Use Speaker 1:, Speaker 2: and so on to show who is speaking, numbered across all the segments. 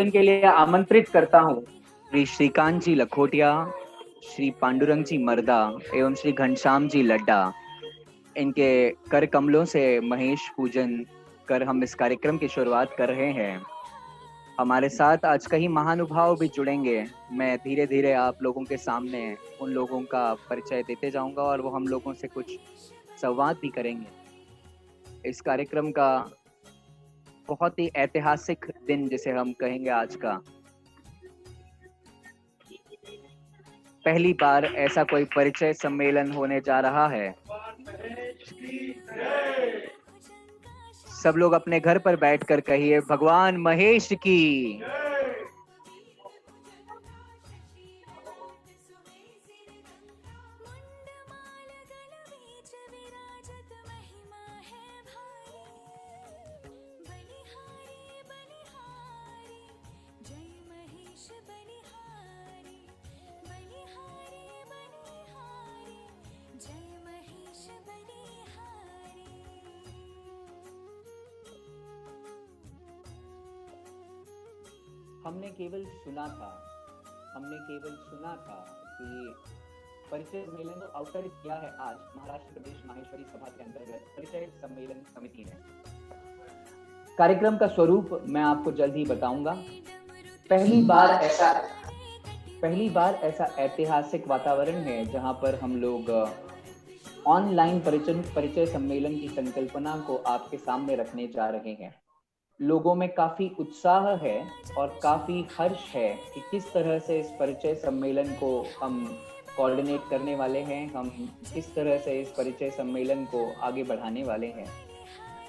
Speaker 1: सम्मेलन के लिए आमंत्रित करता हूँ श्री श्रीकांत जी लखोटिया, श्री पांडुरंग जी मर्दा एवं श्री घनश्याम जी लड्डा। इनके कर कमलों से महेश पूजन कर हम इस कार्यक्रम की शुरुआत कर रहे हैं। हमारे साथ आज कई महानुभाव भी जुड़ेंगे। मैं धीरे धीरे आप लोगों के सामने उन लोगों का परिचय देते जाऊंगा और वो हम लोगों से कुछ संवाद भी करेंगे। इस कार्यक्रम का बहुत ही ऐतिहासिक दिन जिसे हम कहेंगे आज का, पहली बार ऐसा कोई परिचय सम्मेलन होने जा रहा है। सब लोग अपने घर पर बैठकर कहिए भगवान महेश की। हमने केवल सुना था कि परिचय सम्मेलन को अवतरित किया है आज महाराष्ट्र प्रदेश माहेश्वरी सभा के अंतर्गत परिचय सम्मेलन समिति ने। कार्यक्रम का स्वरूप मैं आपको जल्द ही बताऊंगा। पहली बार ऐसा ऐतिहासिक वातावरण है जहां पर हम लोग ऑनलाइन परिचय सम्मेलन की संकल्पना को आपके सामने रखने जा रहे हैं। लोगों में काफी उत्साह है और काफी हर्ष है कि किस तरह से इस परिचय सम्मेलन को हम कोऑर्डिनेट करने वाले हैं, हम किस तरह से इस परिचय सम्मेलन को आगे बढ़ाने वाले हैं।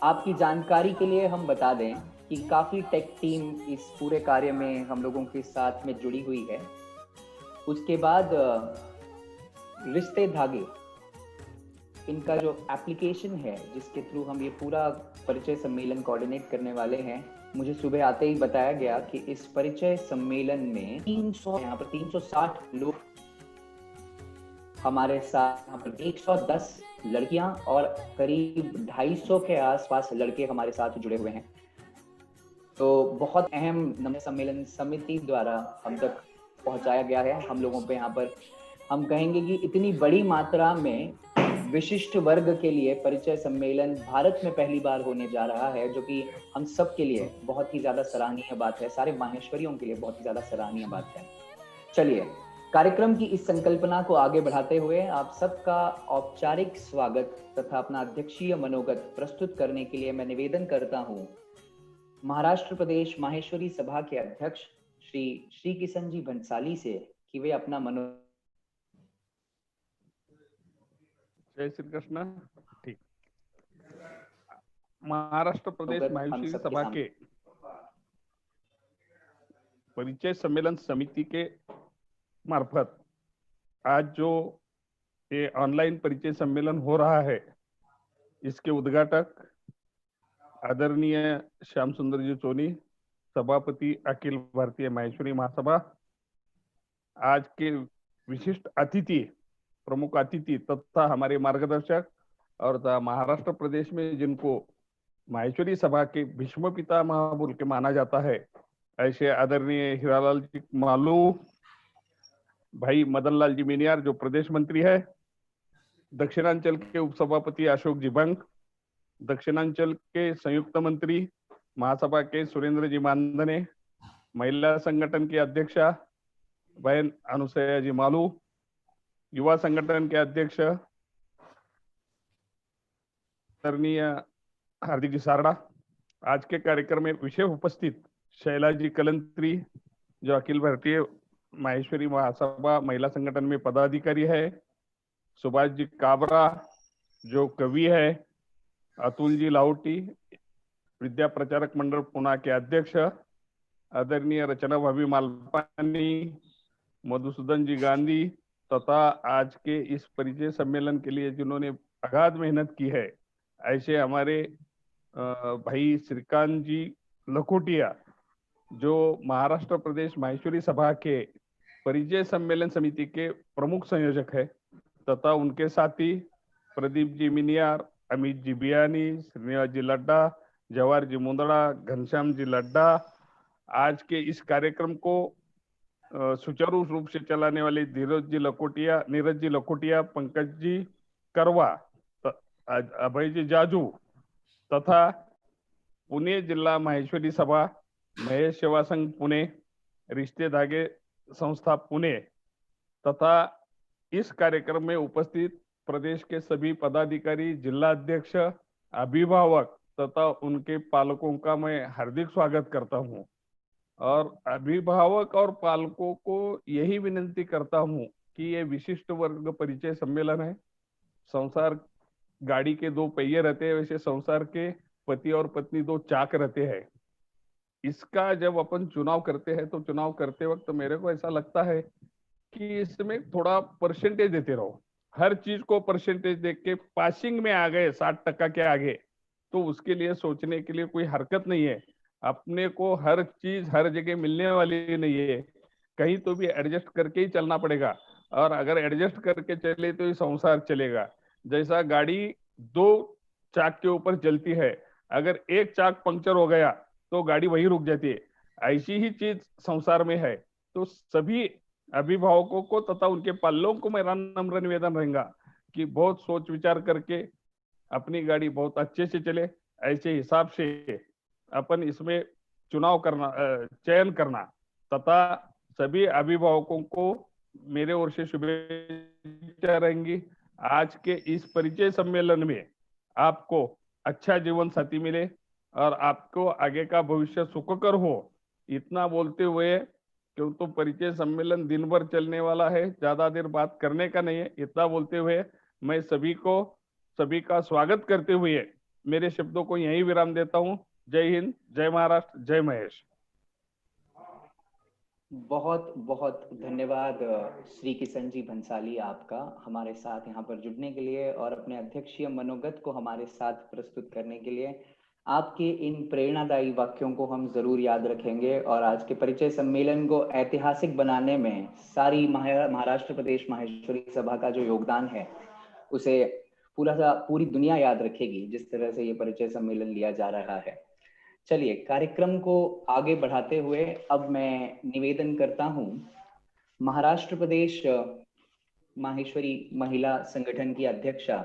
Speaker 1: आपकी जानकारी के लिए हम बता दें कि काफी टेक टीम इस पूरे कार्य में हम लोगों के साथ में जुड़ी हुई है। उसके बाद रिश्ते धागे, इनका जो एप्लीकेशन है जिसके थ्रू हम ये पूरा परिचय सम्मेलन कोऑर्डिनेट करने वाले हैं, मुझे सुबह आते ही बताया गया कि इस परिचय सम्मेलन में 360 लोग हमारे साथ, यहाँ पर 110 लड़कियां और करीब 250 के आसपास लड़के हमारे साथ जुड़े हुए हैं। तो बहुत अहम सम्मेलन समिति द्वारा हम तक पहुंचाया गया है। हम लोगों पे यहाँ पर हम कहेंगे कि इतनी बड़ी मात्रा में विशिष्ट वर्ग के लिए परिचय सम्मेलन भारत में पहली बार होने जा रहा है, जो कि हम सब के लिए बहुत ही ज्यादा सराहनीय बात है, सारे माहेश्वरियों के लिए बहुत ही ज्यादा सराहनीय बात है। चलिए, कार्यक्रम की इस संकल्पना को आगे बढ़ाते हुए आप सबका औपचारिक स्वागत तथा अपना अध्यक्षीय मनोगत प्रस्तुत करने के लिए मैं निवेदन करता हूँ महाराष्ट्र प्रदेश माहेश्वरी सभा के अध्यक्ष श्री श्री किशन जी भंसाली से कि वे अपना
Speaker 2: जय श्री कृष्ण। ठीक, महाराष्ट्र प्रदेश माहेश्वरी सभा के परिचय सम्मेलन समिति के मार्फत आज जो ये ऑनलाइन परिचय सम्मेलन हो रहा है, इसके उद्घाटक आदरणीय श्याम सुंदर जी सोनी, सभापति अखिल भारतीय माहेश्वरी महासभा, आज के विशिष्ट अतिथि, प्रमुख अतिथि तथा हमारे मार्गदर्शक और महाराष्ट्र प्रदेश में जिनको माहेश्वरी सभा के भीष्म पितामह बोल के माना जाता है, ऐसे आदरणीय हीरालाल जी मालू, भाई मदन लाल जी मीनियार जो प्रदेश मंत्री है, दक्षिणांचल के उपसभापति अशोक जी बंग, दक्षिणांचल के संयुक्त मंत्री महासभा के सुरेंद्र जी मानधने, महिला संगठन की अध्यक्षा बहन अनुसया जी मालू, युवा संगठन के अध्यक्ष आदरणीय हार्दिक जी सारड़ा, आज के कार्यक्रम में विशेष उपस्थित शैला जी कलंत्री जो अखिल भारतीय माहेश्वरी महासभा महिला संगठन में पदाधिकारी है, सुभाष जी काबरा जो कवि है, अतुल जी लाहौटी विद्या प्रचारक मंडल पुणे के अध्यक्ष, आदरणीय रचना भाभी मालपानी, मधुसूदन जी गांधी तथा आज के इस परिचय सम्मेलन के लिए जिन्होंने अगाध मेहनत की है, ऐसे हमारे भाई श्रीकांत जी लखोटिया जो महाराष्ट्र प्रदेश माहेश्वरी सभा के परिचय सम्मेलन समिति के प्रमुख संयोजक है, तथा उनके साथी प्रदीप जी मिनियार, अमित जी बियानी, श्रीनिवास जी लड्डा, जवाहर जी मुंदड़ा, घनश्याम जी लड्डा, आज के इस कार्यक्रम को सुचारू रूप से चलाने वाले नीरज जी लखोटिया, पंकज जी करवा, अभय जी जाजू तथा पुणे जिला माहेश्वरी सभा, महेश सेवा संघ पुणे, रिश्ते धागे संस्था पुणे तथा इस कार्यक्रम में उपस्थित प्रदेश के सभी पदाधिकारी, जिला अध्यक्ष, अभिभावक तथा उनके पालकों का मैं हार्दिक स्वागत करता हूं। और अभिभावक और पालकों को यही विनती करता हूं कि ये विशिष्ट वर्ग परिचय सम्मेलन है। संसार गाड़ी के दो पहिए रहते हैं, वैसे संसार के पति और पत्नी दो चाक रहते हैं। इसका जब अपन चुनाव करते हैं तो चुनाव करते वक्त मेरे को ऐसा लगता है कि इसमें थोड़ा परसेंटेज देते रहो। हर चीज को परसेंटेज देख के पासिंग में आ गए 60% के आगे, तो उसके लिए सोचने के लिए कोई हरकत नहीं है। अपने को हर चीज हर जगह मिलने वाली नहीं है, कहीं तो भी एडजस्ट करके ही चलना पड़ेगा। और अगर एडजस्ट करके चले तो ये संसार चलेगा। जैसा गाड़ी दो चाक के ऊपर चलती है, अगर एक चाक पंक्चर हो गया तो गाड़ी वहीं रुक जाती है। ऐसी ही चीज संसार में है। तो सभी अभिभावकों को तथा उनके पालकों को मेरा नम्र निवेदन रहेगा कि बहुत सोच विचार करके अपनी गाड़ी बहुत अच्छे से चले। ऐसे हिसाब से अपन इसमें चयन करना तथा सभी अभिभावकों को मेरे ओर से शुभेच्छा रहेंगी। आज के इस परिचय सम्मेलन में आपको अच्छा जीवन साथी मिले और आपको आगे का भविष्य सुखकर हो। इतना बोलते हुए, क्यों तो परिचय सम्मेलन दिन भर चलने वाला है, ज्यादा देर बात करने का नहीं है, इतना बोलते हुए मैं सभी का स्वागत करते हुए मेरे शब्दों को यहीं विराम देता हूं। जय हिंद, जय महाराष्ट्र, जय महेश।
Speaker 1: बहुत बहुत धन्यवाद श्री किशन जी भंसाली, आपका हमारे साथ यहाँ पर जुड़ने के लिए और अपने अध्यक्षीय मनोगत को हमारे साथ प्रस्तुत करने के लिए। आपके इन प्रेरणादायी वाक्यों को हम जरूर याद रखेंगे और आज के परिचय सम्मेलन को ऐतिहासिक बनाने में सारी महाराष्ट्र प्रदेश माहेश्वरी सभा का जो योगदान है उसे पूरी दुनिया याद रखेगी, जिस तरह से ये परिचय सम्मेलन लिया जा रहा है। चलिए कार्यक्रम को आगे बढ़ाते हुए अब मैं निवेदन करता हूं महाराष्ट्र प्रदेश माहेश्वरी महिला संगठन की अध्यक्षा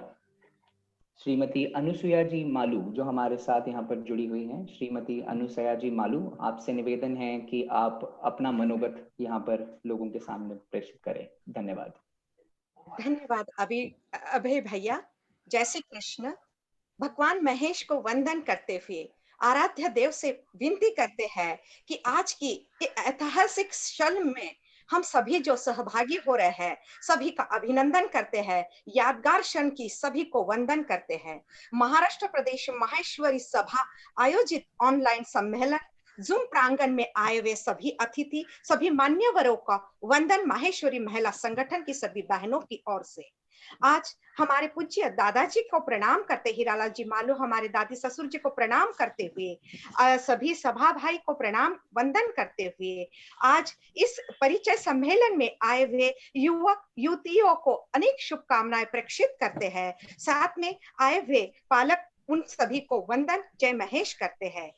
Speaker 1: श्रीमती अनुसुया जी मालू, जो हमारे साथ यहाँ पर जुड़ी हुई हैं। श्रीमती अनुसुया जी मालू, आपसे निवेदन है कि आप अपना मनोगत यहाँ पर लोगों के सामने प्रेषित करें। धन्यवाद।
Speaker 3: धन्यवाद अभय भैया। जय श्री कृष्ण। भगवान महेश को वंदन करते हुए आराध्य देव से विनती करते हैं कि आज की ऐतिहासिक क्षण में हम सभी जो सहभागी हो रहे हैं सभी का अभिनंदन करते हैं, यादगार क्षण की सभी को वंदन करते हैं। महाराष्ट्र प्रदेश माहेश्वरी सभा आयोजित ऑनलाइन सम्मेलन जूम प्रांगण में आए हुए सभी अतिथि, सभी मान्यवरों का वंदन माहेश्वरी महिला संगठन की सभी बहनों की ओर से। आज हमारे पूज्य दादाजी को प्रणाम करते, हीरालाल जी मालू हमारे दादी ससुर जी को प्रणाम करते हुए, सभी सभा भाई को प्रणाम वंदन करते हुए आज इस परिचय सम्मेलन में आए हुए युवक युवतियों को अनेक शुभकामनाएं प्रेषित करते हैं। साथ में आए हुए पालक उन सभी को वंदन जय महेश करते हैं।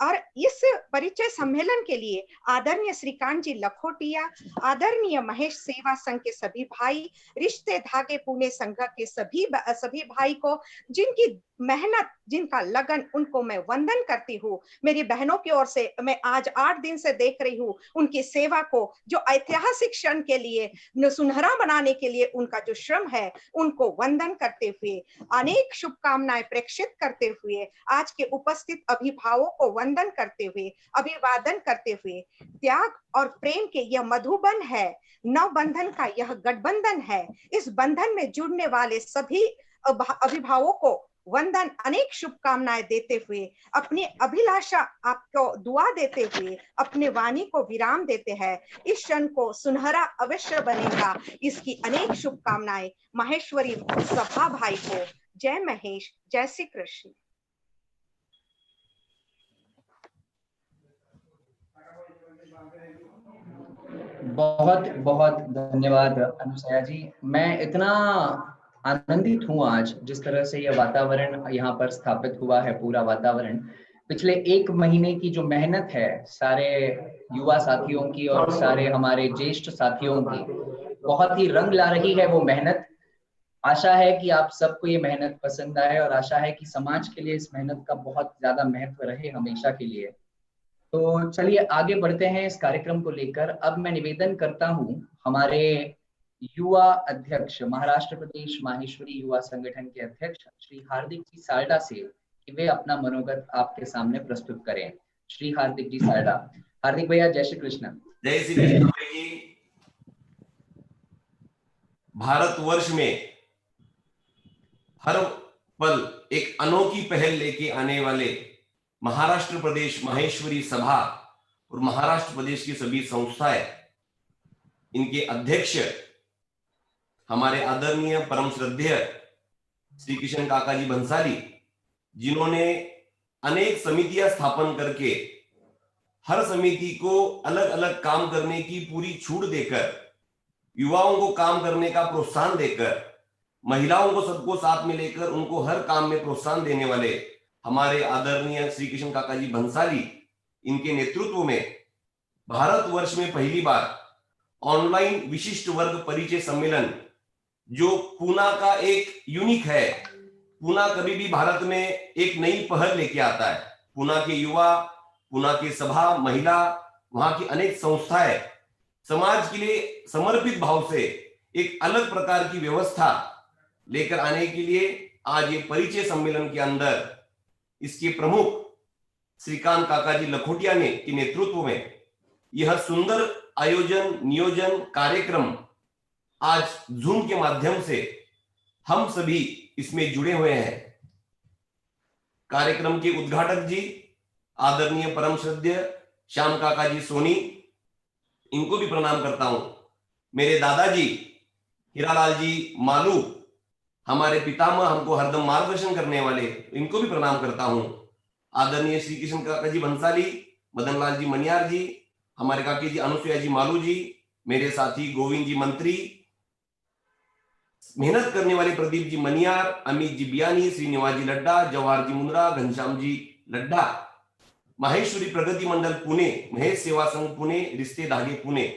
Speaker 3: और इस परिचय सम्मेलन के लिए आदरणीय श्रीकांत जी लखोटिया, आदरणीय महेश सेवा संघ के सभी भाई, रिश्ते धागे पुणे संघ के सभी भाई को, जिनकी मेहनत जिनका लगन, उनको मैं वंदन करती हूँ। मेरी बहनों की ओर से मैं आज 8 दिन से देख रही हूँ उनकी सेवा को, जो ऐतिहासिक क्षण के लिए सुनहरा बनाने के लिए उनका जो श्रम है, उनको वंदन करते हुए अनेक शुभकामनाएं प्रेषित करते हुए आज के उपस्थित अभिभावकों को वंदन करते हुए अभिवादन करते हुए, त्याग और प्रेम के यह मधुबन है, नव बंधन का यह गठबंधन है। इस बंधन में जुड़ने वाले सभी अभिभावकों को वंदन, अनेक शुभकामनाएं देते हुए, अपनी अभिलाषा आपको दुआ देते हुए अपने वाणी को विराम देते हैं। इस क्षण को सुनहरा अवश्य बनेगा, इसकी अनेक शुभकामनाएं माहेश्वरी सभा भाई को। जय महेश, जय श्री कृष्ण।
Speaker 1: बहुत बहुत धन्यवाद अनुसया जी। मैं इतना आनंदित हूँ आज जिस तरह से यह वातावरण यहाँ पर स्थापित हुआ है, पूरा वातावरण, पिछले एक महीने की जो मेहनत है सारे युवा साथियों की और सारे हमारे ज्येष्ठ साथियों की, बहुत ही रंग ला रही है वो मेहनत। आशा है कि आप सबको ये मेहनत पसंद आए और आशा है कि समाज के लिए इस मेहनत का बहुत ज्यादा महत्व रहे हमेशा के लिए। तो चलिए आगे बढ़ते हैं इस कार्यक्रम को लेकर। अब मैं निवेदन करता हूँ हमारे युवा अध्यक्ष, महाराष्ट्र प्रदेश माहेश्वरी युवा संगठन के अध्यक्ष श्री हार्दिक जी साल्डा से, कि वे अपना मनोगत आपके सामने प्रस्तुत करें। श्री हार्दिक जी साल्डा। हार्दिक भैया, जय श्री कृष्ण।
Speaker 4: जय श्री कृष्ण जी। भारतवर्ष में हर पल एक अनोखी पहल लेके आने वाले महाराष्ट्र प्रदेश माहेश्वरी सभा और महाराष्ट्र प्रदेश की सभी संस्थाएं, इनके अध्यक्ष हमारे आदरणीय परम श्रद्धेय श्री कृष्ण काका जी भंसाली, जिन्होंने अनेक समितियां स्थापन करके हर समिति को अलग अलग काम करने की पूरी छूट देकर, युवाओं को काम करने का प्रोत्साहन देकर, महिलाओं को सबको साथ में लेकर उनको हर काम में प्रोत्साहन देने वाले हमारे आदरणीय श्री कृष्ण काका जी भंसाली, इनके नेतृत्व में भारतवर्ष में पहली बार ऑनलाइन विशिष्ट वर्ग परिचय सम्मेलन, जो पूना का एक यूनिक है। पूना कभी भी भारत में एक नई पहल लेके आता है। पूना के युवा, पूना की सभा, महिला, वहां की अनेक संस्थाएं समाज के लिए समर्पित भाव से एक अलग प्रकार की व्यवस्था लेकर आने के लिए आज ये परिचय सम्मेलन के अंदर इसके प्रमुख श्रीकांत काका जी लखोटिया ने के नेतृत्व में यह सुंदर आयोजन, नियोजन, कार्यक्रम आज जूम के माध्यम से हम सभी इसमें जुड़े हुए हैं। कार्यक्रम के उद्घाटक जी आदरणीय परम श्रद्धेय श्याम काका जी सोनी, इनको भी प्रणाम करता हूं। मेरे दादाजी हीरालाल जी मालू, हमारे पितामह, हमको हरदम मार्गदर्शन करने वाले, इनको भी प्रणाम करता हूं। आदरणीय श्री कृष्ण काका जी भंसाली, मदन लाल जी मनियार जी, हमारे काकी जी अनुसुया जी मालू जी, मेरे साथी गोविंद जी मंत्री, मेहनत करने वाले प्रदीप जी मनियार, अमित जी बियानी, श्रीनिवास जी लड्डा, जवाहर जी मुंद्रा, घनश्याम जी लड्डा, माहेश्वरी प्रगति मंडल पुणे, महेश सेवा संघ पुणे, रिश्ते धागे पुणे,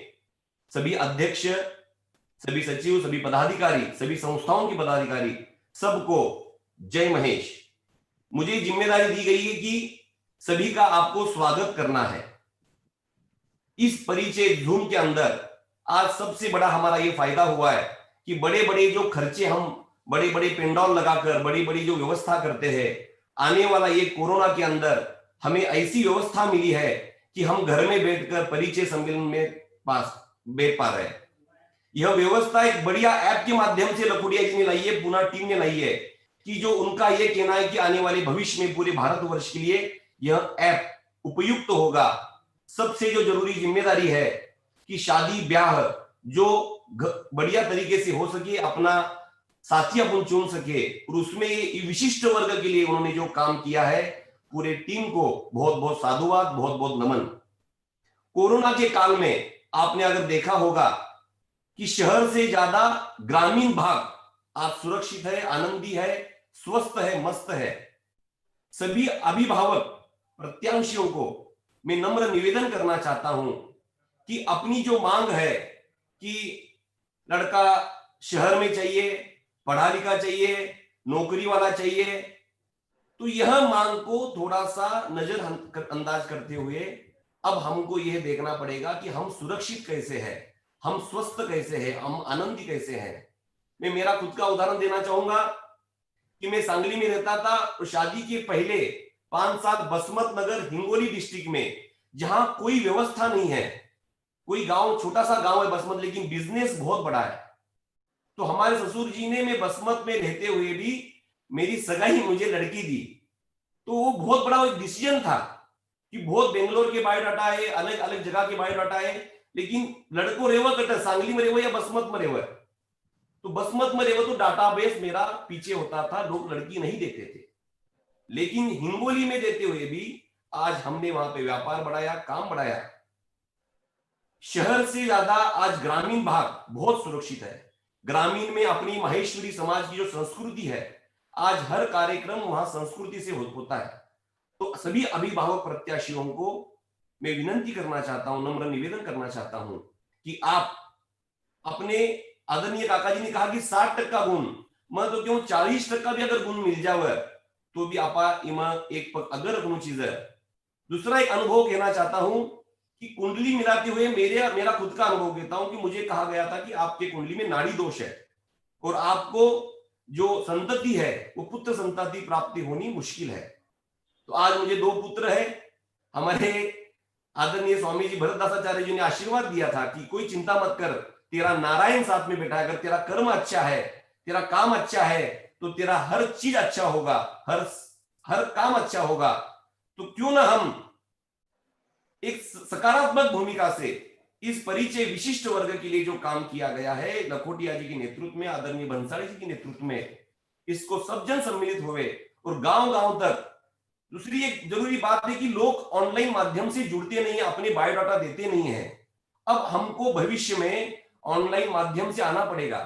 Speaker 4: सभी अध्यक्ष, सभी सचिव, सभी पदाधिकारी, सभी संस्थाओं के पदाधिकारी, सबको जय महेश। मुझे जिम्मेदारी दी गई है कि सभी का आपको स्वागत करना है इस परिचय जूम के अंदर। आज सबसे बड़ा हमारा ये फायदा हुआ है कि बड़े बड़े जो खर्चे हम बड़े बड़े पेंडॉल लगाकर बड़ी बड़ी जो व्यवस्था करते हैं, आने वाला ये कोरोना के अंदर हमें ऐसी व्यवस्था मिली है कि हम घर में बैठकर परिचय सम्मेलन में बैठ पा रहे हैं। यह व्यवस्था एक बढ़िया ऐप के माध्यम से लखोटिया जी ने लाई है, पूना टीम ने लाई है, कि जो उनका यह कहना है कि आने वाले भविष्य में पूरे भारतवर्ष के लिए यह ऐप उपयुक्त होगा। सबसे जो जरूरी जिम्मेदारी है कि शादी ब्याह जो बढ़िया तरीके से हो सके, अपना साथी अपन चुन सके, और उसमें विशिष्ट वर्ग के लिए उन्होंने जो काम किया है, पूरे टीम को बहुत बहुत साधुवाद, बहुत बहुत नमन। कोरोना के काल में आपने अगर देखा होगा कि शहर से ज्यादा ग्रामीण भाग आज सुरक्षित है, आनंदी है, स्वस्थ है, मस्त है। सभी अभिभावक प्रत्याशियों को मैं नम्र निवेदन करना चाहता हूं कि अपनी जो मांग है कि लड़का शहर में चाहिए, पढ़ा लिखा चाहिए, नौकरी वाला चाहिए, तो यह मांग को थोड़ा सा नजरअंदाज करते हुए अब हमको यह देखना पड़ेगा कि हम सुरक्षित कैसे हैं, हम स्वस्थ कैसे हैं, हम आनंदी कैसे हैं। मैं मेरा खुद का उदाहरण देना चाहूंगा कि मैं सांगली में रहता था और शादी के पहले 5 साल बसमत नगर हिंगोली डिस्ट्रिक्ट में, जहां कोई व्यवस्था नहीं है, कोई गांव, छोटा सा गांव है बसमत, लेकिन बिजनेस बहुत बड़ा है। तो हमारे ससुर जी ने मैं बसमत में रहते हुए भी मेरी सगाई मुझे लड़की दी। तो वो बहुत बड़ा एक डिसीजन था कि बहुत बेंगलोर के बायोडाटा है, अलग अलग जगह के बायोडाटा है, लेकिन लड़को रेवा कटर सांगली में रेवा या बसमत में रेवा, तो बसमत में रेवा तो डाटाबेस मेरा पीछे होता था, लोग लड़की नहीं देते थे। लेकिन हिंगोली में देते हुए भी आज हमने वहां पे व्यापार बढ़ाया, काम बढ़ाया। शहर से ज्यादा आज ग्रामीण भाग बहुत सुरक्षित है। ग्रामीण में अपनी माहेश्वरी समाज की जो संस्कृति है, आज हर कार्यक्रम वहां संस्कृति से होता है। तो सभी अभिभावक प्रत्याशियों को मैं विनंती करना चाहता हूं, नम्र निवेदन करना चाहता हूं कि आप अपने, आदरणीय काका जी ने कहा कि 60% गुण, मैं तो क्यों 40% भी अगर गुण मिल जावे तो भी आपा इमा एक अगर गुण चीज है। दूसरा एक अनुभव कहना चाहता हूं कि कुंडली मिलाते हुए मेरा खुद का अनुभव कहता हूं कि मुझे कहा गया था कि आपके कुंडली में नाड़ी दोष है और आपको जो संतति है वो पुत्र संतति प्राप्ति होनी मुश्किल है। तो आज मुझे 2 पुत्र है। हमारे आदरणीय स्वामी जी भरतदासाचार्य जी ने आशीर्वाद दिया था कि कोई चिंता मत कर, तेरा नारायण साथ में बैठा है, अगर तेरा कर्म अच्छा है, तेरा काम अच्छा है तो तेरा हर चीज अच्छा होगा, हर काम अच्छा होगा। तो क्यों ना हम एक सकारात्मक भूमिका से इस परिचय विशिष्ट वर्ग के लिए जो काम किया गया है लखोटिया जी के नेतृत्व में, आदरणीय बंसाली जी के नेतृत्व में, इसको सब जन सम्मिलित हुए और गांव गांव तक। दूसरी एक जरूरी बात है कि लोग ऑनलाइन माध्यम से जुड़ते नहीं है, अपने बायोडाटा देते नहीं है। अब हमको भविष्य में ऑनलाइन माध्यम से आना पड़ेगा।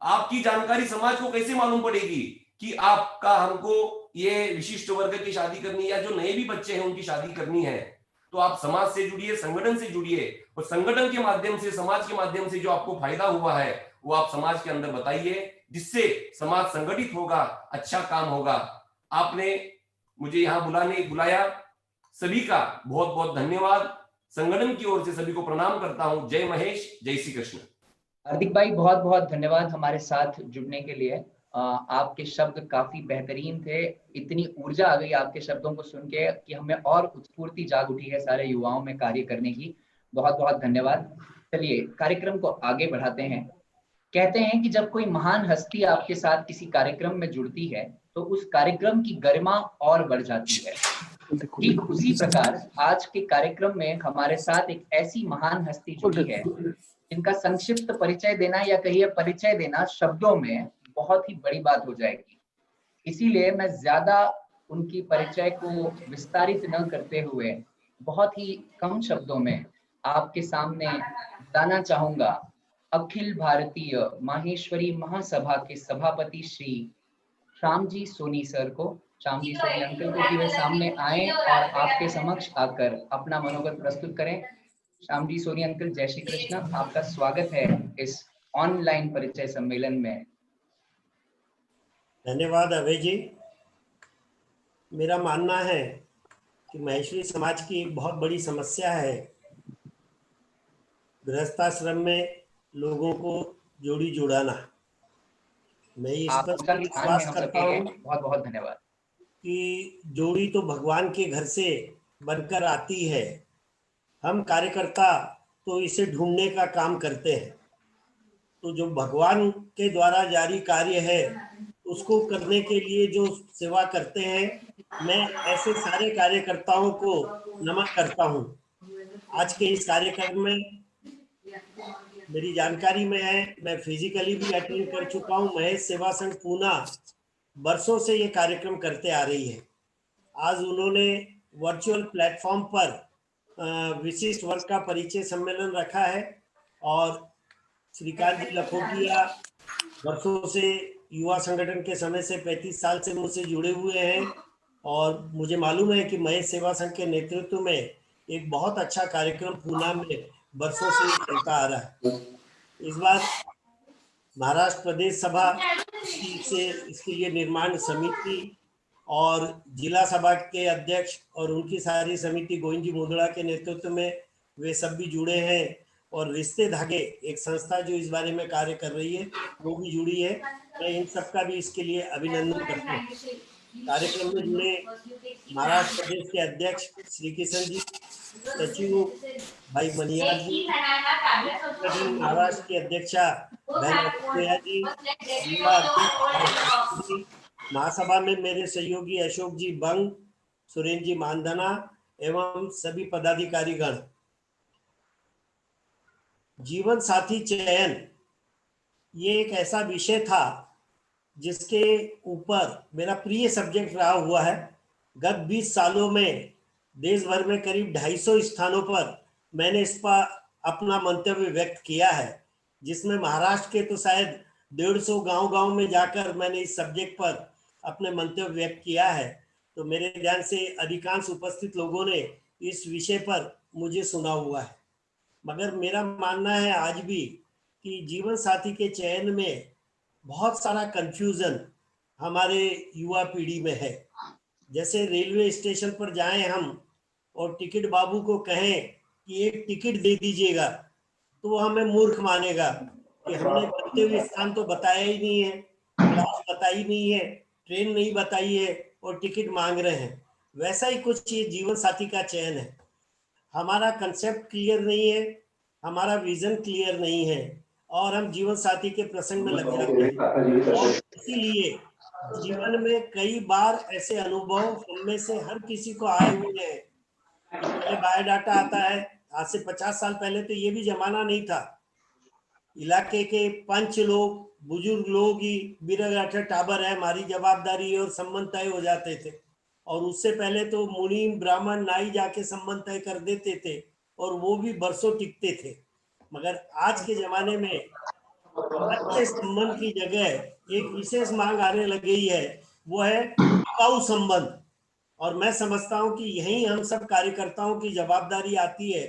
Speaker 4: आपकी जानकारी समाज को कैसे मालूम पड़ेगी कि आपका हमको ये विशिष्ट वर्ग की शादी करनी है या जो नए भी बच्चे हैं उनकी शादी करनी है। तो आप समाज से जुड़िए, संगठन से जुड़िए और संगठन के माध्यम से, समाज के माध्यम से जो आपको फायदा हुआ है वो आप समाज के अंदर बताइए, जिससे समाज संगठित होगा, अच्छा काम होगा। आपने मुझे यहाँ बुलाया, सभी का बहुत बहुत धन्यवाद। संगठन की ओर से सभी को प्रणाम करता हूं। जय महेश, जय श्री कृष्ण।
Speaker 1: हार्दिक भाई बहुत बहुत धन्यवाद हमारे साथ जुड़ने के लिए। आपके शब्द काफी बेहतरीन थे, इतनी ऊर्जा आ गई आपके शब्दों को सुन के कि हमें और उत्स्फूर्ति जाग उठी है सारे युवाओं में कार्य करने की। बहुत बहुत धन्यवाद। चलिए कार्यक्रम को आगे बढ़ाते हैं। कहते हैं कि जब कोई महान हस्ती आपके साथ किसी कार्यक्रम में जुड़ती है तो उस कार्यक्रम की गरिमा और बढ़ जाती है। ठीक उसी प्रकार आज के कार्यक्रम में हमारे साथ एक ऐसी महान हस्ती जुड़ी है जिनका संक्षिप्त परिचय देना या कहिए परिचय देना शब्दों में बहुत ही बड़ी बात हो जाएगी। इसीलिए मैं ज्यादा उनकी परिचय को विस्तारित न करते हुए बहुत ही कम शब्दों में आपके सामने लाना चाहूंगा अखिल भारतीय माहेश्वरी महासभा के सभापति श्री श्यामजी सोनी सर को, श्यामजी सोनी अंकल को, कि वे सामने आए और आपके समक्ष आकर अपना मनोगत प्रस्तुत करें। श्यामजी सोनी अंकल, जय श्री कृष्ण, आपका स्वागत है इस ऑनलाइन परिचय सम्मेलन में।
Speaker 5: धन्यवाद अभय जी। मेरा मानना है कि महेश्वरी समाज की एक बहुत बड़ी समस्या है गृहस्थाश्रम में लोगों को जोड़ी जुड़ाना। मैं इस पर विश्वास करता हूँ,
Speaker 1: बहुत बहुत धन्यवाद,
Speaker 5: कि जोड़ी तो भगवान के घर से बनकर आती है। हम कार्यकर्ता तो इसे ढूंढने का काम करते हैं। तो जो भगवान के द्वारा जारी कार्य है उसको करने के लिए जो सेवा करते हैं, मैं ऐसे सारे कार्यकर्ताओं को नमन करता हूं। आज के इस कार्यक्रम में मेरी जानकारी में है, मैं फिजिकली भी अटेंड कर चुका हूं। महेश सेवा संघ पूना वर्षों से ये कार्यक्रम करते आ रही है। आज उन्होंने वर्चुअल प्लेटफॉर्म पर विशिष्ट वर्ग का परिचय सम्मेलन रखा है और श्रीकांत जी लखोटिया वर्षों से युवा संगठन के समय से 35 साल से मुझसे जुड़े हुए हैं और मुझे मालूम है कि महेश सेवा संघ के नेतृत्व में एक बहुत अच्छा कार्यक्रम पूना में वर्षों से चलता आ रहा है। इस बार महाराष्ट्र प्रदेश सभा से इसके लिए निर्माण समिति और जिला सभा के अध्यक्ष और उनकी सारी समिति गोविंद जी मुंदड़ा के नेतृत्व में वे सब भी जुड़े हैं और रिश्ते धागे एक संस्था जो इस बारे में कार्य कर रही है वो भी जुड़ी है। मैं इन सबका भी इसके लिए अभिनंदन करता हूँ। कार्यक्रम में जुड़े महाराष्ट्र प्रदेश के अध्यक्ष श्री किशन जी, सचिव भाई मनियार जी, महाराष्ट्र की अध्यक्षा बहन जी, जिला अध्यक्ष महासभा में मेरे सहयोगी अशोक जी बंग, सुरेंद्र जी मानधना एवं सभी पदाधिकारीगण। जीवन साथी चयन ये एक ऐसा विषय था जिसके ऊपर मेरा प्रिय सब्जेक्ट रहा हुआ है। गत 20 सालों में देश भर में करीब 250 स्थानों पर मैंने इस पर अपना मंतव्य व्यक्त किया है, जिसमें महाराष्ट्र के तो शायद 150 गांव-गांव में जाकर मैंने इस सब्जेक्ट पर अपने मंतव्य व्यक्त किया है। तो मेरे ध्यान से अधिकांश उपस्थित लोगों ने इस विषय पर मुझे सुना हुआ है। मगर मेरा मानना है आज भी कि जीवन साथी के चयन में बहुत सारा कंफ्यूजन हमारे युवा पीढ़ी में है। जैसे रेलवे स्टेशन पर जाएं हम और टिकट बाबू को कहें कि एक टिकट दे दीजिएगा, तो वो हमें मूर्ख मानेगा कि हमने गंतव्य स्थान तो बताया ही नहीं है, क्लास बताई नहीं है, ट्रेन नहीं बताई है और टिकट मांग रहे हैं। वैसा ही कुछ ये जीवन साथी का चयन है। हमारा कंसेप्ट क्लियर नहीं है, हमारा विजन क्लियर नहीं है और हम जीवन साथी के प्रसंग में लग जाते हैं। और इसीलिए जीवन में कई बार ऐसे अनुभव हम में से हर किसी को आए हुए हैं कि पहले बायोडाटा आता है। आज से 50 साल पहले तो ये भी जमाना नहीं था। इलाके के पंच लोग, बुजुर्ग लोग ही बिरगाठे टाबर है, हमारी जवाबदारी है और संबंध तय हो जाते थे। और उससे पहले तो मुनि ब्राह्मण नाई जाके संबंध तय कर देते थे और वो भी बरसों टिकते थे। मगर आज के जमाने में अच्छे संबंध की जगह एक विशेष मांग आने लग गई है, वो है टिकाऊ संबंध। और मैं समझता हूं कि यही हम सब कार्यकर्ताओं की जवाबदारी आती है।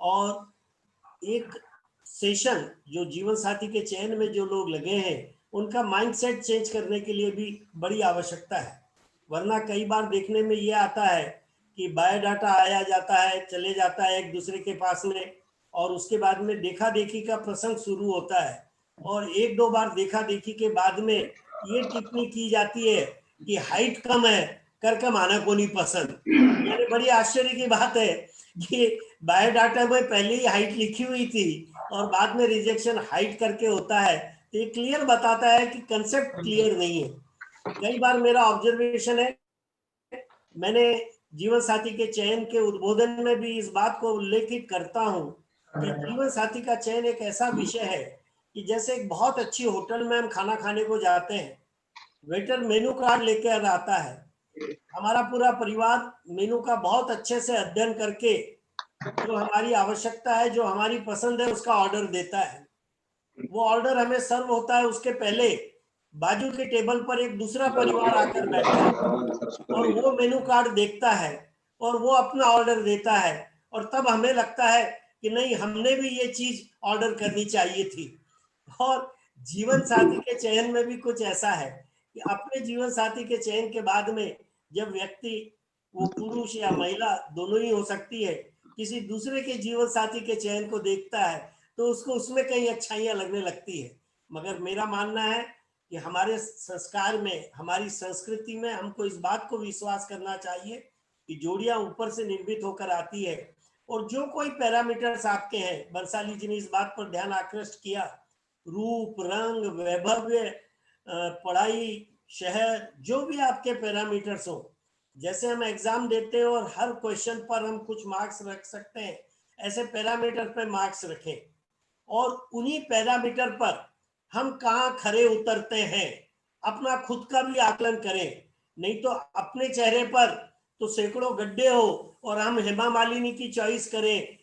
Speaker 5: और एक सेशन जो जीवन साथी के चयन में जो लोग लगे हैं, उनका माइंडसेट चेंज करने के लिए भी बड़ी आवश्यकता है। वरना कई बार देखने में ये आता है कि बायोडाटा आया जाता है, चले जाता है एक दूसरे के पास में, और उसके बाद में देखा देखी का प्रसंग शुरू होता है और एक दो बार देखा देखी के बाद में ये टिप्पणी की जाती है कि हाइट कम है, करके माना को नहीं पसंद। यानी बड़ी आश्चर्य की बात है कि बायोडाटा में पहले ही हाइट लिखी हुई थी और बाद में रिजेक्शन हाइट करके होता है। तो ये क्लियर बताता है कि कंसेप्ट क्लियर नहीं है। कई बार मेरा ऑब्जर्वेशन है, मैंने जीवन साथी के चयन के उद्बोधन में भी इस बात को उल्लेखित करता हूं कि जीवन साथी का चयन एक ऐसा विषय है कि जैसे एक बहुत अच्छी होटल में हम खाना खाने को जाते हैं, वेटर मेनू कार्ड लेकर आता है, हमारा पूरा परिवार मेनू का बहुत अच्छे से अध्ययन करके जो हमारी आवश्यकता है, जो हमारी पसंद है, उसका ऑर्डर देता है। वो ऑर्डर हमें सर्व होता है, उसके पहले बाजू के टेबल पर एक दूसरा परिवार आकर बैठा है और वो मेनू कार्ड देखता है और वो अपना ऑर्डर देता है और तब हमें लगता है कि नहीं, हमने भी ये चीज ऑर्डर करनी चाहिए थी। और जीवन साथी के चयन में भी कुछ ऐसा है कि अपने जीवन साथी के चयन के बाद में जब व्यक्ति, वो पुरुष या महिला दोनों ही हो सकती है, किसी दूसरे के जीवन साथी के चयन को देखता है तो उसको उसमें कई अच्छाइयां लगने लगती है। मगर मेरा मानना है कि हमारे संस्कार में, हमारी संस्कृति में हमको इस बात को विश्वास करना चाहिए कि जोड़ियां ऊपर से निर्मित होकर आती है और जो कोई पैरामीटर्स आपके हैं, बंसाली जी ने इस बात पर ध्यान आकृष्ट किया, रूप, रंग, वैभव्य, पढ़ाई, शहर, जो भी आपके पैरामीटर्स हो, जैसे हम एग्जाम देते हैं और हर क्वेश्चन पर हम कुछ मार्क्स रख सकते हैं, ऐसे पैरामीटर पे मार्क्स रखें और उन्हीं पैरामीटर पर हम कहाँ खरे उतरते हैं, अपना खुद का भी आकलन करें। नहीं तो अपने चेहरे पर तो सैकड़ों गड्ढे हो और हम हेमा मालिनी की चॉइस करें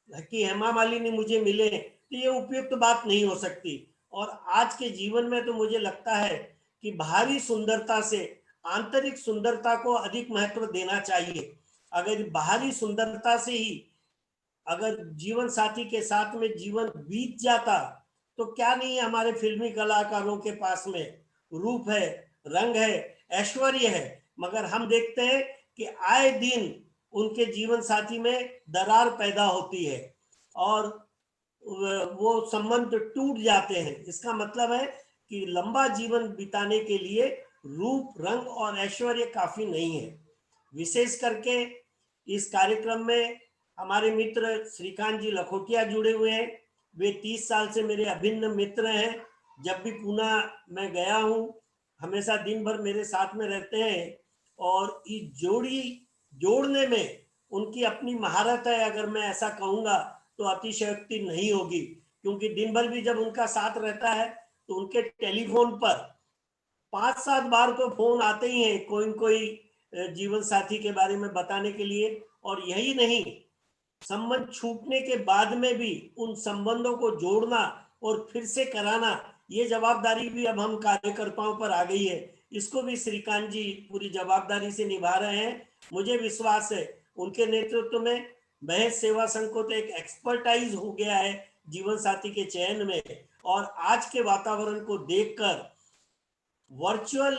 Speaker 5: कि हेमा मालिनी मुझे मिले, तो ये उपयुक्त बात नहीं हो सकती। और आज के जीवन में तो मुझे लगता है कि बाहरी सुंदरता से आंतरिक सुंदरता को अधिक महत्व देना चाहिए। अगर बाहरी सुंदरता से ही अगर जीवन साथी के साथ में जीवन बीत जाता तो क्या नहीं है हमारे फिल्मी कलाकारों के पास में, रूप है, रंग है, ऐश्वर्य है, मगर हम देखते हैं कि आए दिन उनके जीवन साथी में दरार पैदा होती है और वो संबंध टूट जाते हैं। इसका मतलब है कि लंबा जीवन बिताने के लिए रूप, रंग और ऐश्वर्य काफी नहीं है। विशेष करके इस कार्यक्रम में हमारे मित्र श्रीकांत जी लखोटिया जुड़े हुए हैं। वे 30 साल से मेरे अभिन्न मित्र हैं। जब भी पुणे में गया हूँ, हमेशा दिन भर मेरे साथ में रहते हैं और इस जोड़ी जोड़ने में उनकी अपनी महारत है। अगर मैं ऐसा कहूँगा तो अतिशयोक्ति नहीं होगी, क्योंकि दिन भर भी जब उनका साथ रहता है तो उनके टेलीफोन पर 5-7 बार तो फोन आते ही हैं कोई जीवन साथी के बारे में बताने के लिए। और यही नहीं, संबंध छूटने के बाद में भी उन संबंधों को जोड़ना और फिर से कराना, ये जवाबदारी भी अब हम कार्यकर्ताओं पर आ गई है इसको भी श्रीकांत जी पूरी जवाबदारी से निभा रहे हैं। मुझे विश्वास है उनके नेतृत्व में महेश सेवा संघ को तो एक एक्सपर्टाइज हो गया है जीवन साथी के चयन में, और आज के वातावरण को देखकर वर्चुअल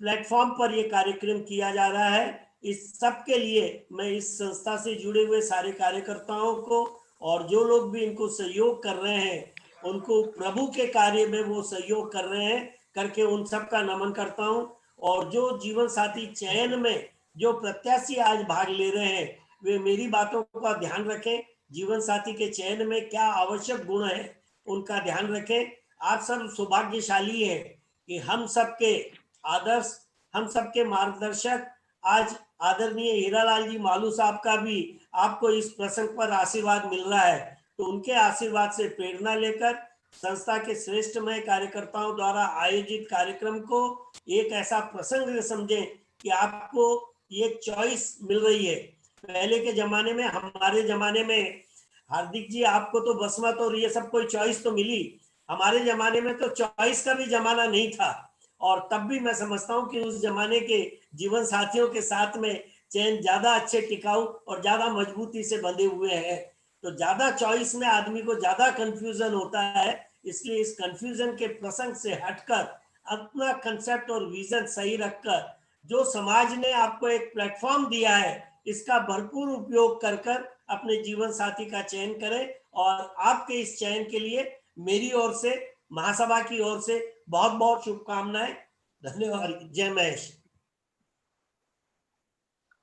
Speaker 5: प्लेटफॉर्म पर यह कार्यक्रम किया जा रहा है। इस सब के लिए मैं इस संस्था से जुड़े हुए सारे कार्यकर्ताओं को और जो लोग भी इनको सहयोग कर रहे हैं उनको प्रभु के कार्य में वो सहयोग कर रहे हैं करके उन सब का नमन करता हूं। और जो जीवन साथी चयन में जो प्रत्याशी आज भाग ले रहे हैं वे मेरी बातों का ध्यान रखें। जीवन साथी के चयन में क्या आवश्यक गुण है उनका ध्यान रखें। आप सब सौभाग्यशाली हैं कि हम सबके आदर्श, हम सबके मार्गदर्शक आज आदरणीय हीरालाल जी मालू साहब का भी आपको इस प्रसंग पर आशीर्वाद मिल रहा है। तो उनके आशीर्वाद से प्रेरणा लेकर संस्था के श्रेष्ठमय कार्यकर्ताओं द्वारा आयोजित कार्यक्रम को एक ऐसा प्रसंग समझें कि आपको ये चॉइस मिल रही है। पहले के जमाने में, हमारे जमाने में हार्दिक जी आपको तो बसमत और ये सब कोई चॉइस तो मिली, हमारे जमाने में तो चॉइस का भी जमाना नहीं था। और तब भी मैं समझता हूँ कि उस जमाने के जीवन साथियों के साथ में चयन ज्यादा अच्छे, टिकाऊ और ज्यादा मजबूती से बंधे हुए हैं। तो ज्यादा चॉइस में आदमी को ज्यादा कंफ्यूजन होता है, इसलिए इस कंफ्यूजन के प्रसंग से हटकर अपना कंसेप्ट और विजन सही रखकर जो समाज ने आपको एक प्लेटफॉर्म दिया है इसका भरपूर उपयोग कर कर अपने जीवन साथी का चयन करें। और आपके इस चयन के लिए मेरी ओर से, महासभा की ओर से बहुत बहुत शुभकामनाएं। धन्यवाद। जय महेश।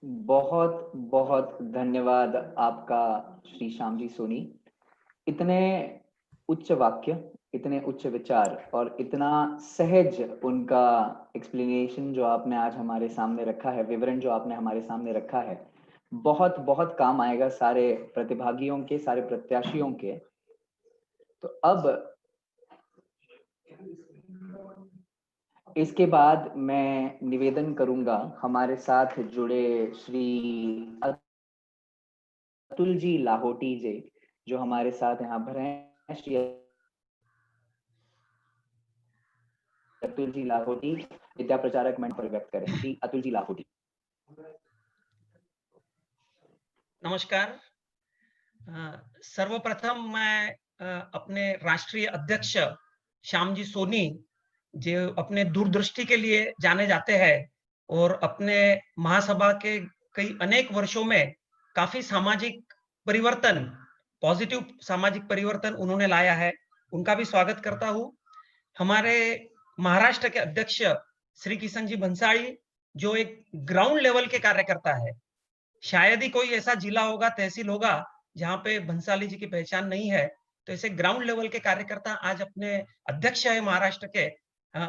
Speaker 1: बहुत बहुत धन्यवाद आपका श्री श्याम जी सोनी। इतने उच्च वाक्य, इतने उच्च विचार और इतना सहज उनका एक्सप्लेनेशन जो आपने आज हमारे सामने रखा है, विवरण जो आपने हमारे सामने रखा है, बहुत बहुत काम आएगा सारे प्रतिभागियों के, सारे प्रत्याशियों के। तो अब इसके बाद मैं निवेदन करूंगा हमारे साथ जुड़े श्री अतुल जी लाहोटी जी जो हमारे साथ यहाँ पर हैं। श्री अतुल जी लाहोटी विद्या प्रचारक मंच पर व्यक्त करें। श्री अतुल जी लाहोटी।
Speaker 6: नमस्कार। सर्वप्रथम मैं अपने राष्ट्रीय अध्यक्ष श्याम जी सोनी जो अपने दूरदृष्टि के लिए जाने जाते हैं और अपने महासभा के कई अनेक वर्षों में काफी सामाजिक परिवर्तन, पॉजिटिव सामाजिक परिवर्तन उन्होंने लाया है, उनका भी स्वागत करता हूं। हमारे महाराष्ट्र के अध्यक्ष श्री किशन जी भंसाली जो एक ग्राउंड लेवल के कार्यकर्ता है, शायद ही कोई ऐसा जिला होगा, तहसील होगा जहां पे भंसाली जी की पहचान नहीं है। तो ऐसे ग्राउंड लेवल के कार्यकर्ता आज अपने अध्यक्ष है महाराष्ट्र के,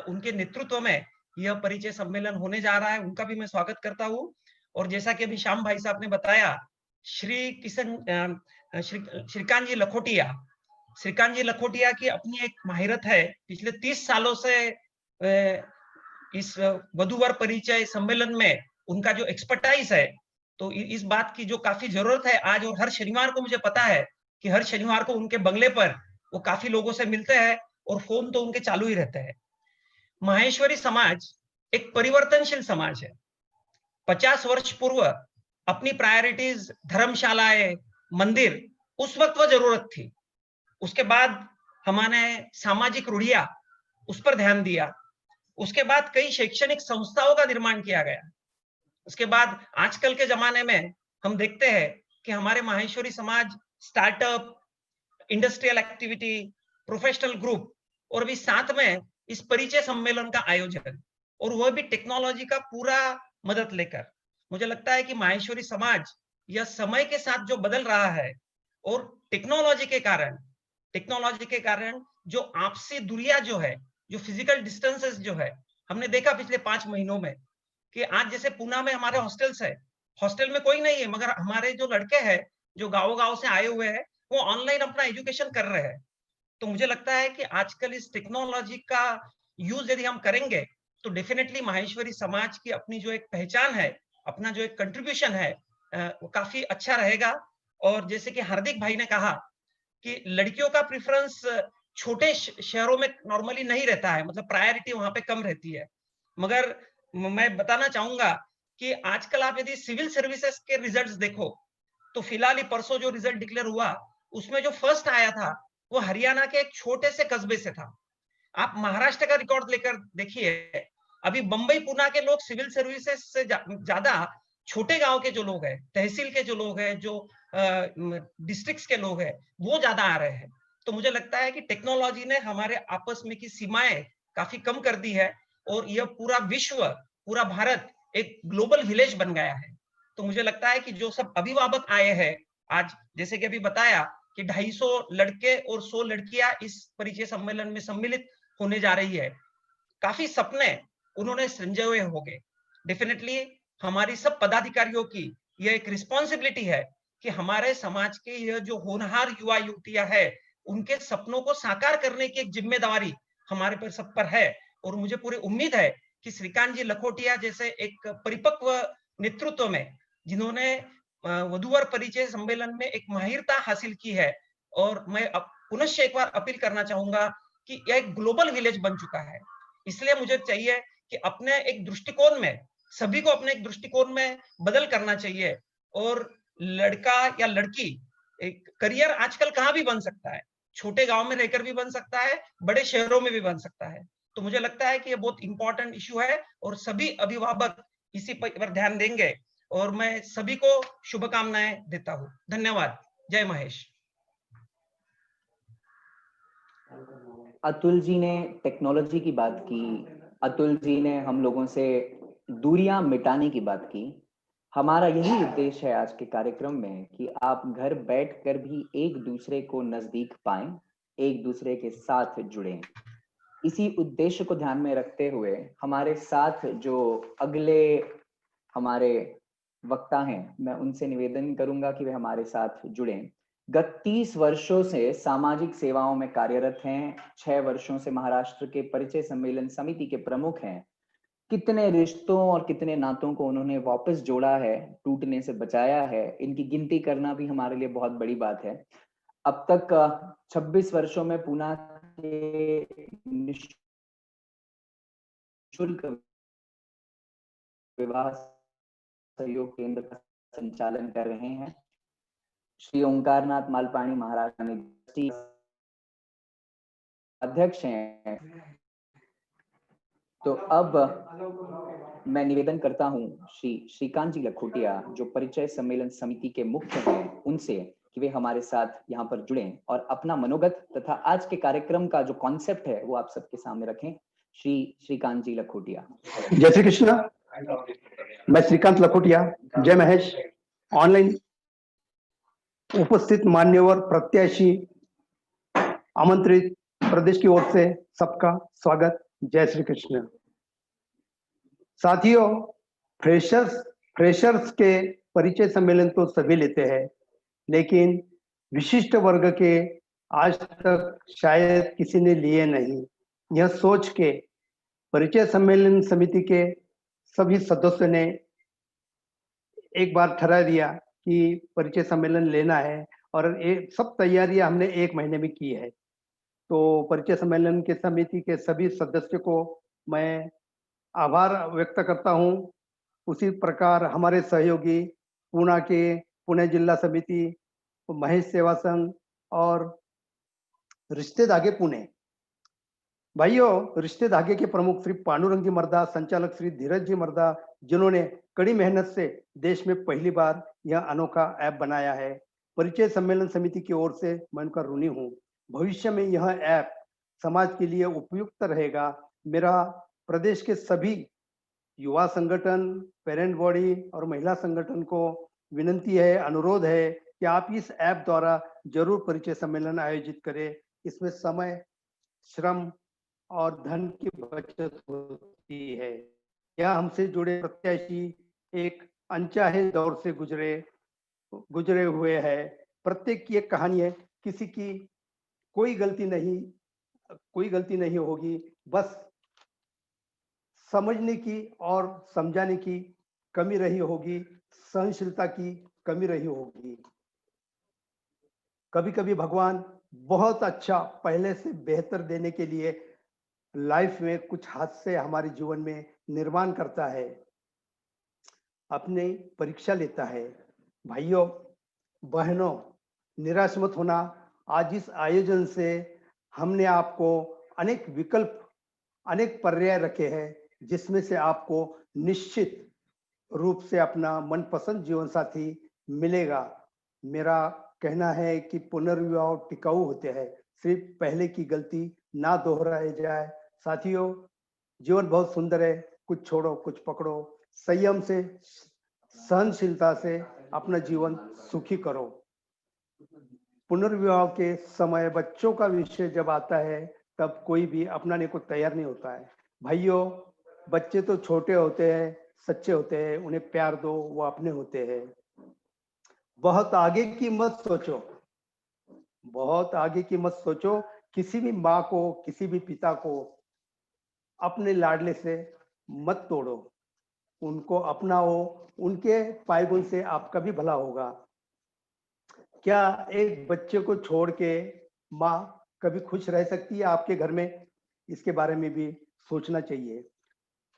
Speaker 6: उनके नेतृत्व में यह परिचय सम्मेलन होने जा रहा है, उनका भी मैं स्वागत करता हूं। और जैसा कि अभी श्याम भाई साहब ने बताया, श्रीकांत जी लखोटिया की अपनी एक माहिरत है। पिछले 30 सालों से इस वधूवर परिचय सम्मेलन में उनका जो एक्सपर्टाइज है, तो इस बात की जो काफी जरूरत है आज। और हर शनिवार को मुझे पता है कि हर शनिवार को उनके बंगले पर वो काफी लोगों से मिलते हैं और फोन तो उनके चालू ही रहते हैं। माहेश्वरी समाज एक परिवर्तनशील समाज है। 50 वर्ष पूर्व अपनी प्रायोरिटीज धर्मशालाएं, मंदिर, उस वक्त वो जरूरत थी। उसके बाद हमने सामाजिक रूढ़ियां, उस पर ध्यान दिया। उसके बाद कई शैक्षणिक संस्थाओं का निर्माण किया गया। उसके बाद आजकल के जमाने में हम देखते हैं कि हमारे माहेश्वरी समाज startup, industrial activity, professional group और भी साथ में इस परिचय सम्मेलन का आयोजन, और वह भी टेक्नोलॉजी का पूरा मदद लेकर। मुझे लगता है कि माहेश्वरी समाज यह समय के साथ जो बदल रहा है और टेक्नोलॉजी के कारण जो आपसी दूरियां जो है, जो फिजिकल डिस्टेंसेस जो है, हमने देखा पिछले 5 महीनों में कि आज जैसे पुणे में हमारे हॉस्टल्स है, हॉस्टल में कोई नहीं है, मगर हमारे जो लड़के हैं जो गाँव से आए हुए हैं वो ऑनलाइन अपना एजुकेशन कर रहे हैं। तो मुझे लगता है कि आजकल इस टेक्नोलॉजी का यूज यदि हम करेंगे तो डेफिनेटली माहेश्वरी समाज की अपनी जो एक पहचान है, अपना जो एक कंट्रीब्यूशन है, वो काफी अच्छा रहेगा। और जैसे कि हार्दिक भाई ने कहा कि लड़कियों का प्रेफरेंस छोटे शहरों में नॉर्मली नहीं रहता है, मतलब प्रायोरिटी वहां पे कम रहती है। मगर मैं बताना चाहूंगा कि आजकल आप यदि सिविल सर्विसेज के रिजल्ट्स देखो तो फिलहाल ही परसों जो रिजल्ट डिक्लेयर हुआ उसमें जो फर्स्ट आया था वो हरियाणा के एक छोटे से कस्बे से था। आप महाराष्ट्र का रिकॉर्ड लेकर देखिए, अभी बंबई पुणे के लोग सिविल सर्विसेज से ज्यादा छोटे गांव के जो लोग हैं, तहसील के जो लोग हैं, जो डिस्ट्रिक्ट्स के लोग हैं, वो ज्यादा आ रहे हैं। तो मुझे लगता है कि टेक्नोलॉजी ने हमारे आपस में की सीमाएं काफी कम कर दी है और यह पूरा विश्व, पूरा भारत एक ग्लोबल विलेज बन गया है। तो मुझे लगता है कि जो सब अभिभावक आए हैं आज, जैसे कि अभी बताया कि 250 लड़के और 100 लड़कियां इस परिचय सम्मेलन में सम्मिलित होने जा रही है। काफी सपने उन्होंने संजोए होंगे। डेफिनेटली हमारी सब पदाधिकारियों की यह एक रिस्पॉन्सिबिलिटी है कि हमारे समाज के यह जो होनहार युवा युवतियां है, उनके सपनों को साकार करने की एक जिम्मेदारी हमारे पर सब पर है। और मुझे पूरी उम्मीद है कि श्रीकांत जी लखोटिया जैसे एक परिपक्व नेतृत्व में, जिन्होंने वधूवर परिचय सम्मेलन में एक माहिरता हासिल की है, और मैं पुनश्च एक बार अपील करना चाहूंगा कि यह एक ग्लोबल विलेज बन चुका है। इसलिए मुझे चाहिए कि अपने एक दृष्टिकोण में, सभी को अपने एक दृष्टिकोण में बदल करना चाहिए। और लड़का या लड़की एक करियर आजकल कहाँ भी बन सकता है, छोटे गांव में रहकर भी बन सकता है, बड़े शहरों में भी बन सकता है। तो मुझे लगता है कि ये बहुत इंपॉर्टेंट इश्यू है और सभी अभिभावक इसी पर ध्यान देंगे। और मैं सभी को शुभकामनाएं देता हूँ। धन्यवाद। जय महेश।
Speaker 1: अतुल जी ने टेक्नोलॉजी की बात की, अतुल जी ने हम लोगों से दूरियां मिटाने की बात की। हमारा यही उद्देश्य है आज के कार्यक्रम में कि आप घर बैठकर भी एक दूसरे को नजदीक पाएं, एक दूसरे के साथ जुड़ें। इसी उद्देश्य को ध्यान में रखते हुए हमारे साथ जो अगले हमारे वक्ता हैं, मैं उनसे निवेदन करूंगा कि वे हमारे साथ जुड़ें। गत 30 वर्षों से सामाजिक सेवाओं में कार्यरत हैं, 6 वर्षों से महाराष्ट्र के परिचय सम्मेलन समिति के प्रमुख हैं। कितने रिश्तों और कितने नातों को उन्होंने वापस जोड़ा है, टूटने से बचाया है, इनकी गिनती करना भी हमारे लिए बहुत बड़ी बात है। अब तक 26 वर्षों में पुणे के निःशुल्क विवाह सहयोग केंद्र का संचालन कर रहे हैं। श्री ओंकारनाथ मालपाणी महाराज अध्यक्ष हैं। तो अब मैं निवेदन करता हूं श्री श्रीकांत जी लखोटिया, जो परिचय सम्मेलन समिति के मुख्य हैं, उनसे कि वे हमारे साथ यहाँ पर जुड़ें और अपना मनोगत तथा आज के कार्यक्रम का जो कॉन्सेप्ट है वो आप सबके सामने रखें। श्रीकांत जी लखोटिया।
Speaker 7: जय श्री कृष्ण। मैं श्रीकांत लखोटिया, जय महेश, ऑनलाइन उपस्थित मान्यवर प्रत्याशी आमंत्रित प्रदेश की ओर से सबका स्वागत। जय श्री कृष्ण। साथियों, फ्रेशर्स के परिचय सम्मेलन तो सभी लेते हैं, लेकिन विशिष्ट वर्ग के आज तक शायद किसी ने लिए नहीं। यह सोच के परिचय सम्मेलन समिति के सभी सदस्यों ने एक बार ठहरा दिया कि परिचय सम्मेलन लेना है, और ये सब तैयारियां हमने 1 महीने में की है। तो परिचय सम्मेलन के समिति के सभी सदस्यों को मैं आभार व्यक्त करता हूं। उसी प्रकार हमारे सहयोगी पुणे जिला समिति, महेश सेवा संघ और रिश्ते धागे पुणे। भाइयों, रिश्ते धागे के प्रमुख श्री पांडुरंग जी मर्दा, संचालक श्री धीरज जी मर्दा, जिन्होंने कड़ी मेहनत से देश में पहली बार यह अनोखा ऐप बनाया है, परिचय सम्मेलन समिति की ओर से मैं उनका ऋणी हूँ। भविष्य में यह ऐप समाज के लिए उपयुक्त रहेगा। मेरा प्रदेश के सभी युवा संगठन, पेरेंट बॉडी और महिला संगठन को विनंती है, अनुरोध है कि आप इस ऐप द्वारा जरूर परिचय सम्मेलन आयोजित करें। इसमें समय, श्रम और धन की बचत होती है। यहाँ हमसे जुड़े प्रत्याशी एक अनचाहे दौर से गुजरे हुए हैं। प्रत्येक की एक कहानी है, किसी की कोई गलती नहीं होगी, बस समझने की और समझाने की कमी रही होगी, सहनशीलता की कमी रही होगी। कभी कभी भगवान बहुत अच्छा पहले से बेहतर देने के लिए लाइफ में कुछ हादसे हमारे जीवन में निर्माण करता है, अपनी परीक्षा लेता है। भाइयों बहनों, निराश मत होना। आज इस आयोजन से हमने आपको अनेक विकल्प, अनेक पर्याय रखे हैं, जिसमें से आपको निश्चित रूप से अपना मनपसंद जीवन साथी मिलेगा। मेरा कहना है कि पुनर्विवाह टिकाऊ होते हैं, सिर्फ पहले की गलती ना दोहराई जाए। साथियों, जीवन बहुत सुंदर है, कुछ छोड़ो कुछ पकड़ो, संयम से, सहनशीलता से अपना जीवन सुखी करो। पुनर्विवाह के समय बच्चों का विषय जब आता है, तब कोई भी अपनाने को तैयार नहीं होता है। भाइयों, बच्चे तो छोटे होते हैं, सच्चे होते हैं, उन्हें प्यार दो, वो अपने होते हैं। बहुत आगे की मत सोचो, बहुत आगे की मत सोचो। किसी भी माँ को, किसी भी पिता को अपने लाडले से मत तोड़ो, उनको अपनाओ, उनके पायगुण से आपका भी भला होगा। क्या एक बच्चे को छोड़ के माँ कभी खुश रह सकती है आपके घर में? इसके बारे में भी सोचना चाहिए।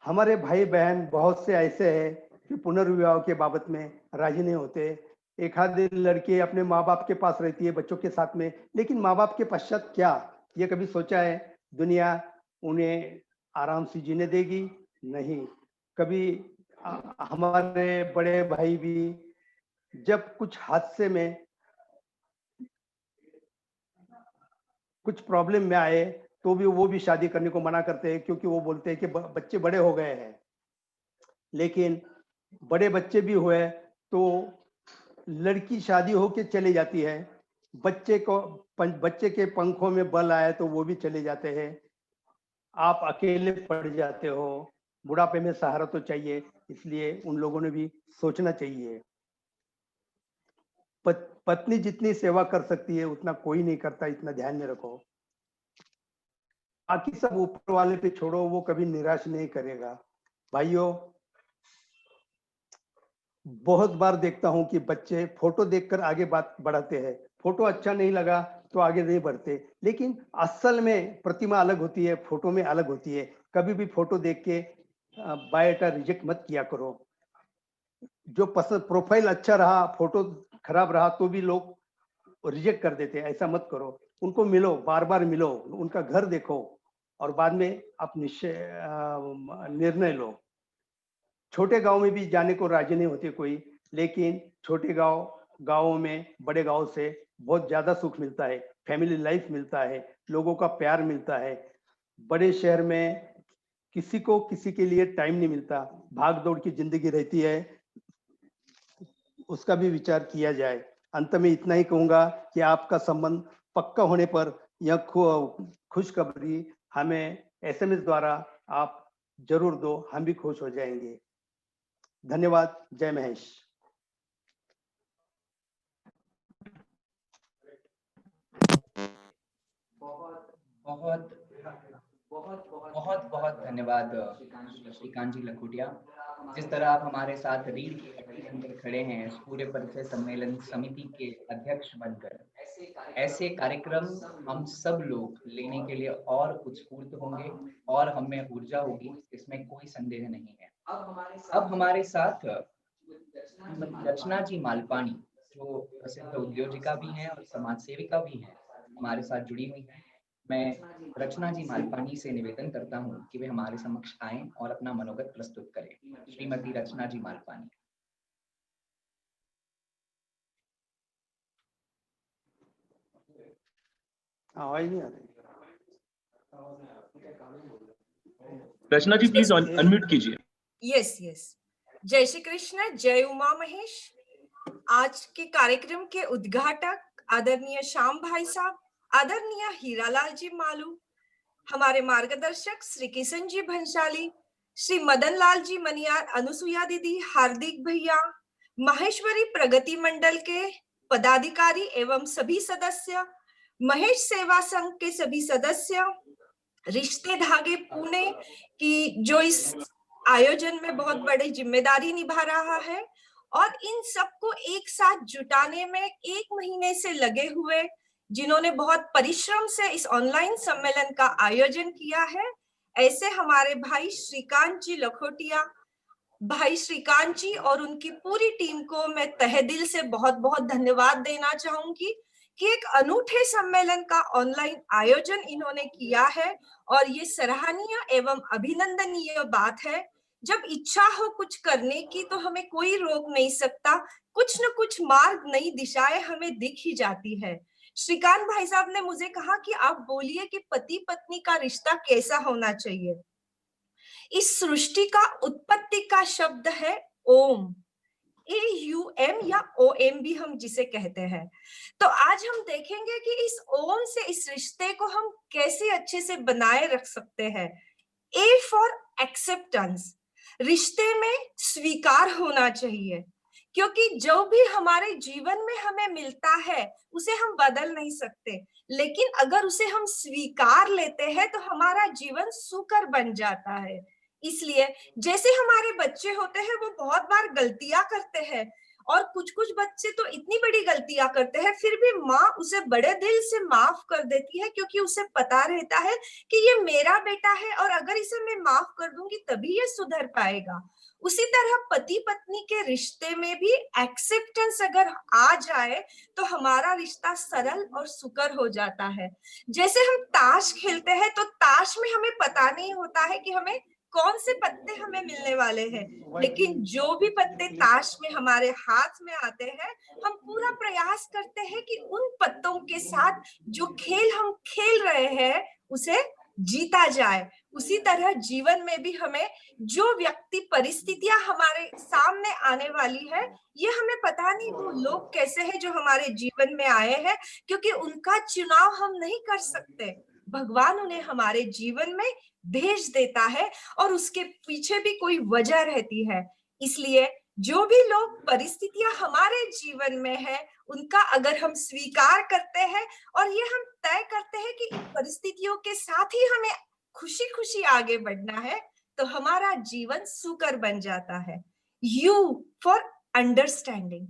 Speaker 7: हमारे भाई बहन बहुत से ऐसे हैं कि पुनर्विवाह के बाबत में राजी नहीं होते। एक आध लड़की अपने माँ बाप के पास रहती है बच्चों के साथ में, लेकिन माँ बाप के पश्चात क्या, ये कभी सोचा है? दुनिया उन्हें आराम से जीने देगी? नहीं। कभी हमारे बड़े भाई भी जब कुछ हादसे में, कुछ प्रॉब्लम में आए, तो भी वो भी शादी करने को मना करते हैं, क्योंकि वो बोलते हैं कि बच्चे बड़े हो गए हैं। लेकिन बड़े बच्चे भी हुए तो लड़की शादी होके चली जाती है, बच्चे के पंखों में बल आए तो वो भी चले जाते हैं। आप अकेले पड़ जाते हो, बुढ़ापे में सहारा तो चाहिए, इसलिए उन लोगों ने भी सोचना चाहिए। पत्नी जितनी सेवा कर सकती है उतना कोई नहीं करता, इतना ध्यान में रखो। बाकी सब ऊपर वाले पे छोड़ो, वो कभी निराश नहीं करेगा। भाइयों, बहुत बार देखता हूं कि बच्चे फोटो देखकर आगे बात बढ़ाते हैं, फोटो अच्छा नहीं लगा तो आगे नहीं बढ़ते, लेकिन असल में प्रतिमा अलग होती है, फोटो में अलग होती है। कभी भी फोटो देख के बायोडाटा रिजेक्ट मत किया करो। जो पसंद, प्रोफाइल अच्छा रहा, फोटो खराब रहा तो भी लोग रिजेक्ट कर देते हैं, ऐसा मत करो। उनको मिलो, बार बार मिलो, उनका घर देखो और बाद में आप निर्णय लो। छोटे गांव में भी जाने को राजी नहीं होते कोई, लेकिन छोटे गांवों में बड़े गांव से बहुत ज्यादा सुख मिलता है, फैमिली लाइफ मिलता है, लोगों का प्यार मिलता है। बड़े शहर में किसी को किसी के लिए टाइम नहीं मिलता, भाग दौड़ की जिंदगी रहती है, उसका भी विचार किया जाए। अंत में इतना ही कहूंगा कि आपका संबंध पक्का होने पर यह खुशखबरी हमें SMS द्वारा आप जरूर दो, हम भी खुश हो जाएंगे। धन्यवाद। जय महेश।
Speaker 1: बहुत धन्यवाद श्रीकांत जी लखोटिया। जिस तरह आप हमारे साथ रीढ़ की हड्डी बनकर खड़े हैं, पूरे परिचय सम्मेलन समिति के अध्यक्ष बनकर, ऐसे कार्यक्रम हम सब लोग लेने के लिए और उत्स्फूर्त होंगे और हमें ऊर्जा होगी, इसमें कोई संदेह नहीं है। अब हमारे साथ रचना जी मालपानी, जो प्रसिद्ध उद्योजिका भी हैं और समाज सेविका भी हैं, हमारे साथ जुड़ी हुई हैं। मैं रचना जी मालपानी से निवेदन करता हूं कि वे हमारे समक्ष आएं और अपना मनोगत प्रस्तुत करें। श्रीमती रचना जी मालपानी।
Speaker 7: आवाज नहीं आ रही।
Speaker 8: रचना जी प्लीज अनम्यूट कीजिए।
Speaker 9: यस। जय श्री कृष्ण, जय उमा महेश। आज के कार्यक्रम के उद्घाटक आदरणीय श्याम भाई साहब, आदरणीय हीरालाल जी मालू, हमारे मार्गदर्शक श्री किशन जी भंसाली, श्री मदन लाल जी मनियार, अनुसुईया दीदी, हार्दिक भैया, माहेश्वरी प्रगति मंडल के पदाधिकारी एवं सभी सदस्य, महेश सेवा संघ के सभी सदस्य, रिश्ते धागे पुणे की जो इस आयोजन में बहुत बड़ी जिम्मेदारी निभा रहा है और इन सबको एक साथ जुटाने में 1 महीने से लगे हुए, जिन्होंने बहुत परिश्रम से इस ऑनलाइन सम्मेलन का आयोजन किया है, ऐसे हमारे भाई श्रीकांत जी लखोटिया, भाई श्रीकांत जी और उनकी पूरी टीम को मैं तहे दिल से बहुत बहुत धन्यवाद देना चाहूंगी कि एक अनूठे सम्मेलन का ऑनलाइन आयोजन इन्होंने किया है और ये सराहनीय एवं अभिनंदनीय बात है। जब इच्छा हो कुछ करने की तो हमें कोई रोक नहीं सकता, कुछ न कुछ मार्ग, नई दिशाएं हमें दिख ही जाती है। श्रीकांत भाई साहब ने मुझे कहा कि आप बोलिए कि पति पत्नी का रिश्ता कैसा होना चाहिए। इस सृष्टि का उत्पत्ति का शब्द है ओम, AUM या OM भी हम जिसे कहते हैं। तो आज हम देखेंगे कि इस ओम से इस रिश्ते को हम कैसे अच्छे से बनाए रख सकते हैं। A फॉर एक्सेप्टेंस, रिश्ते में स्वीकार होना चाहिए, क्योंकि जो भी हमारे जीवन में हमें मिलता है उसे हम बदल नहीं सकते, लेकिन अगर उसे हम स्वीकार लेते हैं तो हमारा जीवन सुकर बन जाता है। इसलिए जैसे हमारे बच्चे होते हैं वो बहुत बार गलतियां करते हैं और कुछ कुछ बच्चे तो इतनी बड़ी गलतियां करते हैं, फिर भी माँ उसे बड़े दिल से माफ कर देती है, क्योंकि उसे पता रहता है कि ये मेरा बेटा है और अगर इसे मैं माफ कर दूंगी तभी ये सुधर पाएगा। उसी तरह पति पत्नी के रिश्ते में भी एक्सेप्टेंस अगर आ जाए तो हमारा रिश्ता सरल और सुकर हो जाता है। जैसे हम ताश खेलते हैं तो ताश में हमें पता नहीं होता है कि हमें कौन से पत्ते हमें मिलने वाले हैं, लेकिन जो भी पत्ते ताश में हमारे हाथ में आते हैं हम पूरा प्रयास करते हैं कि उन पत्तों के साथ जो खेल हम खेल रहे हैं उसे जीता जाए। उसी तरह जीवन में भी हमें जो व्यक्ति, परिस्थितियां हमारे सामने आने वाली है, ये हमें पता नहीं वो लोग कैसे हैं जो हमारे जीवन में आए हैं, क्योंकि उनका चुनाव हम नहीं कर सकते। भगवान उन्हें हमारे जीवन में भेज देता है और उसके पीछे भी कोई वजह रहती है। इसलिए जो भी लोग, परिस्थितियां हमारे जीवन में है, उनका अगर हम स्वीकार करते हैं और ये हम तय करते हैं कि इन परिस्थितियों के साथ ही हमें खुशी खुशी आगे बढ़ना है, तो हमारा जीवन सुकर बन जाता है। यू फॉर अंडरस्टैंडिंग,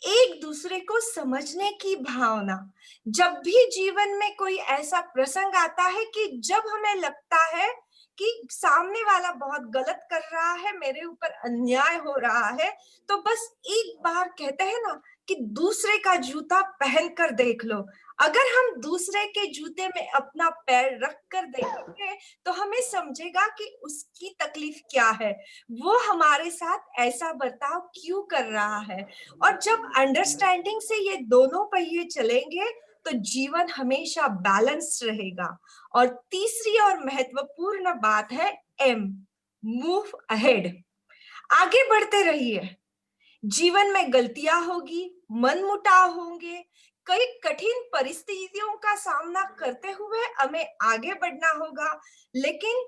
Speaker 9: एक दूसरे को समझने की भावना। जब भी जीवन में कोई ऐसा प्रसंग आता है कि जब हमें लगता है कि सामने वाला बहुत गलत कर रहा है, मेरे ऊपर अन्याय हो रहा है, तो बस एक बार कहते हैं ना कि दूसरे का जूता पहन कर देख लो। अगर हम दूसरे के जूते में अपना पैर रख कर देखेंगे तो हमें समझेगा कि उसकी तकलीफ क्या है, वो हमारे साथ ऐसा बर्ताव क्यों कर रहा है। और जब अंडरस्टैंडिंग से ये दोनों पहिए चलेंगे तो जीवन हमेशा बैलेंस रहेगा। और तीसरी और महत्वपूर्ण बात है M, मूव अहेड, आगे बढ़ते रहिए। जीवन में गलतियां होगी, मनमुटाव होंगे, कई कठिन परिस्थितियों का सामना करते हुए हमें आगे बढ़ना होगा, लेकिन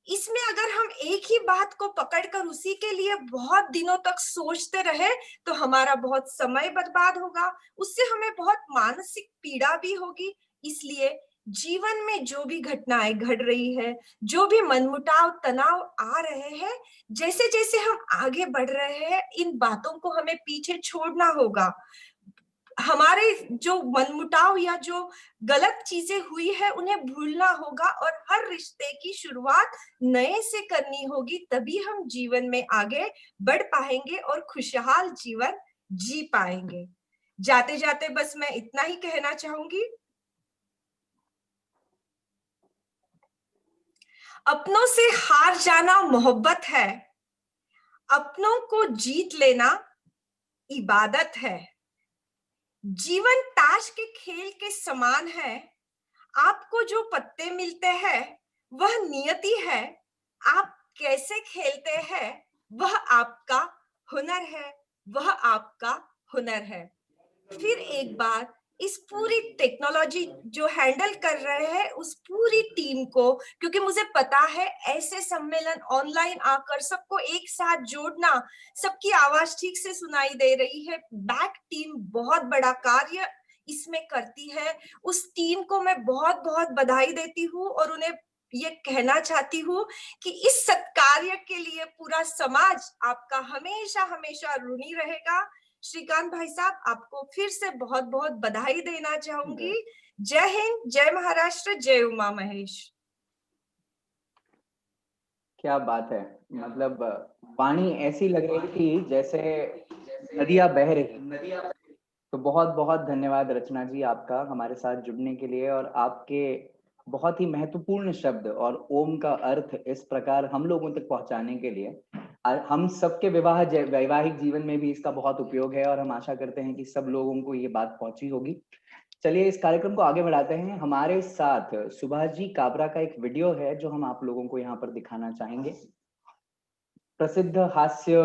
Speaker 9: इसमें अगर हम एक ही बात को पकड़कर उसी के लिए बहुत दिनों तक सोचते रहे तो हमारा बहुत समय बर्बाद होगा, उससे हमें बहुत मानसिक पीड़ा भी होगी। इसलिए जीवन में जो भी घटनाएं घट रही है, जो भी मनमुटाव, तनाव आ रहे हैं, जैसे जैसे हम आगे बढ़ रहे हैं इन बातों को हमें पीछे छोड़ना होगा। हमारे जो मनमुटाव या जो गलत चीजें हुई है उन्हें भूलना होगा और हर रिश्ते की शुरुआत नए से करनी होगी, तभी हम जीवन में आगे बढ़ पाएंगे और खुशहाल जीवन जी पाएंगे। जाते जाते बस मैं इतना ही कहना चाहूंगी, अपनों से हार जाना मोहब्बत है, अपनों को जीत लेना इबादत है। जीवन ताश के खेल के समान है, आपको जो पत्ते मिलते हैं वह नियति है, आप कैसे खेलते हैं वह आपका हुनर है, वह आपका हुनर है। फिर एक बार इस पूरी टेक्नोलॉजी जो हैंडल कर रहे हैं उस पूरी टीम को, क्योंकि मुझे पता है ऐसे सम्मेलन ऑनलाइन आकर सबको एक साथ जोड़ना, सबकी आवाज ठीक से सुनाई दे रही है, बैक टीम बहुत बड़ा कार्य इसमें करती है। उस टीम को मैं बहुत बहुत बधाई देती हूँ और उन्हें ये कहना चाहती हूँ कि इस सत्कार्य के लिए पूरा समाज आपका हमेशा हमेशा ऋणी रहेगा। श्रीकांत भाई साहब, आपको फिर से बहुत बहुत बधाई देना चाहूंगी। जय हिंद, जय महाराष्ट्र, जय उमा महेश।
Speaker 1: क्या बात है, मतलब वाणी ऐसी लग रही थी जैसे नदियां बह रही। तो बहुत बहुत धन्यवाद रचना जी आपका हमारे साथ जुड़ने के लिए, और आपके बहुत ही महत्वपूर्ण शब्द और ओम का अर्थ इस प्रकार हम लोगों तक पहुंचाने के लिए। हम सबके वैवाहिक जीवन में भी इसका बहुत उपयोग है, और हम आशा करते हैं कि सब लोगों को ये बात पहुंची होगी। चलिए इस कार्यक्रम को आगे बढ़ाते हैं। हमारे साथ सुभाष जी काबरा का एक वीडियो है जो हम आप लोगों को यहाँ पर दिखाना चाहेंगे। प्रसिद्ध हास्य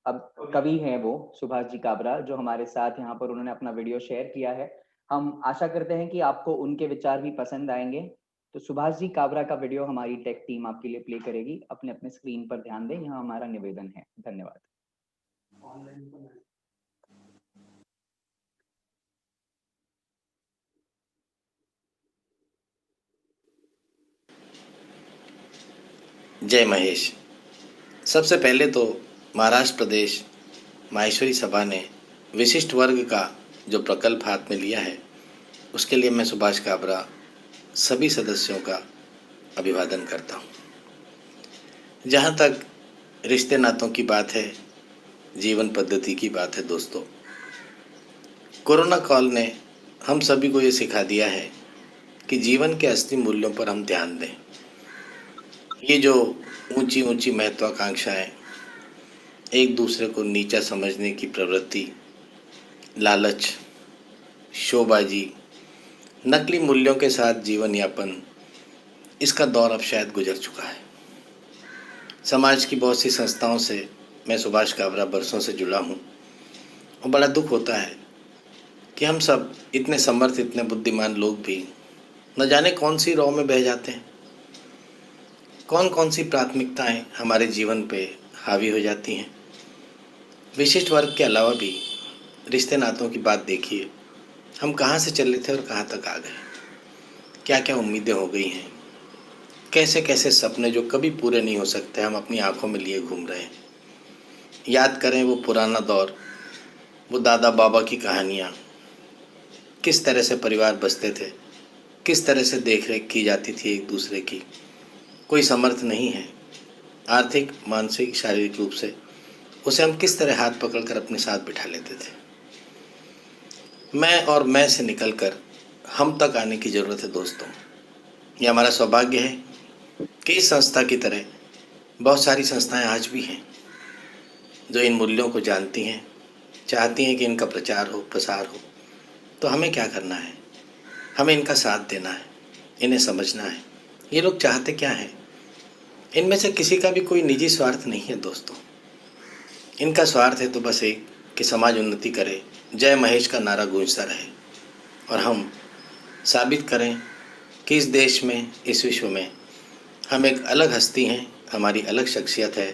Speaker 1: अब कवि हैं वो सुभाष जी काबरा, जो हमारे साथ यहाँ पर उन्होंने अपना वीडियो शेयर किया है। हम आशा करते हैं कि आपको उनके विचार भी पसंद आएंगे। तो सुभाष जी काबरा का वीडियो हमारी टेक टीम आपके लिए प्ले करेगी। अपने अपने स्क्रीन पर ध्यान दें, यहाँ हमारा निवेदन है। धन्यवाद।
Speaker 10: जय महेश। सबसे पहले तो महाराष्ट्र प्रदेश माहेश्वरी सभा ने विशिष्ट वर्ग का जो प्रकल्प हाथ में लिया है, उसके लिए मैं सुभाष काबरा सभी सदस्यों का अभिवादन करता हूँ। जहाँ तक रिश्ते नातों की बात है, जीवन पद्धति की बात है दोस्तों, कोरोना काल ने हम सभी को ये सिखा दिया है कि जीवन के असली मूल्यों पर हम ध्यान दें। ये जो ऊंची ऊंची महत्वाकांक्षाएं, एक दूसरे को नीचा समझने की प्रवृत्ति, लालच, शोबाजी, नकली मूल्यों के साथ जीवन यापन, इसका दौर अब शायद गुजर चुका है। समाज की बहुत सी संस्थाओं से मैं सुभाष काबरा बरसों से जुड़ा हूँ, और बड़ा दुख होता है कि हम सब इतने समर्थ, इतने बुद्धिमान लोग भी न जाने कौन सी राह में बह जाते हैं, कौन कौन सी प्राथमिकताएं हमारे जीवन पे हावी हो जाती हैं। विशिष्ट वर्ग के अलावा भी रिश्ते नातों की बात देखिए, हम कहाँ से चले थे और कहाँ तक आ गए, क्या क्या उम्मीदें हो गई हैं, कैसे कैसे सपने जो कभी पूरे नहीं हो सकते हम अपनी आंखों में लिए घूम रहे हैं। याद करें वो पुराना दौर, वो दादा बाबा की कहानियाँ, किस तरह से परिवार बसते थे, किस तरह से देख रेख की जाती थी एक दूसरे की। कोई समर्थ नहीं है आर्थिक, मानसिक, शारीरिक रूप से, उसे हम किस तरह हाथ पकड़कर अपने साथ बिठा लेते थे। मैं और मैं से निकलकर हम तक आने की ज़रूरत है दोस्तों। ये हमारा सौभाग्य है कि इस संस्था की तरह बहुत सारी संस्थाएं आज भी हैं जो इन मूल्यों को जानती हैं, चाहती हैं कि इनका प्रचार हो, प्रसार हो। तो हमें क्या करना है? हमें इनका साथ देना है, इन्हें समझना है। ये लोग चाहते क्या हैं? इनमें से किसी का भी कोई निजी स्वार्थ नहीं है दोस्तों। इनका स्वार्थ है तो बस एक कि समाज उन्नति करे, जय महेश का नारा गूंजता रहे, और हम साबित करें कि इस देश में, इस विश्व में हम एक अलग हस्ती हैं, हमारी अलग शख्सियत है,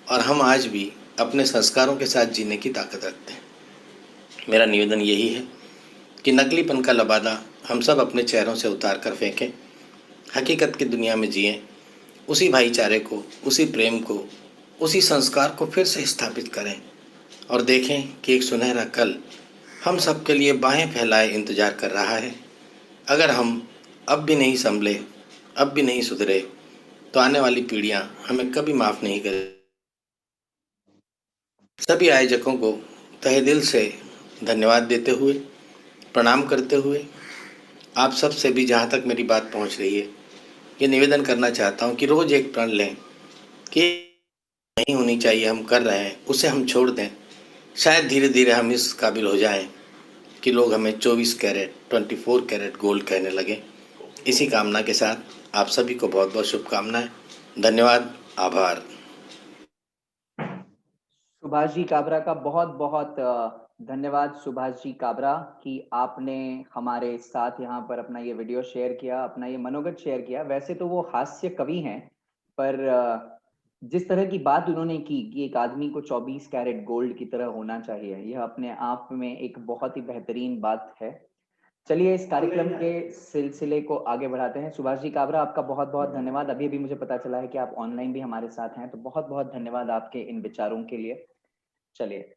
Speaker 10: और हम आज भी अपने संस्कारों के साथ जीने की ताकत रखते हैं। मेरा निवेदन यही है कि नकलीपन का लबादा हम सब अपने चेहरों से उतार कर फेंकें, हकीकत की दुनिया में जिएं, उसी भाईचारे को, उसी प्रेम को, उसी संस्कार को फिर से स्थापित करें, और देखें कि एक सुनहरा कल हम सब के लिए बाहें फैलाए इंतजार कर रहा है। अगर हम अब भी नहीं संभले, अब भी नहीं सुधरे, तो आने वाली पीढ़ियां हमें कभी माफ़ नहीं करें। सभी आयोजकों को तहे दिल से धन्यवाद देते हुए, प्रणाम करते हुए, आप सब से भी जहाँ तक मेरी बात पहुँच रही है, ये निवेदन करना चाहता हूँ कि रोज़ एक प्रण लें कि नहीं होनी चाहिए हम कर रहे हैं, उसे हम छोड़ दें। शायद धीरे धीरे हम इस काबिल हो जाएं कि लोग हमें 24 कैरेट, 24 कैरेट गोल्ड कहने लगे। इसी कामना के साथ आप सभी को बहुत बहुत शुभकामनाएं। धन्यवाद, आभार।
Speaker 1: सुभाष जी काबरा का बहुत बहुत धन्यवाद सुभाष जी काबरा कि आपने हमारे साथ यहाँ पर अपना ये वीडियो शेयर किया, अपना ये मनोगत शेयर किया। वैसे तो वो हास्य कवि हैं, पर जिस तरह की बात उन्होंने की कि एक आदमी को 24 कैरेट गोल्ड की तरह होना चाहिए, यह अपने आप में एक बहुत ही बेहतरीन बात है। चलिए इस कार्यक्रम के सिलसिले को आगे बढ़ाते हैं। सुभाष जी काबरा, आपका बहुत बहुत धन्यवाद। अभी अभी मुझे पता चला है कि आप ऑनलाइन भी हमारे साथ हैं, तो बहुत बहुत धन्यवाद आपके इन विचारों के लिए। चलिए,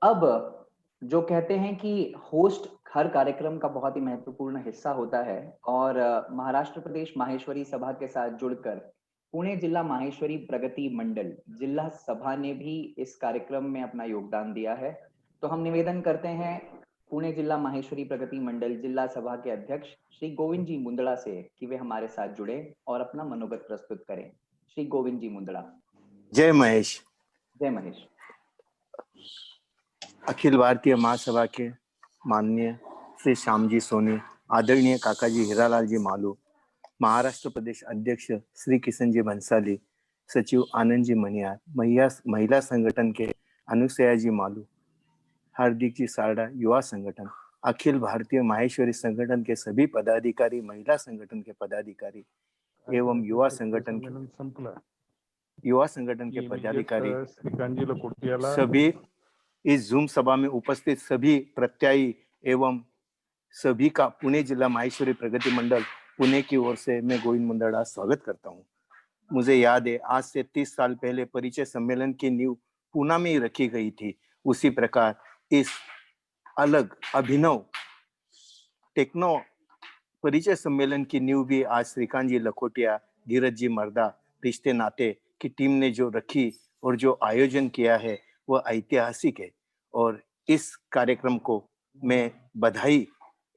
Speaker 1: अब जो कहते हैं कि होस्ट हर कार्यक्रम का बहुत ही महत्वपूर्ण हिस्सा होता है, और महाराष्ट्र प्रदेश माहेश्वरी सभा के साथ जुड़कर पुणे जिला माहेश्वरी प्रगति मंडल जिला सभा ने भी इस कार्यक्रम में अपना योगदान दिया है। तो हम निवेदन करते हैं पुणे जिला माहेश्वरी प्रगति मंडल जिला सभा के अध्यक्ष श्री गोविंद जी मुंदड़ा से कि वे हमारे साथ जुड़े और अपना मनोगत प्रस्तुत करें। श्री गोविंद जी मुंदड़ा।
Speaker 11: जय महेश।
Speaker 1: जय महेश।
Speaker 11: अखिल भारतीय महासभा के माननीय श्री श्यामजी सोनी, आदरणीय काकाजी हीरालाल जी मालू, महाराष्ट्र प्रदेश अध्यक्ष श्री किशन जी भंसाली, सचिव आनंद जी मनियार, महिला संगठन के अनुसया जी मालू, हार्दिक जी सारडा, युवा संगठन, अखिल भारतीय माहेश्वरी संगठन के सभी पदाधिकारी, महिला संगठन के पदाधिकारी एवं युवा संगठन के पदाधिकारी, सभी इस जूम सभा में उपस्थित सभी प्रत्याशी एवं सभी का पुणे जिला माहेश्वरी प्रगति मंडल पुणे की ओर से मैं गोविंद मुंदड़ा स्वागत करता हूं। मुझे याद है आज से 30 साल पहले परिचय सम्मेलन की नींव पुणे में ही रखी गई थी। उसी प्रकार इस अलग अभिनव टेक्नो परिचय सम्मेलन की नींव भी आज श्रीकांत जी लखोटिया, धीरज जी मर्दा, रिश्ते नाते की टीम ने जो रखी और जो आयोजन किया है वह ऐतिहासिक है और इस कार्यक्रम को मैं बधाई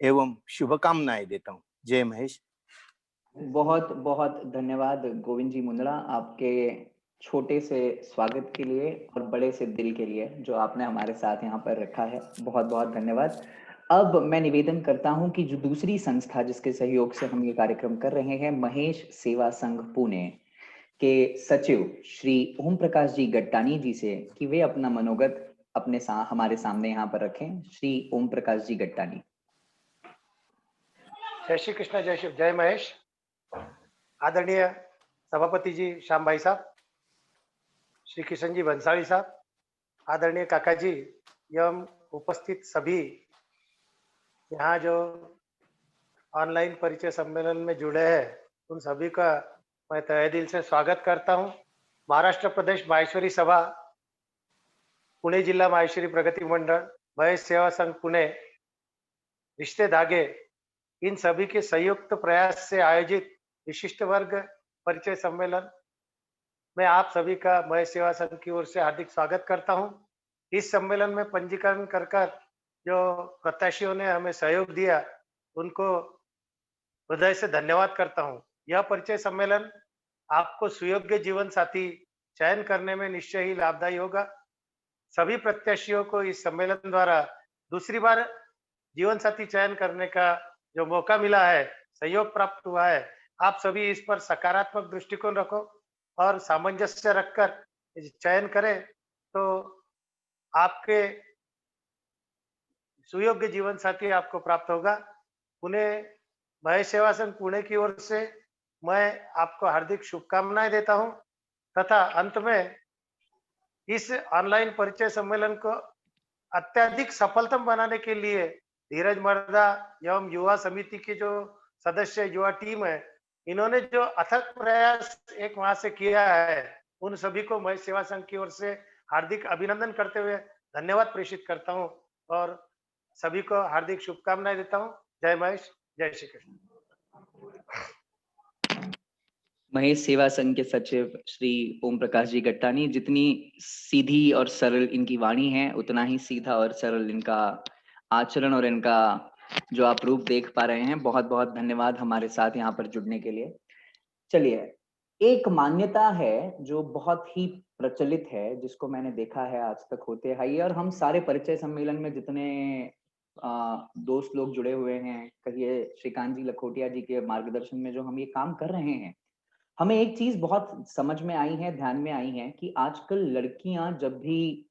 Speaker 11: एवं शुभकामनाएं देता हूं। जय महेश।
Speaker 1: बहुत बहुत धन्यवाद गोविंद जी मुंदड़ा, आपके छोटे से स्वागत के लिए और बड़े से दिल के लिए जो आपने हमारे साथ यहाँ पर रखा है। बहुत बहुत धन्यवाद। अब मैं निवेदन करता हूं कि जो दूसरी संस्था जिसके सहयोग से हम ये कार्यक्रम कर रहे हैं, महेश सेवा संघ पुणे के सचिव श्री ओम प्रकाश जी गट्टानी जी से कि वे अपना मनोगत हमारे सामने यहाँ पर रखें। श्री ओम प्रकाश जी गट्टानी।
Speaker 5: जय श्री कृष्ण, जय शिव, जय महेश। आदरणीय सभापति जी श्याम भाई साहब, श्री किशन जी भंसाली साहब, आदरणीय काका जी एवं उपस्थित सभी यहाँ जो ऑनलाइन परिचय सम्मेलन में जुड़े हैं उन सभी का मैं तहे दिल से स्वागत करता हूँ। महाराष्ट्र प्रदेश माहेश्वरी सभा, पुणे जिला माहेश्वरी प्रगति मंडल, महेश सेवा संघ पुणे, रिश्ते धागे, इन सभी के संयुक्त प्रयास से आयोजित विशिष्ट वर्ग परिचय सम्मेलन में आप सभी का महेश सेवा संघ की ओर से हार्दिक स्वागत करता हूं। इस सम्मेलन में पंजीकरण कर जो प्रत्याशियों ने हमें सहयोग दिया उनको हृदय से धन्यवाद करता हूं। यह परिचय सम्मेलन आपको सुयोग्य जीवन साथी चयन करने में निश्चय ही लाभदायी होगा। सभी प्रत्याशियों को इस सम्मेलन द्वारा दूसरी बार जीवन साथी चयन करने का जो मौका मिला है, सहयोग प्राप्त हुआ है, आप सभी इस पर सकारात्मक दृष्टिकोण रखो और सामंजस्य रखकर चयन करें तो आपके सुयोग्य जीवन साथी आपको प्राप्त होगा। पुणे महेश सेवा संघ पुणे की ओर से मैं आपको हार्दिक शुभकामनाएं देता हूं तथा अंत में इस ऑनलाइन परिचय सम्मेलन को अत्यधिक सफलतम बनाने के लिए धीरज मर्दा एवं युवा समिति की जो सदस्य युवा टीम है, इन्होंने जो अथक प्रयास एक माह से किया है, उन सभी को महेश सेवा संघ की ओर से हार्दिक अभिनंदन करते हुए धन्यवाद प्रेषित करता हूं और सभी को हार्दिक शुभकामनाएं देता हूं। जय महेश, जय श्री कृष्ण।
Speaker 1: महेश सेवा संघ के सचिव श्री ओम प्रकाश जी गट्टानी, जितनी सीधी और सरल इनकी वाणी है उतना ही सीधा और सरल इनका आचरण और इनका जो आप रूप देख पा रहे हैं। बहुत बहुत धन्यवाद हमारे साथ यहाँ पर जुड़ने के लिए। चलिए, एक मान्यता है जो बहुत ही प्रचलित है जिसको मैंने देखा है आज तक होते हुए, और हम सारे परिचय सम्मेलन में जितने दोस्त लोग जुड़े हुए हैं, कहिए श्रीकांत जी लखोटिया जी के मार्गदर्शन में जो हम ये काम कर रहे हैं, हमें एक चीज बहुत समझ में आई है, ध्यान में आई है कि आजकल लड़कियां जब भी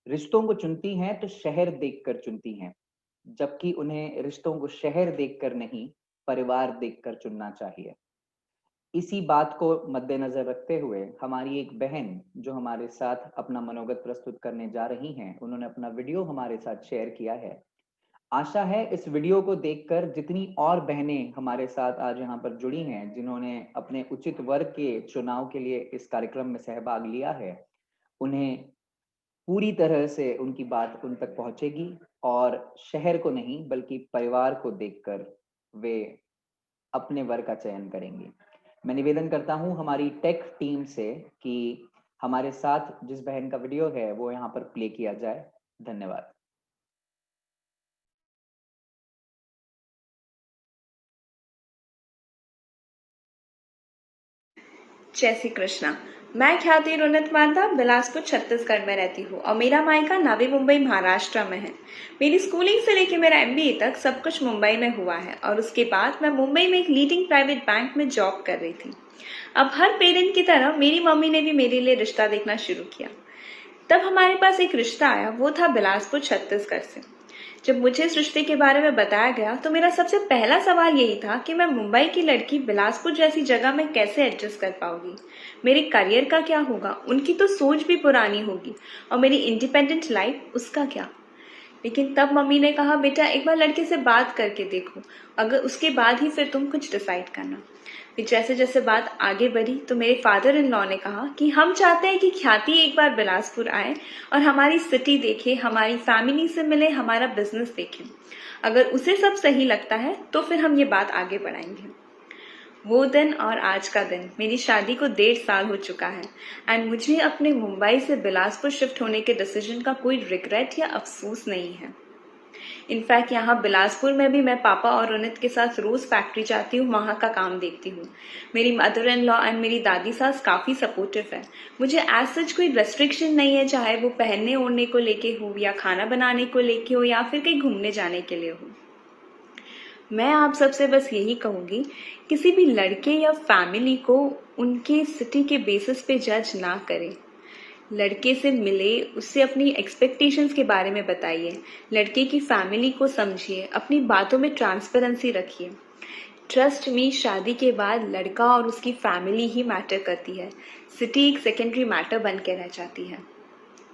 Speaker 1: रिश्तों को चुनती हैं तो शहर देखकर चुनती हैं, जबकि उन्हें रिश्तों को शहर देखकर नहीं, परिवार देखकर चुनना चाहिए। इसी बात को मद्देनजर रखते हुए हमारी एक बहन जो हमारे साथ अपना मनोगत प्रस्तुत करने जा रही हैं, उन्होंने अपना वीडियो हमारे साथ शेयर किया है। आशा है इस वीडियो को देखकर जितनी और बहनें हमारे साथ आज यहाँ पर जुड़ी हैं, जिन्होंने अपने उचित वर्ग के चुनाव के लिए इस कार्यक्रम में सहभाग लिया है, उन्हें पूरी तरह से उनकी बात उन तक पहुंचेगी और शहर को नहीं बल्कि परिवार को देखकर वे अपने वर्ग का चयन करेंगे। मैं निवेदन करता हूं हमारी टेक टीम से कि हमारे साथ जिस बहन का वीडियो है वो यहाँ पर प्ले किया जाए। धन्यवाद।
Speaker 12: जय श्री कृष्णा। मैं ख्याति रोनत माता बिलासपुर छत्तीसगढ़ में रहती हूँ और मेरा मायका नवी मुंबई महाराष्ट्र में है। मेरी स्कूलिंग से लेकर मेरा MBA तक सब कुछ मुंबई में हुआ है और उसके बाद मैं मुंबई में एक लीडिंग प्राइवेट बैंक में जॉब कर रही थी। अब हर पेरेंट की तरह मेरी मम्मी ने भी मेरे लिए रिश्ता देखना शुरू किया। तब हमारे पास एक रिश्ता आया, वो था बिलासपुर छत्तीसगढ़ से। जब मुझे इस रिश्ते के बारे में बताया गया तो मेरा सबसे पहला सवाल यही था कि मैं मुंबई की लड़की बिलासपुर जैसी जगह में कैसे एडजस्ट कर पाऊंगी, मेरे करियर का क्या होगा, उनकी तो सोच भी पुरानी होगी, और मेरी इंडिपेंडेंट लाइफ उसका क्या। लेकिन तब मम्मी ने कहा, बेटा एक बार लड़के से बात करके देखो, अगर उसके बाद ही फिर तुम कुछ डिसाइड करना। फिर जैसे जैसे बात आगे बढ़ी तो मेरे फादर इन लॉ ने कहा कि हम चाहते हैं कि ख्याति एक बार बिलासपुर आए और हमारी सिटी देखे, हमारी फैमिली से मिले, हमारा बिजनेस देखें। अगर उसे सब सही लगता है तो फिर हम ये बात आगे बढ़ाएंगे। वो दिन और आज का दिन, मेरी शादी को 1.5 साल हो चुका है एंड मुझे अपने मुंबई से बिलासपुर शिफ्ट होने के डिसीजन का कोई रिग्रेट या अफसोस नहीं है। इनफैक्ट यहाँ बिलासपुर में भी मैं पापा और रोनित के साथ रोज फैक्ट्री जाती हूँ, वहाँ का काम देखती हूँ। मेरी मदर इन लॉ एंड मेरी दादी सास काफ़ी सपोर्टिव है। मुझे एज सच कोई रेस्ट्रिक्शन नहीं है, चाहे वो पहनने ओढ़ने को लेके हो या खाना बनाने को लेके हो या फिर कहीं घूमने जाने के लिए हो। मैं आप सबसे बस यही कहूँगी, किसी भी लड़के या फैमिली को उनके सिटी के बेसिस पे जज ना करें। लड़के से मिले, उससे अपनी एक्सपेक्टेशंस के बारे में बताइए, लड़के की फैमिली को समझिए, अपनी बातों में ट्रांसपेरेंसी रखिए। ट्रस्ट मी, शादी के बाद लड़का और उसकी फैमिली ही मैटर करती है, सिटी एक सेकेंडरी मैटर बन के रह जाती है।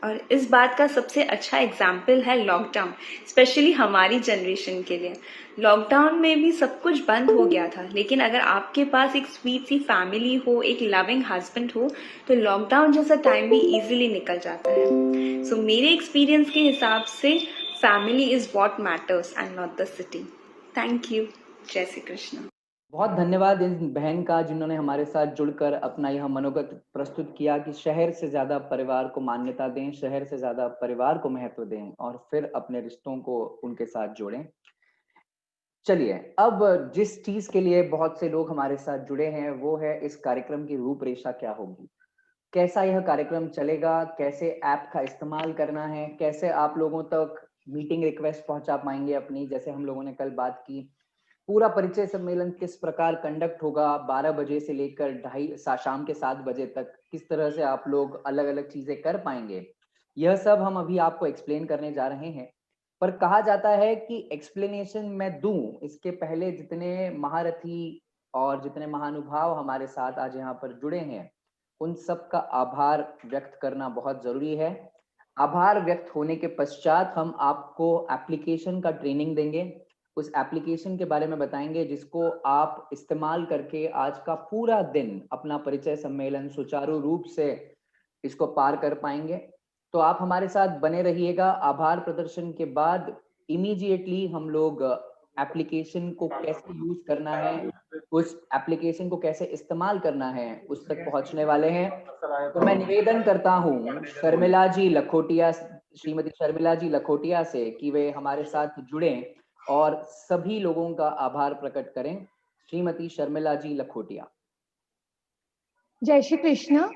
Speaker 12: और इस बात का सबसे अच्छा एग्जाम्पल है लॉकडाउन, स्पेशली हमारी जनरेशन के लिए। लॉकडाउन में भी सब कुछ बंद हो गया था, लेकिन अगर आपके पास एक स्वीट सी फैमिली हो, एक लविंग हस्बैंड हो, तो लॉकडाउन जैसा टाइम भी इजीली निकल जाता है। सो मेरे एक्सपीरियंस के हिसाब से family is what matters and not the city. Thank you. जय श्री कृष्ण।
Speaker 1: बहुत धन्यवाद इन बहन का जिन्होंने हमारे साथ जुड़कर अपना यह मनोगत प्रस्तुत किया कि शहर से ज्यादा परिवार को मान्यता दें, शहर से ज्यादा परिवार को महत्व दें और फिर अपने रिश्तों को उनके साथ जोड़ें। चलिए, अब जिस चीज के लिए बहुत से लोग हमारे साथ जुड़े हैं वो है इस कार्यक्रम की रूपरेखा क्या होगी, कैसा यह कार्यक्रम चलेगा, कैसे ऐप का इस्तेमाल करना है, कैसे आप लोगों तक मीटिंग रिक्वेस्ट पहुंचा पाएंगे अपनी, जैसे हम लोगों ने कल बात की। पूरा परिचय सम्मेलन किस प्रकार कंडक्ट होगा, 12 बजे से लेकर शाम के 7 बजे तक किस तरह से आप लोग अलग अलग चीजें कर पाएंगे, यह सब हम अभी आपको एक्सप्लेन करने जा रहे हैं। पर कहा जाता है कि एक्सप्लेनेशन मैं दूं इसके पहले जितने महारथी और जितने महानुभाव हमारे साथ आज यहाँ पर जुड़े हैं उन सब का आभार व्यक्त करना बहुत जरूरी है। आभार व्यक्त होने के पश्चात हम आपको एप्लीकेशन का ट्रेनिंग देंगे, उस एप्लीकेशन के बारे में बताएंगे जिसको आप इस्तेमाल करके आज का पूरा दिन अपना परिचय सम्मेलन सुचारू रूप से इसको पार कर पाएंगे। तो आप हमारे साथ बने रहिएगा। आभार प्रदर्शन के बाद इमीडिएटली हम लोग एप्लीकेशन को कैसे यूज करना है, उस एप्लीकेशन को कैसे इस्तेमाल करना है उस तक पहुंचने वाले हैं। तो मैं निवेदन करता हूं शर्मिला जी लखोटिया, श्रीमती शर्मिला जी लखोटिया से कि वे हमारे साथ जुड़ें और सभी लोगों का आभार प्रकट करें। श्रीमती शर्मिला जी लखोटिया।
Speaker 13: जय श्री कृष्ण।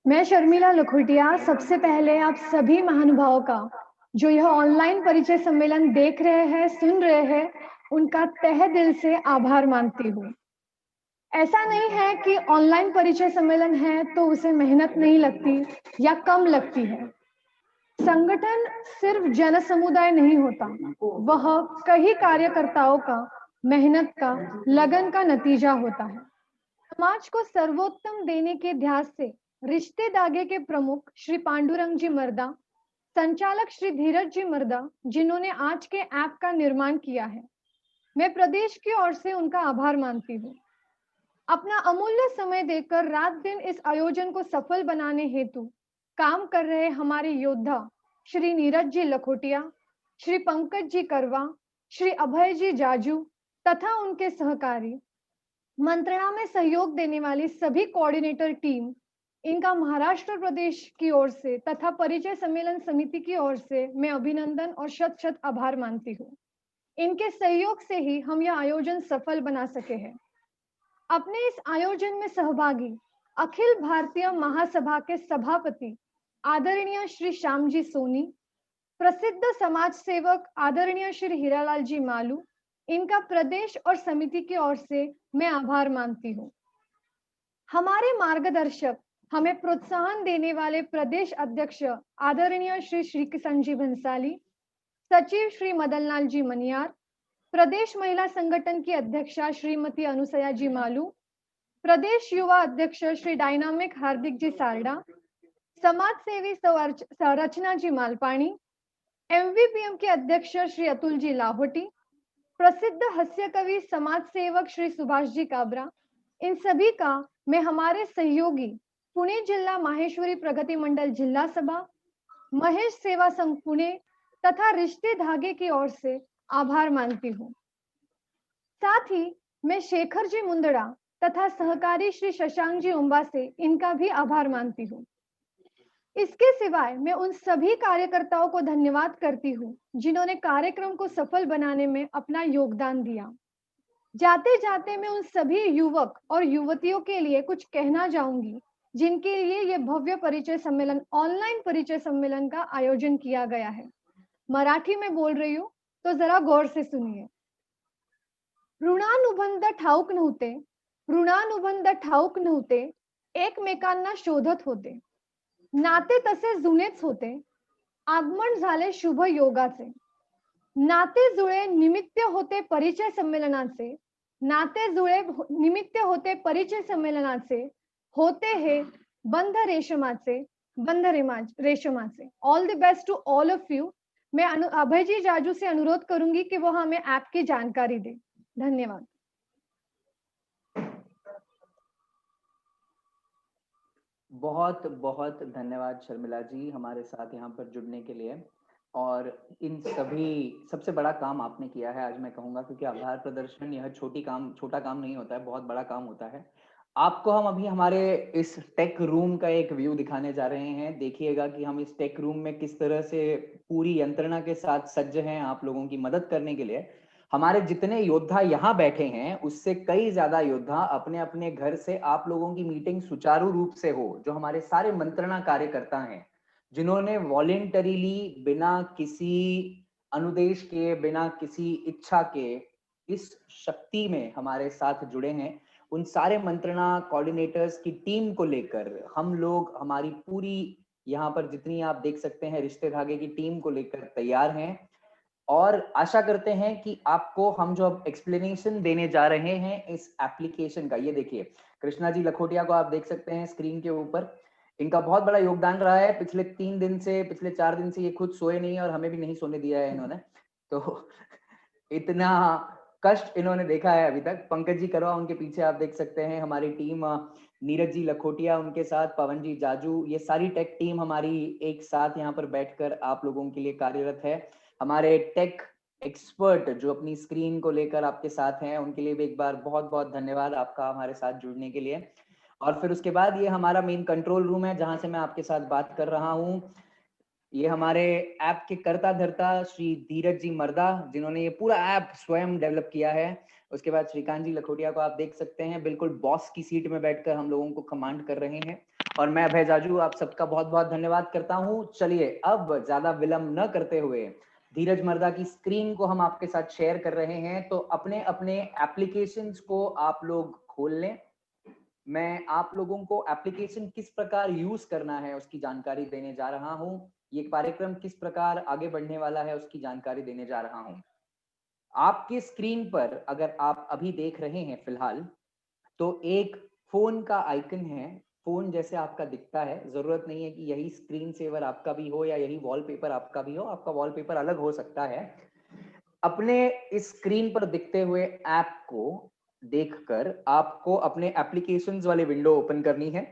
Speaker 13: मैं शर्मिला लखोटिया सबसे पहले आप सभी महानुभावों का जो यह ऑनलाइन परिचय सम्मेलन देख रहे हैं, सुन रहे हैं, उनका तहे दिल से आभार मानती हूँ। ऐसा नहीं है कि ऑनलाइन परिचय सम्मेलन है तो उसे मेहनत नहीं लगती या कम लगती है। संगठन सिर्फ जन समुदाय नहीं होता, वह कई कार्यकर्ताओं का मेहनत का, लगन का नतीजा होता है। समाज को सर्वोत्तम देने के ध्यास से रिश्ते धागे के प्रमुख श्री पांडुरंग जी मर्दा, संचालक श्री धीरज जी मर्दा, जिन्होंने आज के ऐप का निर्माण किया है, मैं प्रदेश की ओर से उनका आभार मानती हूँ। अपना अमूल्य समय देकर रात दिन इस आयोजन को सफल बनाने हेतु काम कर रहे हमारे योद्धा श्री नीरज जी लखोटिया, श्री पंकज जी करवा, श्री अभय जी जाजू तथा उनके सहकारी, मंत्रणा में सहयोग देने वाली सभी कोऑर्डिनेटर टीम, इनका महाराष्ट्र प्रदेश की ओर से तथा परिचय सम्मेलन समिति की ओर से मैं अभिनंदन और शत शत आभार मानती हूँ। इनके सहयोग से ही हम यह आयोजन सफल बना सके हैं। अपने इस आयोजन में सहभागी अखिल भारतीय महासभा के सभापति आदरणीय श्री श्यामजी सोनी, प्रसिद्ध समाज सेवक आदरणीय श्री हीरालाल जी मालू, इनका प्रदेश और समिति की ओर से मैं आभार मानती हूँ। हमारे मार्गदर्शक, हमें प्रोत्साहन देने वाले प्रदेश अध्यक्ष आदरणीय श्री श्री किशन जी भंसाली, सचिव श्री मदनलाल जी मनियार, प्रदेश महिला संगठन की अध्यक्षा श्रीमती अनुसया जी मालू, प्रदेश युवा अध्यक्ष श्री डायनामिक हार्दिक जी सारडा, समाज सेवी रचना जी मालपाणी, एमवीपीएम के अध्यक्ष श्री अतुल जी लाहोटी, प्रसिद्ध हास्य कवि समाज सेवक श्री सुभाष जी काबरा, इन सभी का मैं हमारे सहयोगी पुणे जिला माहेश्वरी प्रगति मंडल जिला सभा, महेश सेवा संघ पुणे तथा रिश्ते धागे की ओर से आभार मानती हूँ। साथ ही मैं शेखर जी मुंदड़ा तथा सहकारी श्री शशांक जी उम्बा से इनका भी आभार मानती हूँ। इसके सिवाय मैं उन सभी कार्यकर्ताओं को धन्यवाद करती हूँ जिन्होंने कार्यक्रम को सफल बनाने में अपना योगदान दिया। जाते जाते मैं उन सभी युवक और युवतियों के लिए कुछ कहना चाहूंगी जिनके लिए ये भव्य परिचय सम्मेलन, ऑनलाइन परिचय सम्मेलन का आयोजन किया गया है। मराठी में बोल रही हूँ तो जरा गौर से सुनिए। ऋणानुबंध ठाऊक नव्हते, एकमेकांना शोधत होते, नाते तसे जुनेच होते, आगमन झाले शुभ योगाचे, नाते जुळे निमित्त होते परिचय संमेलनाचे, नाते जुळे निमित्त होते परिचय संमेलनाचे, होते हे बंध रेशमाचे, रेशमाचे। All the best to all of you. मैं अभय जी जाजू से अनुरोध करूंगी कि वो हमें ऐप की जानकारी दे। धन्यवाद।
Speaker 1: बहुत बहुत धन्यवाद शर्मिला जी हमारे साथ यहाँ पर जुड़ने के लिए। और इन सभी, सबसे बड़ा काम आपने किया है आज मैं कहूँगा, क्योंकि आभार प्रदर्शन यह छोटा काम नहीं होता है, बहुत बड़ा काम होता है। आपको हम अभी हमारे इस टेक रूम का एक व्यू दिखाने जा रहे हैं। देखिएगा कि हम इस टेक रूम में किस तरह से पूरी यंत्रणा के साथ सज्ज हैं आप लोगों की मदद करने के लिए। हमारे जितने योद्धा यहाँ बैठे हैं उससे कई ज्यादा योद्धा अपने अपने घर से आप लोगों की मीटिंग सुचारू रूप से हो, जो हमारे सारे मंत्रणा कार्यकर्ता हैं, जिन्होंने वॉलेंटरीली बिना किसी अनुदेश के, बिना किसी इच्छा के इस शक्ति में हमारे साथ जुड़े हैं। उन सारे मंत्रणा कोऑर्डिनेटर्स की टीम को लेकर हम लोग, हमारी पूरी यहाँ पर जितनी आप देख सकते हैं रिश्ते धागे की टीम को लेकर तैयार हैं। और आशा करते हैं कि आपको हम जो अब एक्सप्लेनेशन देने जा रहे हैं इस एप्लीकेशन का, ये देखिए कृष्णा जी लखोटिया को आप देख सकते हैं स्क्रीन के ऊपर। इनका बहुत बड़ा योगदान रहा है। पिछले 4 दिन से ये खुद सोए नहीं है और हमें भी नहीं सोने दिया है इन्होंने, तो इतना कष्ट इन्होंने देखा है अभी तक। पंकज जी करवा उनके पीछे आप देख सकते हैं, हमारी टीम नीरज जी लखोटिया उनके साथ, पवन जी जाजू, ये सारी टेक टीम हमारी एक साथ यहाँ पर बैठकर आप लोगों के लिए कार्यरत है। हमारे टेक एक्सपर्ट जो अपनी स्क्रीन को लेकर आपके साथ हैं, उनके लिए भी एक बार बहुत बहुत धन्यवाद आपका हमारे साथ जुड़ने के लिए। और फिर उसके बाद ये हमारा मेन कंट्रोल रूम है जहां से मैं आपके साथ बात कर रहा हूँ। ये हमारे ऐप के कर्ता धर्ता श्री धीरज जी मर्दा, जिन्होंने ये पूरा ऐप स्वयं डेवलप किया है। उसके बाद श्रीकांत जी लखोटिया को आप देख सकते हैं, बिल्कुल बॉस की सीट में बैठकर हम लोगों को कमांड कर रहे हैं। और मैं अभय जाजू आप सबका बहुत बहुत धन्यवाद करता हूँ। चलिए अब ज्यादा विलंब न करते हुए धीरज मर्दा की स्क्रीन को हम आपके साथ शेयर कर रहे हैं, तो अपने अपने एप्लीकेशंस को आप लोग खोल लें। मैं आप लोगों को एप्लीकेशन किस प्रकार यूज करना है उसकी जानकारी देने जा रहा हूं। ये कार्यक्रम किस प्रकार आगे बढ़ने वाला है उसकी जानकारी देने जा रहा हूं। आपकी स्क्रीन पर अगर आप अभी देख रहे हैं फिलहाल, तो एक फोन का आइकन है, फोन जैसे आपका दिखता है। जरूरत नहीं है कि यही स्क्रीन सेवर आपका भी हो या यही वॉलपेपर आपका भी हो, आपका वॉलपेपर अलग हो सकता है। अपने इस स्क्रीन पर दिखते हुए ऐप को देखकर आपको अपने एप्लीकेशंस वाले विंडो ओपन करनी है।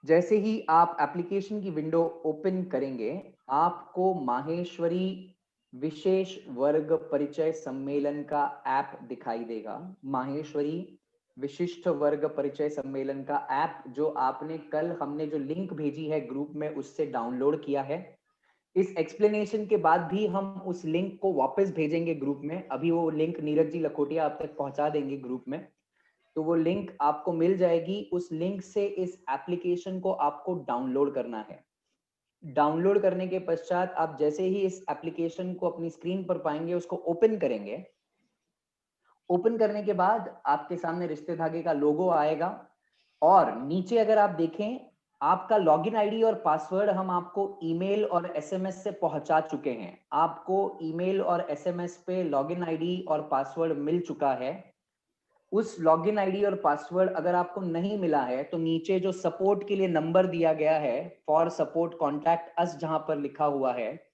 Speaker 1: जैसे ही आप एप्लीकेशन की विंडो ओपन करेंगे, आपको माहेश्वरी विशेष वर्ग परिचय सम्मेलन का ऐप दिखाई देगा। माहेश्वरी विशिष्ट वर्ग परिचय सम्मेलन का ऐप जो आपने कल हमने जो लिंक भेजी है ग्रुप में उससे डाउनलोड किया है। इस एक्सप्लेनेशन के बाद भी हम उस लिंक को वापस भेजेंगे ग्रुप में। अभी वो लिंक नीरज जी लखोटिया आप तक पहुंचा देंगे ग्रुप में, तो वो लिंक आपको मिल जाएगी। उस लिंक से इस एप्लीकेशन को आपको डाउनलोड करना है। डाउनलोड करने के पश्चात आप जैसे ही इस एप्लीकेशन को अपनी स्क्रीन पर पाएंगे उसको ओपन करेंगे। ओपन करने के बाद आपके सामने रिश्ते धागे का लोगो आएगा और नीचे अगर आप देखें आपका लॉगिन आईडी और पासवर्ड हम आपको ईमेल और एसएमएस से पहुंचा चुके हैं। आपको ईमेल और एसएमएस पे लॉगिन आईडी और पासवर्ड मिल चुका है। उस लॉगिन आईडी और पासवर्ड अगर आपको नहीं मिला है तो नीचे जो सपोर्ट के लिए नंबर दिया गया है फॉर सपोर्ट कॉन्टैक्ट अस जहां पर लिखा हुआ है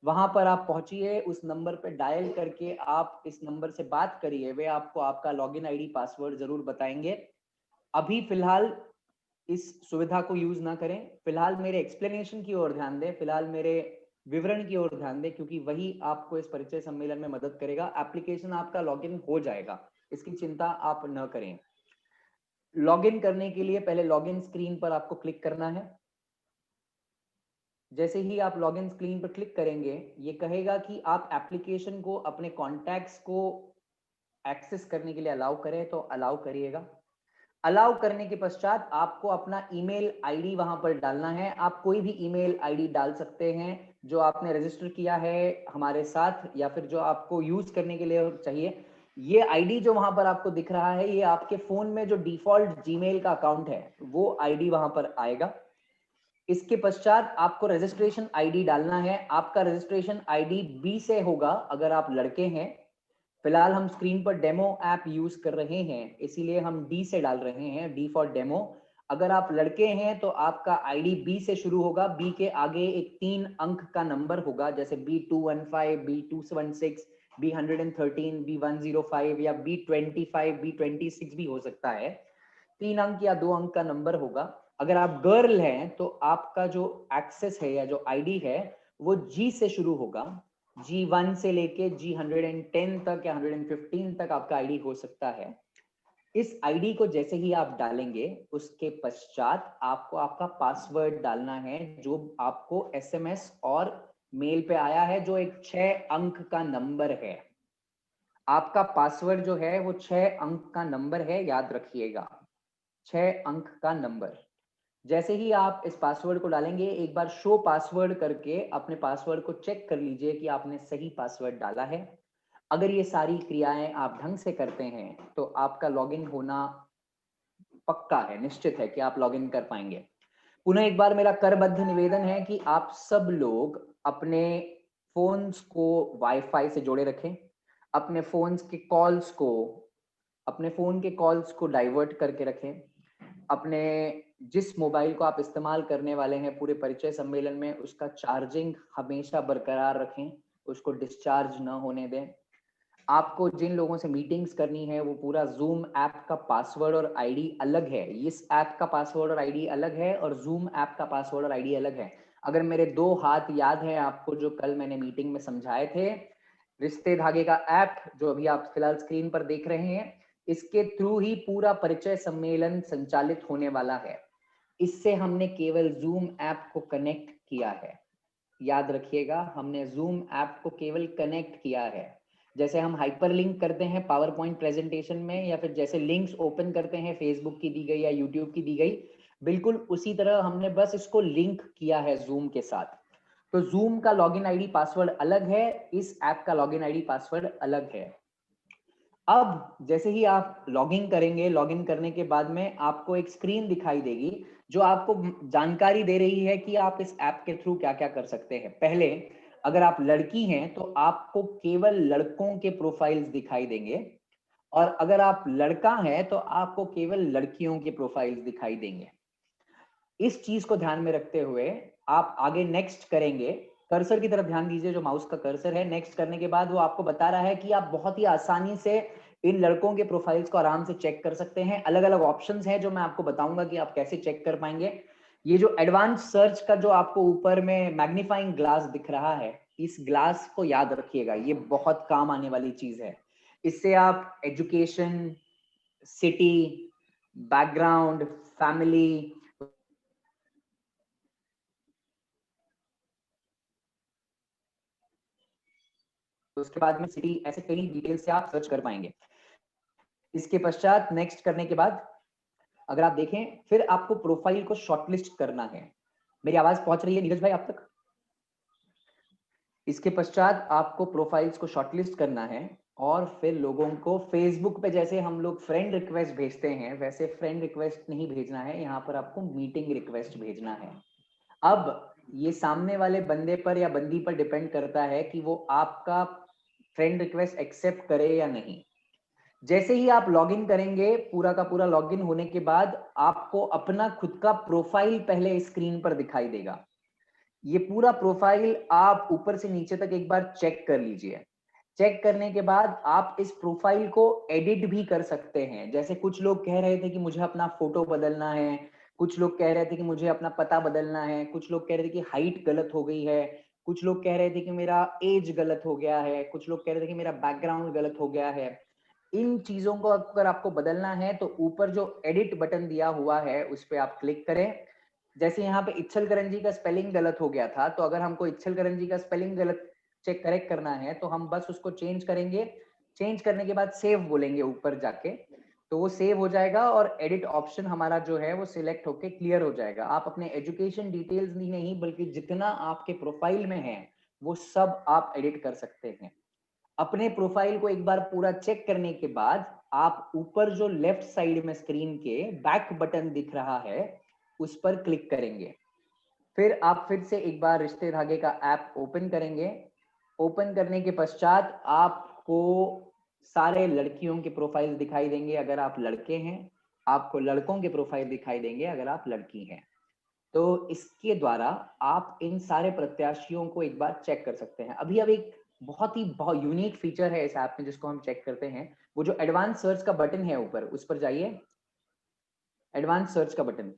Speaker 1: वहां पर आप पहुंचिए। उस नंबर पे डायल करके आप इस नंबर से बात करिए, वे आपको आपका लॉगिन आईडी पासवर्ड जरूर बताएंगे। अभी फिलहाल इस सुविधा को यूज ना करें, फिलहाल मेरे एक्सप्लेनेशन की ओर ध्यान दें, फिलहाल मेरे विवरण की ओर ध्यान दें, क्योंकि वही आपको इस परिचय सम्मेलन में मदद करेगा। एप्लीकेशन आपका लॉगिन हो जाएगा, इसकी चिंता आप न करें। लॉगिन करने के लिए पहले लॉगिन स्क्रीन पर आपको क्लिक करना है। जैसे ही आप लॉगिन स्क्रीन पर क्लिक करेंगे ये कहेगा कि आप एप्लीकेशन को अपने कॉन्टैक्ट्स को एक्सेस करने के लिए अलाउ करें, तो अलाउ करिएगा। अलाउ करने के पश्चात आपको अपना ईमेल आईडी वहां पर डालना है। आप कोई भी ईमेल आईडी डाल सकते हैं जो आपने रजिस्टर किया है हमारे साथ या फिर जो आपको यूज करने के लिए चाहिए। ये आईडी जो वहां पर आपको दिख रहा है ये आपके फोन में जो डिफॉल्ट जीमेल का अकाउंट है वो आईडी वहां पर आएगा। इसके पश्चात आपको रजिस्ट्रेशन आईडी डालना है। आपका रजिस्ट्रेशन आईडी बी से होगा अगर आप लड़के हैं। फिलहाल हम स्क्रीन पर डेमो ऐप यूज कर रहे हैं इसीलिए हम डी से डाल रहे हैं, डी फॉर डेमो। अगर आप लड़के हैं तो आपका आईडी बी से शुरू होगा। बी के आगे एक 3 अंक का नंबर होगा, जैसे B215, B216, B113, B105 या B25, B26 भी हो सकता है। 3 अंक या 2 अंक का नंबर होगा। अगर आप गर्ल हैं तो आपका जो एक्सेस है या जो आईडी है वो जी से शुरू होगा। G1 से लेके G110 तक या 115 तक आपका आईडी हो सकता है। इस आईडी को जैसे ही आप डालेंगे उसके पश्चात आपको आपका पासवर्ड डालना है जो आपको एसएमएस और मेल पे आया है, जो एक 6 अंक का नंबर है। आपका पासवर्ड जो है वो 6 अंक का नंबर है, याद रखिएगा 6 अंक का नंबर। जैसे ही आप इस पासवर्ड को डालेंगे एक बार शो पासवर्ड करके अपने पासवर्ड को चेक कर लीजिए कि आपने सही पासवर्ड डाला है। अगर ये सारी क्रियाएं आप ढंग से करते हैं तो आपका लॉगिन होना पक्का है, निश्चित है कि आप लॉगिन कर पाएंगे। पुनः एक बार मेरा करबद्ध निवेदन है कि आप सब लोग अपने फोन्स को वाईफाई से जोड़े रखें। अपने फोन के कॉल्स को डाइवर्ट करके रखें। अपने जिस मोबाइल को आप इस्तेमाल करने वाले हैं पूरे परिचय सम्मेलन में उसका चार्जिंग हमेशा बरकरार रखें, उसको डिस्चार्ज न होने दें। आपको जिन लोगों से मीटिंग्स करनी है वो पूरा जूम ऐप का पासवर्ड और आईडी अलग है। इस ऐप का पासवर्ड और आईडी अलग है और जूम ऐप का पासवर्ड और आईडी अलग है। अगर मेरे 2 हाथ याद है आपको जो कल मैंने मीटिंग में समझाए थे, रिश्ते धागे का ऐप जो अभी आप फिलहाल स्क्रीन पर देख रहे हैं, इसके थ्रू ही पूरा परिचय सम्मेलन संचालित होने वाला है। इससे हमने केवल जूम ऐप को कनेक्ट किया है, याद रखिएगा हमने जूम ऐप को केवल कनेक्ट किया है। जैसे हम हाइपरलिंक करते हैं पावर पॉइंट प्रेजेंटेशन में या फिर जैसे लिंक्स ओपन करते हैं फेसबुक की दी गई या यूट्यूब की दी गई, बिल्कुल उसी तरह हमने बस इसको लिंक किया है जूम के साथ। तो जूम का लॉगिन आईडी पासवर्ड अलग है, इस ऐप का लॉगिन आईडी पासवर्ड अलग है। अब जैसे ही आप लॉगिन करेंगे, लॉगिन करने के बाद में आपको एक स्क्रीन दिखाई देगी जो आपको जानकारी दे रही है कि आप इस ऐप के थ्रू क्या क्या कर सकते हैं। पहले अगर आप लड़की हैं तो आपको केवल लड़कों के प्रोफाइल्स दिखाई देंगे और अगर आप लड़का हैं तो आपको केवल लड़कियों के प्रोफाइल्स दिखाई देंगे। इस चीज को ध्यान में रखते हुए आप आगे नेक्स्ट करेंगे। कर्सर की तरफ ध्यान दीजिए, जो माउस का कर्सर है। नेक्स्ट करने के बाद वो आपको बता रहा है कि आप बहुत ही आसानी से इन लड़कों के प्रोफाइल्स को आराम से चेक कर सकते हैं। अलग अलग ऑप्शंस हैं जो मैं आपको बताऊंगा कि आप कैसे चेक कर पाएंगे। ये जो एडवांस सर्च का जो आपको ऊपर में मैग्नीफाइंग ग्लास दिख रहा है, इस ग्लास को याद रखिएगा, ये बहुत काम आने वाली चीज है। इससे आप एजुकेशन, सिटी, बैकग्राउंड, फैमिली, उसके बाद में सिटी, ऐसे कई डिटेल से आप सर्च कर पाएंगे। इसके पश्चात नेक्स्ट करने के बाद अगर आप देखें, फिर आपको प्रोफाइल को शॉर्टलिस्ट करना है। मेरी आवाज पहुंच रही है नीरज भाई आप तक? इसके पश्चात आपको प्रोफाइल्स को शॉर्टलिस्ट करना है और फिर लोगों को फेसबुक पे जैसे हम लोग फ्रेंड रिक्वेस्ट भेजते हैं वैसे फ्रेंड रिक्वेस्ट नहीं भेजना है, यहाँ पर आपको मीटिंग रिक्वेस्ट भेजना है। अब ये सामने वाले बंदे पर या बंदी पर डिपेंड करता है कि वो आपका फ्रेंड रिक्वेस्ट एक्सेप्ट करे या नहीं। जैसे ही आप लॉगिन करेंगे, पूरा का पूरा लॉगिन होने के बाद आपको अपना खुद का प्रोफाइल पहले स्क्रीन पर दिखाई देगा। ये पूरा प्रोफाइल आप ऊपर से नीचे तक एक बार चेक कर लीजिए। चेक करने के बाद आप इस प्रोफाइल को एडिट भी कर सकते हैं। जैसे कुछ लोग कह रहे थे कि मुझे अपना फोटो बदलना है, कुछ लोग कह रहे थे कि मुझे अपना पता बदलना है, कुछ लोग कह रहे थे कि हाइट गलत हो गई है, कुछ लोग कह रहे थे कि मेरा एज गलत हो गया है, कुछ लोग कह रहे थे कि मेरा बैकग्राउंड गलत हो गया है। इन चीजों को अगर आपको बदलना है तो ऊपर जो एडिट बटन दिया हुआ है उस पर आप क्लिक करें। जैसे यहाँ पे इच्छलकरण जी का स्पेलिंग गलत हो गया था, तो अगर हमको इच्छलकरण जी का स्पेलिंग गलत चेक करेक्ट करना है तो हम बस उसको चेंज करेंगे। चेंज करने के बाद सेव बोलेंगे ऊपर जाके, तो वो सेव हो जाएगा और एडिट ऑप्शन हमारा जो है वो सिलेक्ट होके क्लियर हो जाएगा। आप अपने एजुकेशन डिटेल्स नहीं बल्कि जितना आपके प्रोफाइल में है वो सब आप एडिट कर सकते हैं। अपने प्रोफाइल को एक बार पूरा चेक करने के बाद आप ऊपर जो लेफ्ट साइड में स्क्रीन के बैक बटन दिख रहा है उस पर क्लिक करेंगे। फिर आप फिर से एक बार रिश्ते धागे का ऐप ओपन करेंगे। ओपन करने के पश्चात आपको सारे लड़कियों के प्रोफाइल दिखाई देंगे अगर आप लड़के हैं, आपको लड़कों के प्रोफाइल दिखाई देंगे अगर आप लड़की हैं। तो इसके द्वारा आप इन सारे प्रत्याशियों को एक बार चेक कर सकते हैं। अभी अब एक बहुत यूनिक फीचर है इस ऐप में जिसको हम चेक करते हैं। वो जो एडवांस सर्च का बटन है ऊपर, उस पर जाइए। एडवांस सर्च का बटन,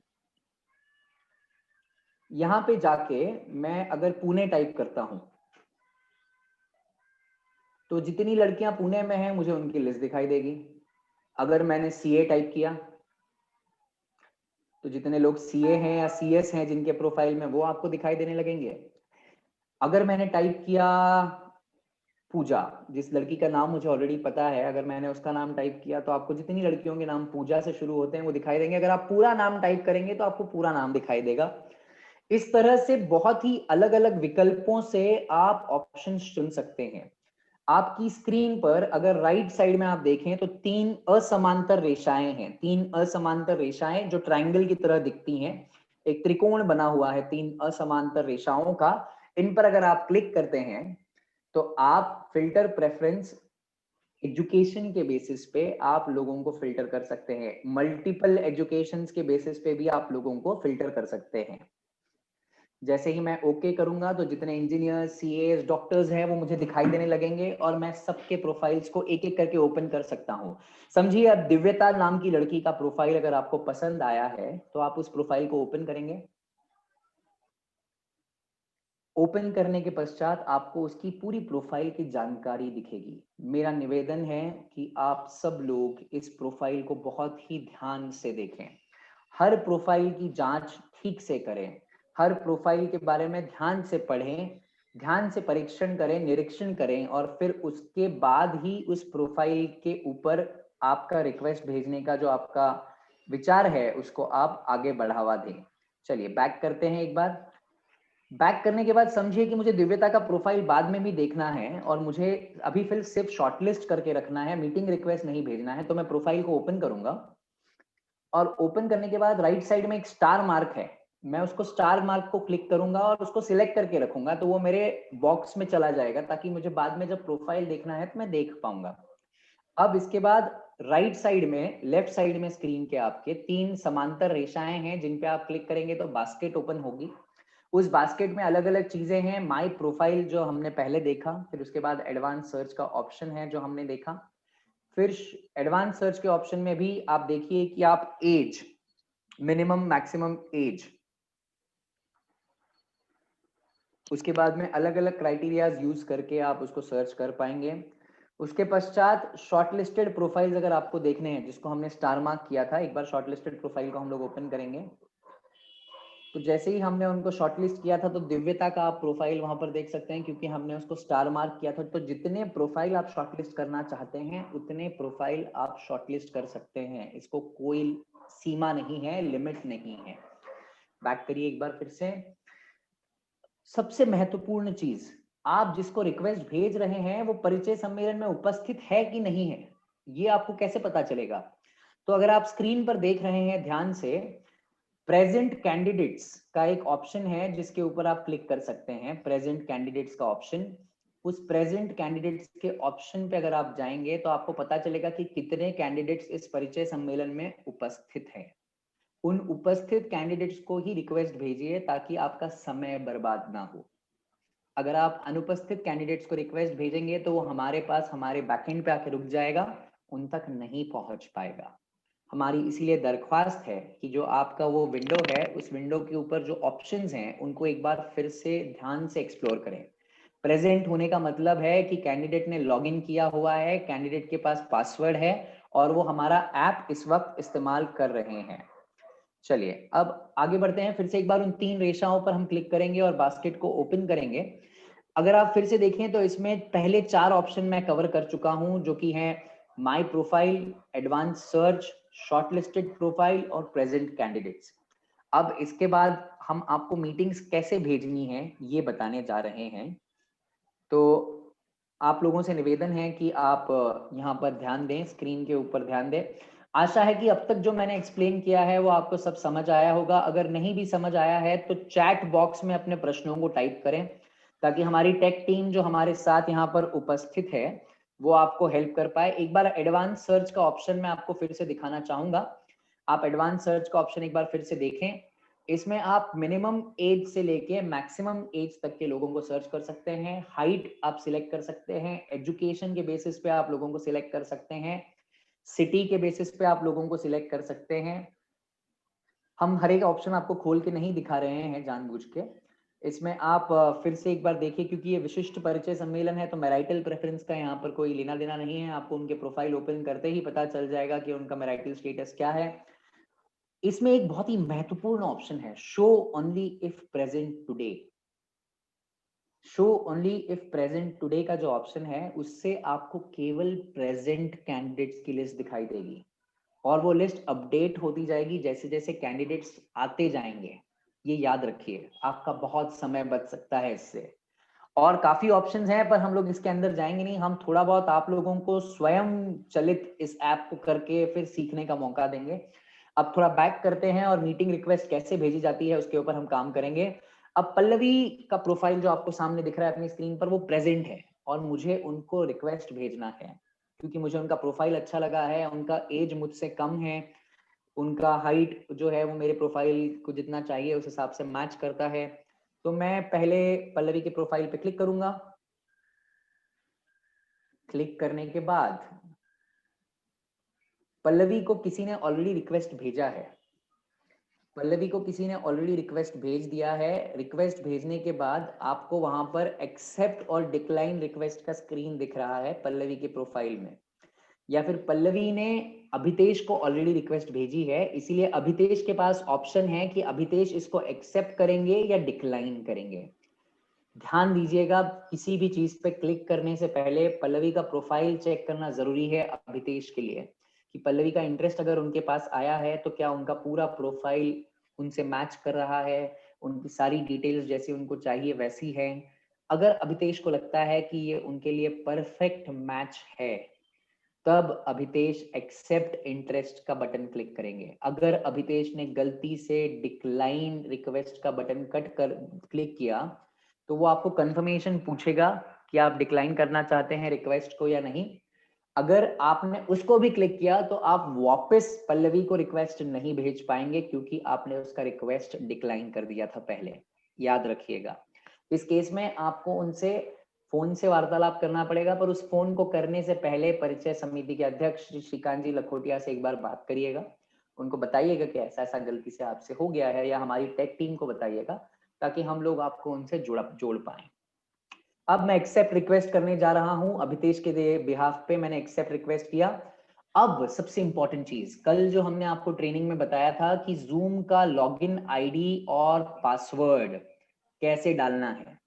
Speaker 1: यहां पे जाके मैं अगर पुणे टाइप करता हूं तो जितनी लड़कियां पुणे में हैं मुझे उनकी लिस्ट दिखाई देगी। अगर मैंने सीए टाइप किया तो जितने लोग सीए हैं या सीएस हैं जिनके प्रोफाइल में वो आपको दिखाई देने लगेंगे। अगर मैंने टाइप किया पूजा, जिस लड़की का नाम मुझे ऑलरेडी पता है, अगर मैंने उसका नाम टाइप किया तो आपको जितनी लड़कियों के नाम पूजा से शुरू होते हैं वो दिखाई देंगे। अगर आप पूरा नाम टाइप करेंगे तो आपको पूरा नाम दिखाई देगा। इस तरह से बहुत ही अलग अलग विकल्पों से आप ऑप्शंस चुन सकते हैं। आपकी स्क्रीन पर अगर राइट साइड में आप देखें तो 3 असमांतर रेखाएं हैं। 3 असमांतर रेखाएं जो ट्रायंगल की तरह दिखती हैं। एक त्रिकोण बना हुआ है 3 असमांतर रेखाओं का। इन पर अगर आप क्लिक करते हैं तो आप फिल्टर प्रेफरेंस एजुकेशन के बेसिस पे आप लोगों को फिल्टर कर सकते हैं। मल्टीपल एजुकेशंस के बेसिस पे भी आप लोगों को फिल्टर कर सकते हैं। जैसे ही मैं ओके करूंगा तो जितने इंजीनियर, सीएस, डॉक्टर्स हैं वो मुझे दिखाई देने लगेंगे और मैं सबके प्रोफाइल्स को एक एक करके ओपन कर सकता हूं। समझिए अब दिव्यता नाम की लड़की का प्रोफाइल अगर आपको पसंद आया है तो आप उस प्रोफाइल को ओपन करेंगे। ओपन करने के पश्चात आपको उसकी पूरी प्रोफाइल की जानकारी दिखेगी। मेरा निवेदन है कि आप सब लोग इस प्रोफाइल को बहुत ही ध्यान से देखें। हर प्रोफाइल की जांच ठीक से करें। हर प्रोफाइल के बारे में ध्यान से पढ़ें, ध्यान से परीक्षण करें, निरीक्षण करें और फिर उसके बाद ही उस प्रोफाइल के ऊपर आपका रिक्वेस्ट भेजने का जो आपका विचार है उसको आप आगे बढ़ावा दें। चलिए बैक करते हैं। एक बार बैक करने के बाद समझिए कि मुझे दिव्यता का प्रोफाइल बाद में भी देखना है और मुझे अभी फिर सिर्फ शॉर्टलिस्ट करके रखना है, मीटिंग रिक्वेस्ट नहीं भेजना है। तो मैं प्रोफाइल को ओपन करूंगा और ओपन करने के बाद राइट साइड में एक स्टार मार्क है, मैं उसको स्टार मार्क को क्लिक करूंगा और उसको सिलेक्ट करके रखूंगा तो वो मेरे बॉक्स में चला जाएगा ताकि मुझे बाद में जब प्रोफाइल देखना है तो मैं देख पाऊंगा। अब इसके बाद राइट साइड में, लेफ्ट साइड में स्क्रीन के आपके 3 समांतर रेखाएं हैं जिन पे आप क्लिक करेंगे तो बास्केट ओपन होगी। उस बास्केट में अलग अलग चीजें हैं। माय प्रोफाइल जो हमने पहले देखा, फिर उसके बाद एडवांस सर्च का ऑप्शन है जो हमने देखा। फिर एडवांस सर्च के ऑप्शन में भी आप देखिए कि आप एज, मिनिमम मैक्सिमम एज, उसके बाद में अलग अलग क्राइटेरियाज यूज करके आप उसको सर्च कर पाएंगे। उसके पश्चात शॉर्टलिस्टेड प्रोफाइल्स अगर आपको देखने हैं, जिसको हमने स्टार मार्क किया था, एक बार शॉर्टलिस्टेड प्रोफाइल को हम लोग ओपन करेंगे। तो जैसे ही हमने उनको शॉर्टलिस्ट किया था तो दिव्यता का आप प्रोफाइल वहां पर देख सकते हैं, क्योंकि हमने उसको स्टार मार्क किया था। तो जितने प्रोफाइल आप शॉर्टलिस्ट करना चाहते हैं उतने प्रोफाइल आप शॉर्टलिस्ट कर सकते हैं। इसको कोई सीमा नहीं है, लिमिट नहीं है। बैक करिए एक बार फिर से। सबसे महत्वपूर्ण चीज, आप जिसको रिक्वेस्ट भेज रहे हैं वो परिचय सम्मेलन में उपस्थित है कि नहीं है, ये आपको कैसे पता चलेगा? तो अगर आप स्क्रीन पर देख रहे हैं ध्यान से, प्रेजेंट कैंडिडेट्स का एक ऑप्शन है जिसके ऊपर आप क्लिक कर सकते हैं। प्रेजेंट कैंडिडेट्स का ऑप्शन, उस प्रेजेंट कैंडिडेट्स के ऑप्शन पे अगर आप जाएंगे तो आपको पता चलेगा कि कितने कैंडिडेट्स इस परिचय सम्मेलन में उपस्थित हैं। उन उपस्थित कैंडिडेट्स को ही रिक्वेस्ट भेजिए ताकि आपका समय बर्बाद ना हो। अगर आप अनुपस्थित कैंडिडेट्स को रिक्वेस्ट भेजेंगे तो वो हमारे पास हमारे बैकएंड पे आके रुक जाएगा, उन तक नहीं पहुंच पाएगा। हमारी इसीलिए दरख्वास्त है कि जो आपका वो विंडो है, उस विंडो के ऊपर जो ऑप्शंस हैं उनको एक बार फिर से ध्यान से एक्सप्लोर करें। प्रेजेंट होने का मतलब है कि कैंडिडेट ने लॉगिन किया हुआ है, कैंडिडेट के पास पासवर्ड है और वो हमारा ऐप इस वक्त इस्तेमाल कर रहे हैं। चलिए अब आगे बढ़ते हैं। फिर से एक बार उन 3 रेखाओं पर हम क्लिक करेंगे और बास्केट को ओपन करेंगे। अगर आप फिर से देखें तो इसमें पहले 4 ऑप्शन मैं कवर कर चुका हूं, जो कि हैं my profile, advance search, shortlisted profile और प्रेजेंट कैंडिडेट्स। अब इसके बाद हम आपको मीटिंग्स कैसे भेजनी है ये बताने जा रहे हैं। तो आप लोगों से निवेदन है कि आप यहाँ पर ध्यान दें, स्क्रीन के ऊपर ध्यान दें। आशा है कि अब तक जो मैंने एक्सप्लेन किया है वो आपको सब समझ आया होगा। अगर नहीं भी समझ आया है तो चैट बॉक्स में अपने प्रश्नों को टाइप करें ताकि हमारी टेक टीम जो हमारे साथ यहाँ पर उपस्थित है वो आपको हेल्प कर पाए। एक बार एडवांस सर्च का ऑप्शन मैं आपको फिर से दिखाना चाहूंगा। आप एडवांस सर्च का ऑप्शन एक बार फिर से देखें। इसमें आप मिनिमम एज से लेके मैक्सिमम एज तक के लोगों को सर्च कर सकते हैं। हाइट आप सिलेक्ट कर सकते हैं, एजुकेशन के बेसिस पे आप लोगों को सिलेक्ट कर सकते हैं, सिटी के बेसिस पे आप लोगों को सिलेक्ट कर सकते हैं। हम हर एक ऑप्शन आपको खोल के नहीं दिखा रहे हैं जानबूझ के। इसमें आप फिर से एक बार देखिए, क्योंकि ये विशिष्ट परिचय सम्मेलन है तो मैराइटल प्रेफरेंस का यहाँ पर कोई लेना देना नहीं है। आपको उनके प्रोफाइल ओपन करते ही पता चल जाएगा कि उनका मैराइटल स्टेटस क्या है। इसमें एक बहुत ही महत्वपूर्ण ऑप्शन है, show only if present today. Show only if present today का जो ऑप्शन है उससे आपको केवल प्रेजेंट कैंडिडेट्स की लिस्ट दिखाई देगी और वो लिस्ट अपडेट होती जाएगी जैसे जैसे कैंडिडेट्स आते जाएंगे। ये याद रखिए, आपका बहुत समय बच सकता है इससे। और काफी ऑप्शंस हैं पर हम लोग इसके अंदर जाएंगे नहीं। हम थोड़ा बहुत आप लोगों को स्वयं चलित इस ऐप को करके फिर सीखने का मौका देंगे। अब थोड़ा बैक करते हैं और मीटिंग रिक्वेस्ट कैसे भेजी जाती है उसके ऊपर हम काम करेंगे। अब पल्लवी का प्रोफाइल जो आपको सामने दिख रहा है अपनी स्क्रीन पर, वो प्रेजेंट है और मुझे उनको रिक्वेस्ट भेजना है क्योंकि मुझे उनका प्रोफाइल अच्छा लगा है। उनका एज मुझसे कम है, उनका हाइट जो है वो मेरे प्रोफाइल को जितना चाहिए उस हिसाब से मैच करता है। तो मैं पहले पल्लवी के प्रोफाइल पे क्लिक करूंगा। क्लिक करने के बाद पल्लवी को किसी ने ऑलरेडी रिक्वेस्ट भेजा है। पल्लवी को किसी ने ऑलरेडी रिक्वेस्ट भेज दिया है। रिक्वेस्ट भेजने के बाद आपको वहां पर एक्सेप्ट और डिक्लाइन रिक्वेस्ट का स्क्रीन दिख रहा है पल्लवी के प्रोफाइल में, या फिर पल्लवी ने अभितेश को ऑलरेडी रिक्वेस्ट भेजी है, इसीलिए अभितेश के पास ऑप्शन है कि अभितेश इसको एक्सेप्ट करेंगे या डिक्लाइन करेंगे। ध्यान दीजिएगा, किसी भी चीज पे क्लिक करने से पहले पल्लवी का प्रोफाइल चेक करना जरूरी है अभितेश के लिए, कि पल्लवी का इंटरेस्ट अगर उनके पास आया है तो क्या उनका पूरा प्रोफाइल उनसे मैच कर रहा है, उनकी सारी डिटेल्स जैसी उनको चाहिए वैसी है। अगर अभितेश को लगता है कि ये उनके लिए परफेक्ट मैच है तब अभितेश एक्सेप्ट इंटरेस्ट का बटन क्लिक करेंगे। अगर अभितेश ने गलती से डिक्लाइन रिक्वेस्ट का बटन क्लिक किया तो वो आपको कंफर्मेशन पूछेगा कि आप डिक्लाइन करना चाहते हैं रिक्वेस्ट को या नहीं। अगर आपने उसको भी क्लिक किया तो आप वापस पल्लवी को रिक्वेस्ट नहीं भेज पाएंगे क्योंकि आपने उसका रिक्वेस्ट डिक्लाइन कर दिया था पहले, याद रखिएगा। इस केस में आपको उनसे फोन से वार्तालाप करना पड़ेगा, पर उस फोन को करने से पहले परिचय समिति के अध्यक्ष श्री श्रीकांत जी लखोटिया से एक बार बात करिएगा। उनको बताइएगा कि ऐसा ऐसा गलती से आपसे हो गया है, या हमारी टेक टीम को बताइएगा ताकि हम लोग आपको उनसे जोड़ पाए। अब मैं एक्सेप्ट रिक्वेस्ट करने जा रहा हूं अभितेश के बिहाफ पे, मैंने एक्सेप्ट रिक्वेस्ट किया। अब सबसे इंपॉर्टेंट चीज, कल जो हमने आपको ट्रेनिंग में बताया था कि जूम का लॉगिन आईडी और पासवर्ड कैसे डालना है।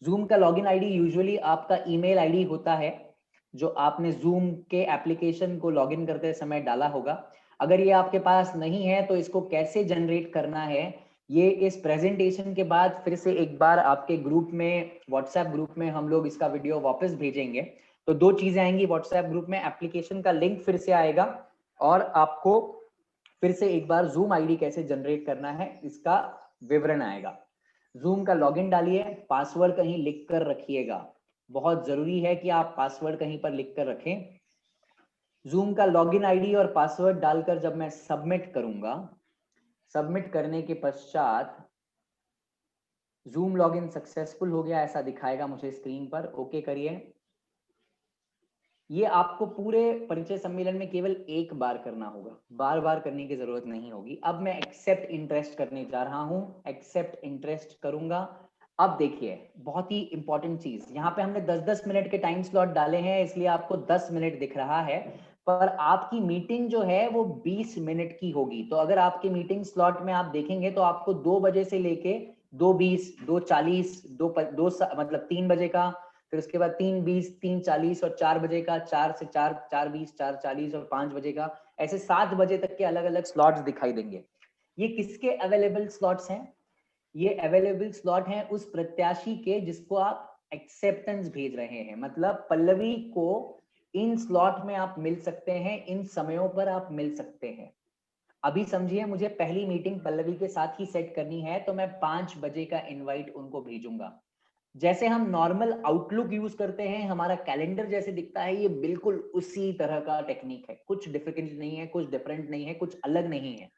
Speaker 1: जूम का लॉगिन आईडी यूजुअली आपका ईमेल आईडी होता है जो आपने जूम के एप्लीकेशन को लॉगिन करते समय डाला होगा। अगर ये आपके पास नहीं है तो इसको कैसे जनरेट करना है, ये इस प्रेजेंटेशन के बाद फिर से एक बार आपके ग्रुप में, व्हाट्सएप ग्रुप में हम लोग इसका वीडियो वापस भेजेंगे। तो दो चीजें आएंगी व्हाट्सएप ग्रुप में, एप्लीकेशन का लिंक फिर से आएगा और आपको फिर से एक बार जूम आईडी कैसे जनरेट करना है इसका विवरण आएगा। जूम का लॉगिन डालिए, पासवर्ड कहीं लिख कर रखिएगा, बहुत जरूरी है कि आप पासवर्ड कहीं पर लिख कर रखें। जूम का लॉगिन आईडी और पासवर्ड डालकर जब मैं सबमिट करूंगा, सबमिट करने के पश्चात जूम लॉगिन सक्सेसफुल हो गया ऐसा दिखाएगा मुझे स्क्रीन पर। ओके करिए। ये आपको पूरे परिचय सम्मेलन में केवल एक बार करना होगा, बार बार करने की जरूरत नहीं होगी। अब मैं एक्सेप्ट इंटरेस्ट करने जा रहा हूं, एक्सेप्ट इंटरेस्ट करूंगा। अब देखिए बहुत ही इंपॉर्टेंट चीज, यहाँ पे हमने 10-10 मिनट के टाइम स्लॉट डाले हैं, इसलिए आपको 10 मिनट दिख रहा है, पर आपकी मीटिंग जो है वो 20 मिनट की होगी। तो अगर आपके मीटिंग स्लॉट में आप देखेंगे तो आपको 2 बजे से लेके 2:20, 2:40, मतलब 3 बजे का, फिर उसके बाद 3:20, 3:40 और 4 बजे का, 4 से 4, 4:20, 4:40 और 5 बजे का, ऐसे 7 बजे तक के अलग अलग स्लॉट्स दिखाई देंगे। ये किसके अवेलेबल स्लॉट्स हैं? ये अवेलेबल स्लॉट हैं उस प्रत्याशी के जिसको आप एक्सेप्टेंस भेज रहे हैं। मतलब पल्लवी को इन स्लॉट में आप मिल सकते हैं, इन समयों पर आप मिल सकते हैं। अभी समझिए, मुझे पहली मीटिंग पल्लवी के साथ ही सेट करनी है तो मैं 5 बजे का इनवाइट उनको भेजूंगा। जैसे हम नॉर्मल आउटलुक यूज करते हैं, हमारा कैलेंडर जैसे दिखता है, ये बिल्कुल उसी तरह का टेक्निक है, कुछ डिफिकल्ट नहीं है, कुछ डिफरेंट नहीं है, कुछ अलग नहीं है।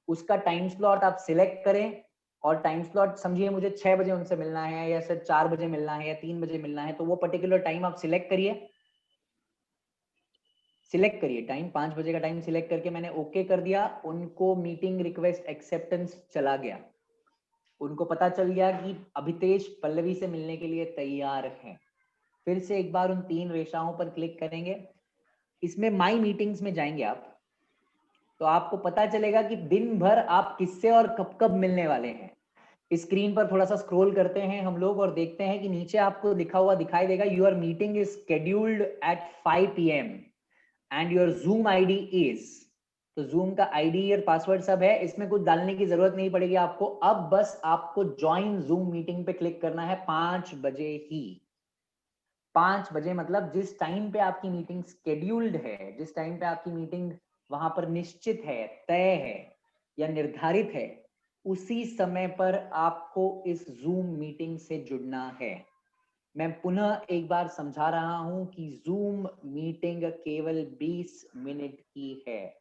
Speaker 1: उसका टाइम स्लॉट आप सिलेक्ट करें और टाइम स्लॉट समझिए मुझे 6 बजे उनसे मिलना है या फिर 4 बजे मिलना है या 3 बजे मिलना है, तो वो पर्टिकुलर टाइम आप सिलेक्ट करिए। सिलेक्ट करिए टाइम, 5 बजे का टाइम सिलेक्ट करके मैंने ओके कर दिया। उनको मीटिंग रिक्वेस्ट एक्सेप्टेंस चला गया, उनको पता चल गया कि अभितेश पल्लवी से मिलने के लिए तैयार है। फिर से एक बार उन 3 रेखाओं पर क्लिक करेंगे, इसमें माई मीटिंग्स में जाएंगे आप, तो आपको पता चलेगा कि दिन भर आप किससे और कब कब मिलने वाले हैं। स्क्रीन पर थोड़ा सा स्क्रॉल करते हैं हम लोग और देखते हैं कि नीचे आपको लिखा हुआ दिखाई देगा, your meeting is scheduled at 5 PM and your Zoom ID is. तो जूम का आईडी और पासवर्ड सब है, इसमें कुछ डालने की जरूरत नहीं पड़ेगी आपको। अब बस आपको ज्वाइन जूम मीटिंग पे क्लिक करना है 5 बजे ही। 5 बजे मतलब जिस टाइम पे आपकी मीटिंग स्केड्यूल्ड है, जिस टाइम पे आपकी मीटिंग वहां पर निश्चित है, तय है या निर्धारित है, उसी समय पर आपको इस जूम मीटिंग से जुड़ना है। मैं पुनः एक बार समझा रहा हूं कि जूम मीटिंग केवल 20 मिनट की है।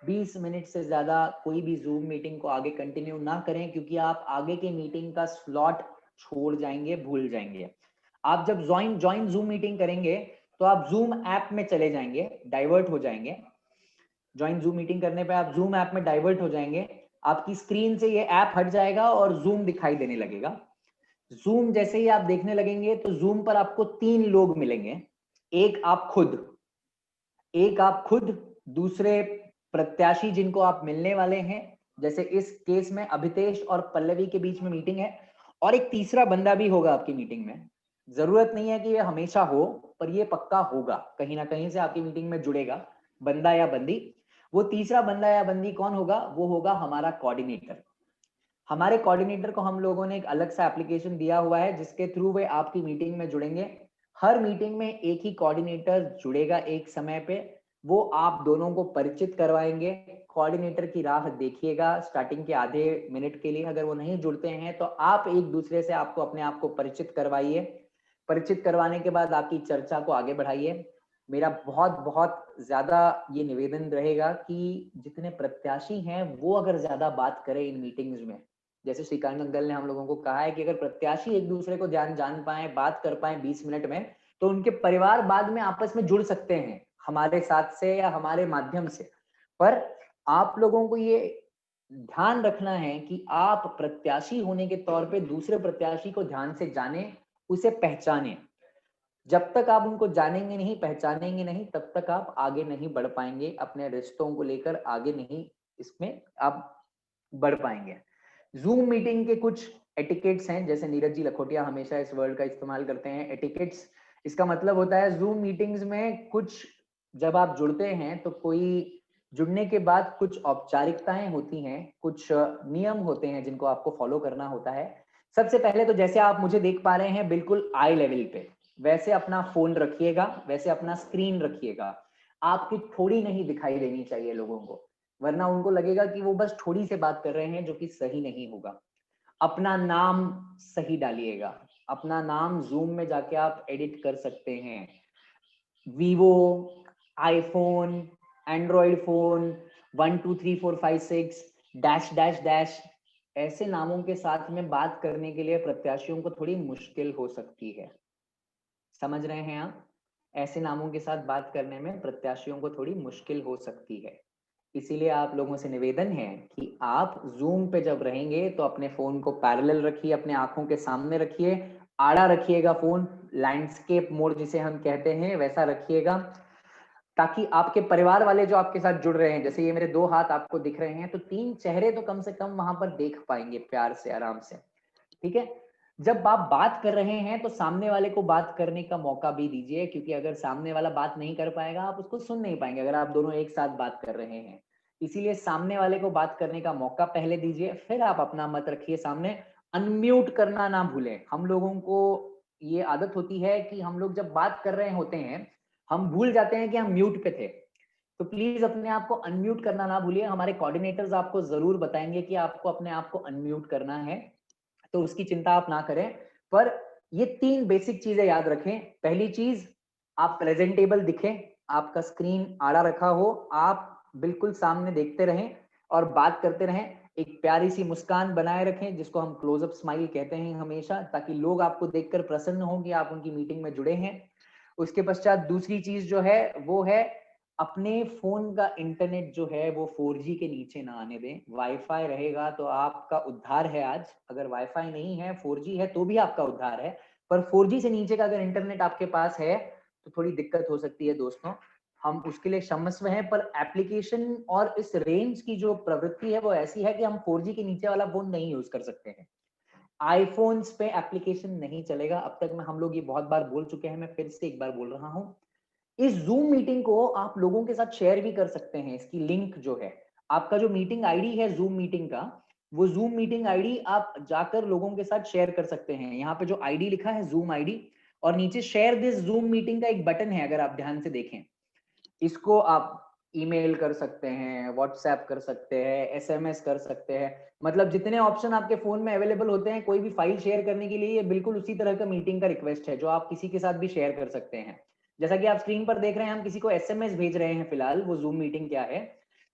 Speaker 1: 20 मिनट से ज्यादा कोई भी जूम मीटिंग को आगे कंटिन्यू ना करें, क्योंकि आप आगे की मीटिंग का स्लॉट छोड़ जाएंगे, भूल जाएंगे। आप जब ज्वाइन जूम मीटिंग करेंगे तो आप जूम ऐप में चले जाएंगे, डाइवर्ट हो जाएंगे। ज्वाइन जूम मीटिंग करने पे आप जूम ऐप में डाइवर्ट हो जाएंगे, आपकी स्क्रीन से ये ऐप हट जाएगा और जूम दिखाई देने लगेगा। जूम जैसे ही आप देखने लगेंगे तो जूम पर आपको 3 लोग मिलेंगे, एक आप खुद, दूसरे प्रत्याशी जिनको आप मिलने वाले हैं, जैसे इस केस में अभितेश और पल्लवी के बीच में मीटिंग है, और एक तीसरा बंदा भी होगा आपकी मीटिंग में। जरूरत नहीं है कि ये हमेशा हो, पर ये पक्का होगा, कहीं ना कहीं से आपकी मीटिंग में जुड़ेगा बंदा या बंदी। वो तीसरा बंदा या बंदी कौन होगा? वो होगा हमारा कोऑर्डिनेटर। हमारे कोऑर्डिनेटर को हम लोगों ने एक अलग सा एप्लीकेशन दिया हुआ है जिसके थ्रू वे आपकी मीटिंग में जुड़ेंगे। हर मीटिंग में एक ही कोऑर्डिनेटर जुड़ेगा एक समय पे, वो आप दोनों को परिचित करवाएंगे। कोऑर्डिनेटर की राह देखिएगा स्टार्टिंग के आधे मिनट के लिए, अगर वो नहीं जुड़ते हैं तो आप एक दूसरे से आपको अपने आप को परिचित करवाइए। परिचित करवाने के बाद आपकी चर्चा को आगे बढ़ाइए। मेरा बहुत ज्यादा ये निवेदन रहेगा कि जितने प्रत्याशी हैं वो अगर ज्यादा बात करें इन मीटिंग्स में, जैसे श्रीकांत अंकल ने हम लोगों को कहा है कि अगर प्रत्याशी एक दूसरे को जान पाए, बात कर पाए 20 मिनट में, तो उनके परिवार बाद में आपस में जुड़ सकते हैं हमारे साथ से या हमारे माध्यम से। पर आप लोगों को ये ध्यान रखना है कि आप प्रत्याशी होने के तौर पे दूसरे प्रत्याशी को ध्यान से जाने, उसे पहचाने। जब तक आप उनको जानेंगे नहीं, पहचानेंगे नहीं, तब तक आप आगे नहीं बढ़ पाएंगे, अपने रिश्तों को लेकर आगे नहीं इसमें आप बढ़ पाएंगे। जूम मीटिंग के कुछ एटिकेट्स हैं, जैसे नीरज जी लखोटिया हमेशा इस वर्ड का इस्तेमाल करते हैं, एटिकेट्स। इसका मतलब होता है जूम मीटिंग्स में कुछ, जब आप जुड़ते हैं तो कोई जुड़ने के बाद कुछ औपचारिकताएं होती हैं, कुछ नियम होते हैं जिनको आपको फॉलो करना होता है। सबसे पहले तो जैसे आप मुझे देख पा रहे हैं बिल्कुल आई लेवल पे, वैसे अपना फोन रखिएगा, वैसे अपना स्क्रीन रखिएगा। आपकी थोड़ी नहीं दिखाई देनी चाहिए लोगों को, वरना उनको लगेगा कि वो बस थोड़ी से बात कर रहे हैं, जो कि सही नहीं होगा। अपना नाम सही डालिएगा, अपना नाम जूम में जाके आप एडिट कर सकते हैं। Vivo, iPhone, Android phone 1 2 3 4 5 6 dash dash dash ऐसे नामों के साथ में बात करने के लिए प्रत्याशियों को थोड़ी मुश्किल हो सकती है। समझ रहे हैं आप? ऐसे नामों के साथ बात करने में प्रत्याशियों को थोड़ी मुश्किल हो सकती है। इसीलिए आप लोगों से निवेदन है कि आप जूम पे जब रहेंगे तो अपने फोन को पैरेलल रखिए, अपने आंखों के सामने रखिए, आड़ा रखिएगा फोन, लैंडस्केप मोड जिसे हम कहते हैं वैसा रखिएगा, ताकि आपके परिवार वाले जो आपके साथ जुड़ रहे हैं, जैसे ये मेरे 2 हाथ आपको दिख रहे हैं, तो 3 चेहरे तो कम से कम वहां पर देख पाएंगे प्यार से, आराम से। ठीक है? जब आप बात कर रहे हैं तो सामने वाले को बात करने का मौका भी दीजिए, क्योंकि अगर सामने वाला बात नहीं कर पाएगा आप उसको सुन नहीं पाएंगे अगर आप दोनों एक साथ बात कर रहे हैं। इसीलिए सामने वाले को बात करने का मौका पहले दीजिए, फिर आप अपना मत रखिए सामने। अनम्यूट करना ना भूलें। हम लोगों को ये आदत होती है कि हम लोग जब बात कर रहे होते हैं हम भूल जाते हैं कि हम म्यूट पे थे, तो प्लीज अपने आप को अनम्यूट करना ना भूलिए। हमारे कोऑर्डिनेटर्स आपको जरूर बताएंगे कि आपको अपने आप को अनम्यूट करना है, तो उसकी चिंता आप ना करें। पर ये 3 बेसिक चीजें याद रखें। पहली चीज, आप प्रेजेंटेबल दिखें, आपका स्क्रीन आड़ा रखा हो, आप बिल्कुल सामने देखते रहें और बात करते रहें। एक प्यारी सी मुस्कान बनाए रखें जिसको हम क्लोजअप स्माइल कहते हैं हमेशा, ताकि लोग आपको देखकर प्रसन्न हों कि आप उनकी मीटिंग में जुड़े हैं। उसके पश्चात दूसरी चीज जो है वो है अपने फोन का इंटरनेट जो है वो 4G के नीचे ना आने दें। वाईफाई रहेगा तो आपका उद्धार है आज, अगर वाईफाई नहीं है 4G है तो भी आपका उद्धार है, पर 4G से नीचे का अगर इंटरनेट आपके पास है तो थोड़ी दिक्कत हो सकती है दोस्तों, हम उसके लिए क्षमस्व हैं। पर एप्लीकेशन और इस रेंज की जो प्रवृत्ति है वो ऐसी है कि हम 4G के नीचे वाला फोन नहीं यूज कर सकते हैं। आईफोन्स पे एप्लीकेशन नहीं चलेगा, अब तक हम लोग ये बहुत बार बोल चुके हैं, मैं फिर से एक बार बोल रहा हूं। इस जूम मीटिंग को आप लोगों के साथ शेयर भी कर सकते हैं। इसकी लिंक जो है, आपका जो मीटिंग आईडी है जूम मीटिंग का, वो जूम मीटिंग आईडी आप जाकर लोगों के साथ शेयर कर सकते हैं। यहाँ पे जो आईडी लिखा है जूम आईडी, और नीचे शेयर दिस जूम मीटिंग का एक बटन है, अगर आप ध्यान से देखें, इसको आप ईमेल कर सकते हैं, व्हाट्सएप कर सकते हैं, एसएमएस कर सकते हैं, मतलब जितने ऑप्शन आपके फोन में अवेलेबल होते हैं कोई भी फाइल शेयर करने के लिए, ये बिल्कुल उसी तरह का मीटिंग का रिक्वेस्ट है जो आप किसी के साथ भी शेयर कर सकते हैं। जैसा कि आप स्क्रीन पर देख रहे हैं, हम किसी को एसएमएस भेज रहे हैं फिलहाल, वो जूम मीटिंग क्या है,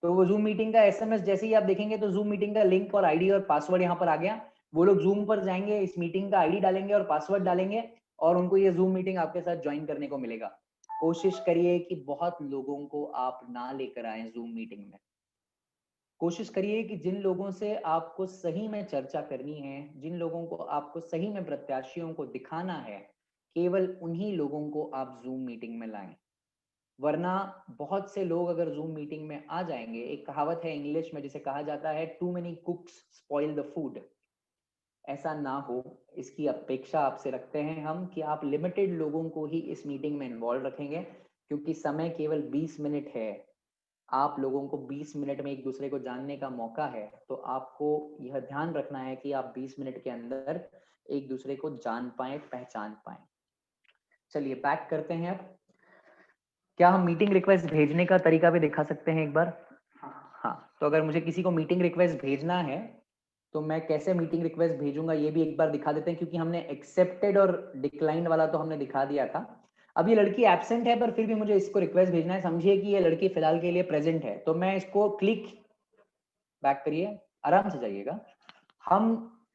Speaker 1: तो वो जूम मीटिंग का एसएमएस जैसे ही आप देखेंगे तो जूम मीटिंग का लिंक और आईडी और पासवर्ड यहाँ पर आ गया। वो लोग जूम पर जाएंगे, इस मीटिंग का आईडी डालेंगे और पासवर्ड डालेंगे और उनको ये जूम मीटिंग आपके साथ ज्वाइन करने को मिलेगा। कोशिश करिए कि बहुत लोगों को आप ना लेकर आए जूम मीटिंग में। कोशिश करिए कि जिन लोगों से आपको सही में चर्चा करनी है, जिन लोगों को आपको सही में प्रत्याशियों को दिखाना है, केवल उन्हीं लोगों को आप जूम मीटिंग में लाएं। वरना बहुत से लोग अगर जूम मीटिंग में आ जाएंगे, एक कहावत है इंग्लिश में जिसे कहा जाता है too many cooks spoil the food, ऐसा ना हो इसकी अपेक्षा आपसे रखते हैं हम कि आप लिमिटेड लोगों को ही इस मीटिंग में इन्वॉल्व रखेंगे, क्योंकि समय केवल 20 मिनट है। आप लोगों को 20 मिनट में एक दूसरे को जानने का मौका है, तो आपको यह ध्यान रखना है कि आप 20 मिनट के अंदर एक दूसरे को जान पाए, पहचान पाए। चलिए बैक करते हैं। अब क्या हम मीटिंग रिक्वेस्ट भेजने का तरीका भी दिखा सकते हैं एक बार? हाँ, तो अगर मुझे किसी को मीटिंग रिक्वेस्ट भेजना है तो मैं कैसे मीटिंग रिक्वेस्ट भेजूंगा ये भी एक बार दिखा देते हैं, क्योंकि हमने एक्सेप्टेड और डिक्लाइंड वाला तो हमने दिखा दिया था। अब ये लड़की एब्सेंट है पर फिर भी मुझे इसको रिक्वेस्ट भेजना है। समझिए कि ये लड़की फिलहाल के लिए प्रेजेंट है, तो मैं इसको क्लिक, बैक करिए, आराम से जाइएगा। हम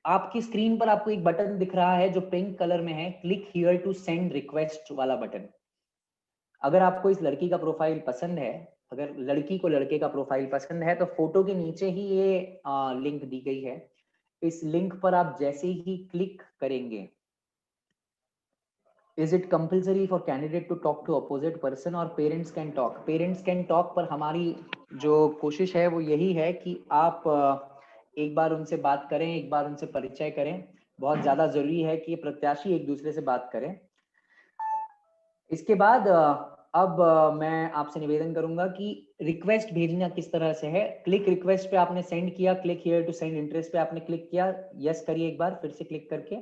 Speaker 1: आपकी स्क्रीन पर आपको एक बटन दिख रहा है जो पिंक कलर में है, click here to send request वाला बटन। अगर आपको इस लड़की का प्रोफाइल पसंद है अगर लड़की को लड़के का प्रोफाइल पसंद है तो फोटो के नीचे ही ये लिंक दी गई है। इस लिंक पर आप जैसे ही क्लिक करेंगे, is it compulsory for candidate to talk to opposite person और parents can talk? Parents can talk पर हमारी जो कोशिश है वो यही है कि आप एक बार उनसे बात करें, एक बार उनसे परिचय करें। बहुत ज्यादा जरूरी है कि प्रत्याशी एक दूसरे से बात करें। इसके बाद अब मैं आपसे निवेदन करूंगा कि रिक्वेस्ट भेजना किस तरह से है। क्लिक रिक्वेस्ट पे आपने सेंड किया, click here to send interest पे आपने क्लिक किया, यस करिए एक बार फिर से क्लिक करके।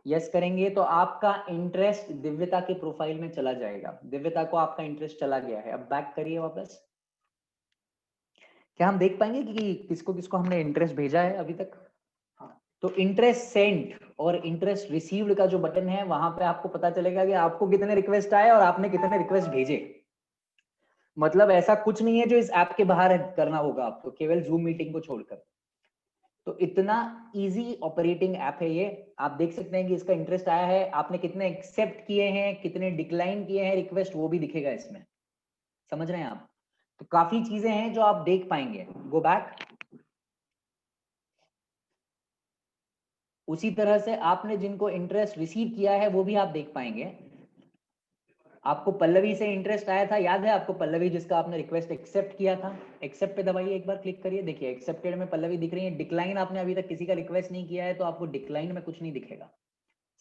Speaker 1: यस करेंगे तो आपका इंटरेस्ट दिव्यता के प्रोफाइल में चला जाएगा। दिव्यता को आपका इंटरेस्ट चला गया है। अब बैक करिए वापस। क्या हम देख पाएंगे कि किसको किसको हमने इंटरेस्ट भेजा है अभी तक? तो इंटरेस्ट सेंड और इंटरेस्ट रिसीव्ड का जो बटन है वहां पे आपको पता चलेगा कि आपको कितने रिक्वेस्ट आए और आपने कितने रिक्वेस्ट भेजे। मतलब ऐसा कुछ नहीं है जो इस ऐप के बाहर करना होगा आपको, केवल जूम मीटिंग को छोड़कर। तो इतना इजी ऑपरेटिंग ऐप है ये। आप देख सकते हैं कि इसका इंटरेस्ट आया है, आपने कितने एक्सेप्ट किए हैं, कितने डिक्लाइन किए हैं रिक्वेस्ट, वो भी दिखेगा इसमें। समझ रहे हैं आप? तो काफी चीजें हैं जो आप देख पाएंगे। Go back. उसी तरह से आपने जिनको इंटरेस्ट रिसीव किया है वो भी आप देख पाएंगे। आपको पल्लवी से इंटरेस्ट आया था, याद है आपको? पल्लवी जिसका आपने रिक्वेस्ट एक्सेप्ट किया था, एक्सेप्ट पे दबाइए एक बार, क्लिक करिए। देखिए एक्सेप्टेड में पल्लवी दिख रही है। डिक्लाइन आपने अभी तक किसी का रिक्वेस्ट नहीं किया है तो आपको डिक्लाइन में कुछ नहीं दिखेगा।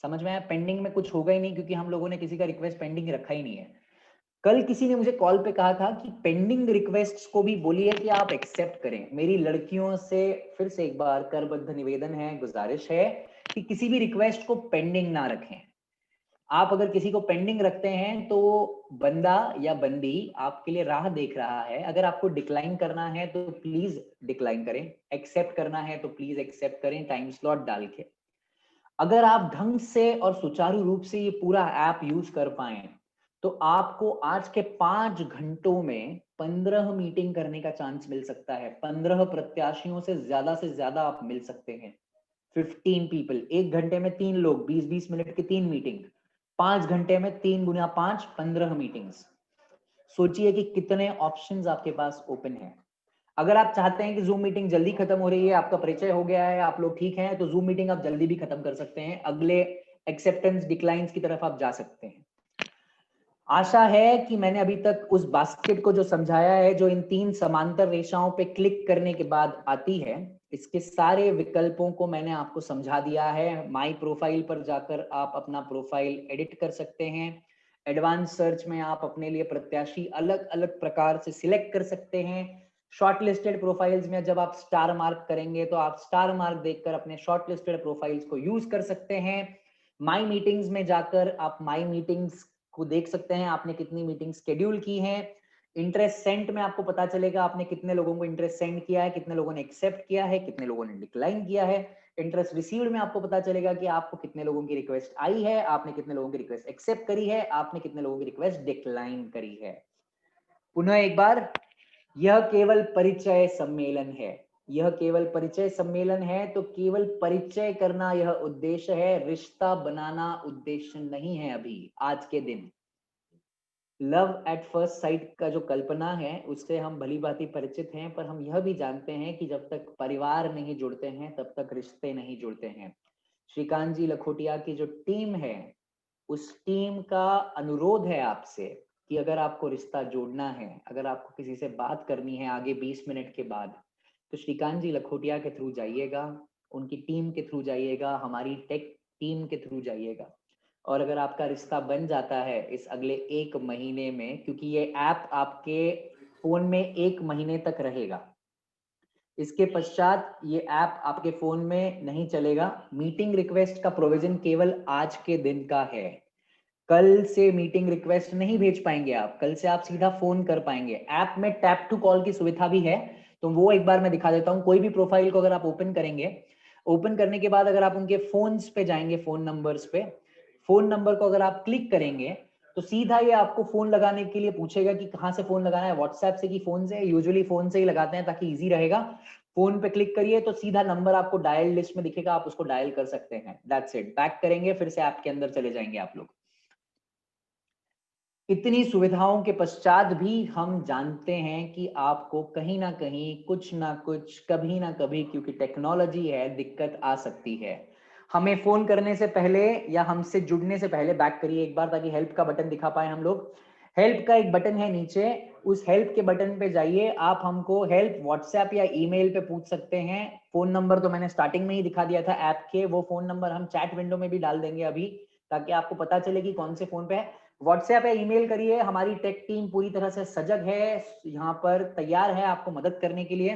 Speaker 1: समझ में आया? पेंडिंग में कुछ होगा ही नहीं क्योंकि हम लोगों ने किसी का रिक्वेस्ट पेंडिंग रखा ही नहीं है। कल किसी ने मुझे कॉल पे कहा था कि पेंडिंग रिक्वेस्ट्स को भी बोलिए कि आप एक्सेप्ट करें। मेरी लड़कियों से फिर से एक बार करबद्ध निवेदन है, गुजारिश है कि किसी भी रिक्वेस्ट को पेंडिंग ना रखें। आप अगर किसी को पेंडिंग रखते हैं तो बंदा या बंदी आपके लिए राह देख रहा है। अगर आपको डिक्लाइन करना है तो प्लीज डिक्लाइन करें, एक्सेप्ट करना है तो प्लीज एक्सेप्ट करें टाइम स्लॉट डाल के। अगर आप ढंग से और सुचारू रूप से ये पूरा ऐप यूज कर पाए तो आपको आज के 5 घंटों में 15 मीटिंग करने का चांस मिल सकता है। 15 प्रत्याशियों से ज्यादा आप मिल सकते हैं। 15 पीपल, 1 घंटे में 3 लोग, 20-20 मिनट की 3 मीटिंग, 5 घंटे में 3 गुना 5, 15 मीटिंग्स। सोचिए कि कितने ऑप्शंस आपके पास ओपन हैं। अगर आप चाहते हैं कि जूम मीटिंग जल्दी खत्म हो रही है, आपका परिचय हो गया है, आप लोग ठीक हैं, तो जूम मीटिंग आप जल्दी भी खत्म कर सकते हैं। अगले एक्सेप्टेंस डिक्लाइंस की तरफ आप जा सकते हैं। आशा है कि मैंने अभी तक उस बास्केट को जो समझाया है, जो इन 3 समांतर रेखाओं पे क्लिक करने के बाद आती है, इसके सारे विकल्पों को मैंने आपको समझा दिया है। माई प्रोफाइल पर जाकर आप अपना प्रोफाइल एडिट कर सकते हैं। एडवांस सर्च में आप अपने लिए प्रत्याशी अलग अलग प्रकार से सिलेक्ट कर सकते हैं। शॉर्टलिस्टेड प्रोफाइल्स में जब आप स्टार मार्क करेंगे तो आप स्टार मार्क देखकर अपने शॉर्टलिस्टेड प्रोफाइल्स को यूज कर सकते हैं। माई मीटिंग्स में जाकर आप माई मीटिंग्स को देख सकते हैं, आपने कितनी मीटिंग शेड्यूल की है। इंटरेस्ट सेंट में आपको पता चलेगा आपने कितने लोगों को इंटरेस्ट सेंड किया है, कितने लोगों ने एक्सेप्ट किया है, कितने लोगों ने डिक्लाइन किया है। इंटरेस्ट रिसीव्ड में आपको पता चलेगा कि आपको कितने लोगों की रिक्वेस्ट आई है, आपने कितने लोगों की रिक्वेस्ट एक्सेप्ट करी है, आपने कितने लोगों की रिक्वेस्ट डिक्लाइन करी है। पुनः एक बार, यह केवल परिचय सम्मेलन है। यह केवल परिचय सम्मेलन है, तो केवल परिचय करना यह उद्देश्य है, रिश्ता बनाना उद्देश्य नहीं है। अभी आज के दिन लव एट फर्स्ट साइट का जो कल्पना है उससे हम भली भांति परिचित हैं, पर हम यह भी जानते हैं कि जब तक परिवार नहीं जुड़ते हैं तब तक रिश्ते नहीं जुड़ते हैं। श्रीकांत जी लखोटिया की जो टीम है, उस टीम का अनुरोध है आपसे कि अगर आपको रिश्ता जोड़ना है, अगर आपको किसी से बात करनी है आगे 20 मिनट के बाद, तो श्रीकांत जी लखोटिया के थ्रू जाइएगा, उनकी टीम के थ्रू जाइएगा, हमारी टेक टीम के थ्रू जाइएगा। और अगर आपका रिश्ता बन जाता है इस अगले 1 महीने में, क्योंकि ये ऐप आपके फोन में 1 महीने तक रहेगा, इसके पश्चात ये ऐप आपके फोन में नहीं चलेगा। मीटिंग रिक्वेस्ट का प्रोविजन केवल आज के दिन का है। कल से मीटिंग रिक्वेस्ट नहीं भेज पाएंगे आप, कल से आप सीधा फोन कर पाएंगे। ऐप में टैप टू कॉल की सुविधा भी है, तो वो एक बार मैं दिखा देता हूँ। कोई भी प्रोफाइल को अगर आप ओपन करेंगे, ओपन करने के बाद अगर आप उनके फोन्स पे जाएंगे, फोन नंबर्स पे, फोन नंबर को अगर आप क्लिक करेंगे तो सीधा ये आपको फोन लगाने के लिए पूछेगा कि कहाँ से फोन लगाना है, व्हाट्सएप से कि फोन से। यूजुअली फोन से ही लगाते हैं ताकि इजी रहेगा। फोन पे क्लिक करिए तो सीधा नंबर आपको डायल लिस्ट में दिखेगा, आप उसको डायल कर सकते हैं। That's it. बैक करेंगे, फिर से ऐप के अंदर चले जाएंगे आप लोग। इतनी सुविधाओं के पश्चात भी हम जानते हैं कि आपको कहीं ना कहीं कुछ ना कुछ कभी ना कभी, क्योंकि टेक्नोलॉजी है, दिक्कत आ सकती है। हमें फोन करने से पहले या हमसे जुड़ने से पहले, बैक करिए एक बार ताकि हेल्प का बटन दिखा पाए हम लोग। हेल्प का एक बटन है नीचे, उस हेल्प के बटन पे जाइए। आप हमको हेल्प व्हाट्सएप या ईमेल पे पूछ सकते हैं। फोन नंबर तो मैंने स्टार्टिंग में ही दिखा दिया था ऐप के, वो फोन नंबर हम चैट विंडो में भी डाल देंगे अभी, ताकि आपको पता चले कि कौन से फोन पे है। व्हाट्सएप या ईमेल करिए। हमारी टेक टीम पूरी तरह से सजग है, यहाँ पर तैयार है आपको मदद करने के लिए।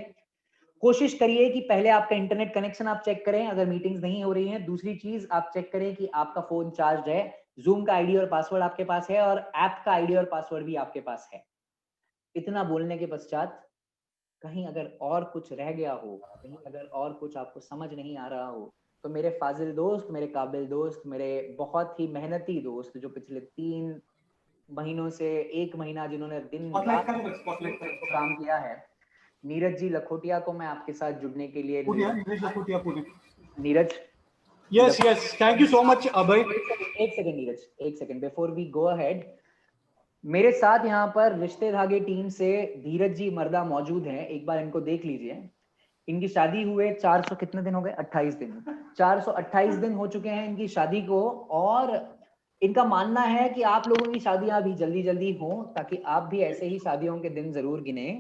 Speaker 1: कोशिश करिए कि पहले आपका इंटरनेट कनेक्शन आप चेक करें अगर मीटिंग्स नहीं हो रही हैं। दूसरी चीज आप चेक करें कि आपका फोन चार्ज है, जूम का आईडी और पासवर्ड आपके पास है, और ऐप का आईडी और पासवर्ड भी आपके पास है। इतना बोलने के पश्चात कहीं अगर और कुछ रह गया हो, कहीं अगर और कुछ आपको समझ नहीं आ रहा हो, तो मेरे फाजिल दोस्त, मेरे काबिल दोस्त, मेरे बहुत ही मेहनती दोस्त जो पिछले 3 महीनों से 1 महीना जिन्होंने दिन रात काम किया है, नीरज जी लखोटिया को मैं आपके साथ जुड़ने के लिए Neeraj,
Speaker 14: yes, thank you so much Abhay.
Speaker 1: एक सेकंड नीरज, एक second before we go ahead. मेरे साथ यहाँ पर रिश्ते धागे टीम से धीरज जी मर्दा मौजूद हैं, एक बार इनको देख लीजिए। इनकी शादी हुए 400 कितने दिन हो गए? 28 दिन। 428 दिन हो चुके हैं इनकी शादी को, और इनका मानना है कि आप लोगों की शादियां भी जल्दी जल्दी हों ताकि आप भी ऐसे ही शादियों के दिन जरूर गिने।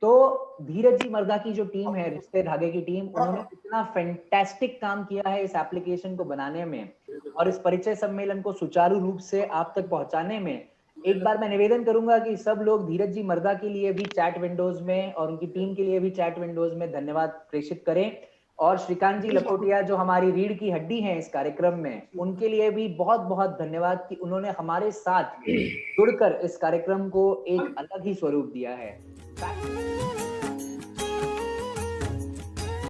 Speaker 1: तो धीरज जी मर्दा की जो टीम है, रिश्ते धागे की टीम, उन्होंने इतना फैंटास्टिक काम किया है इस एप्लीकेशन को बनाने में और इस परिचय सम्मेलन को सुचारू रूप से आप तक पहुंचाने में। एक बार मैं निवेदन करूंगा कि सब लोग धीरज जी मर्दा के लिए भी चैट विंडोज में और उनकी टीम के लिए भी चैट विंडोज में धन्यवाद प्रेषित करें, और श्रीकांत जी लखोटिया जो हमारी रीढ़ की हड्डी हैं इस कार्यक्रम में, उनके लिए भी बहुत बहुत धन्यवाद कि उन्होंने हमारे साथ जुड़कर इस कार्यक्रम को एक अलग ही स्वरूप दिया है।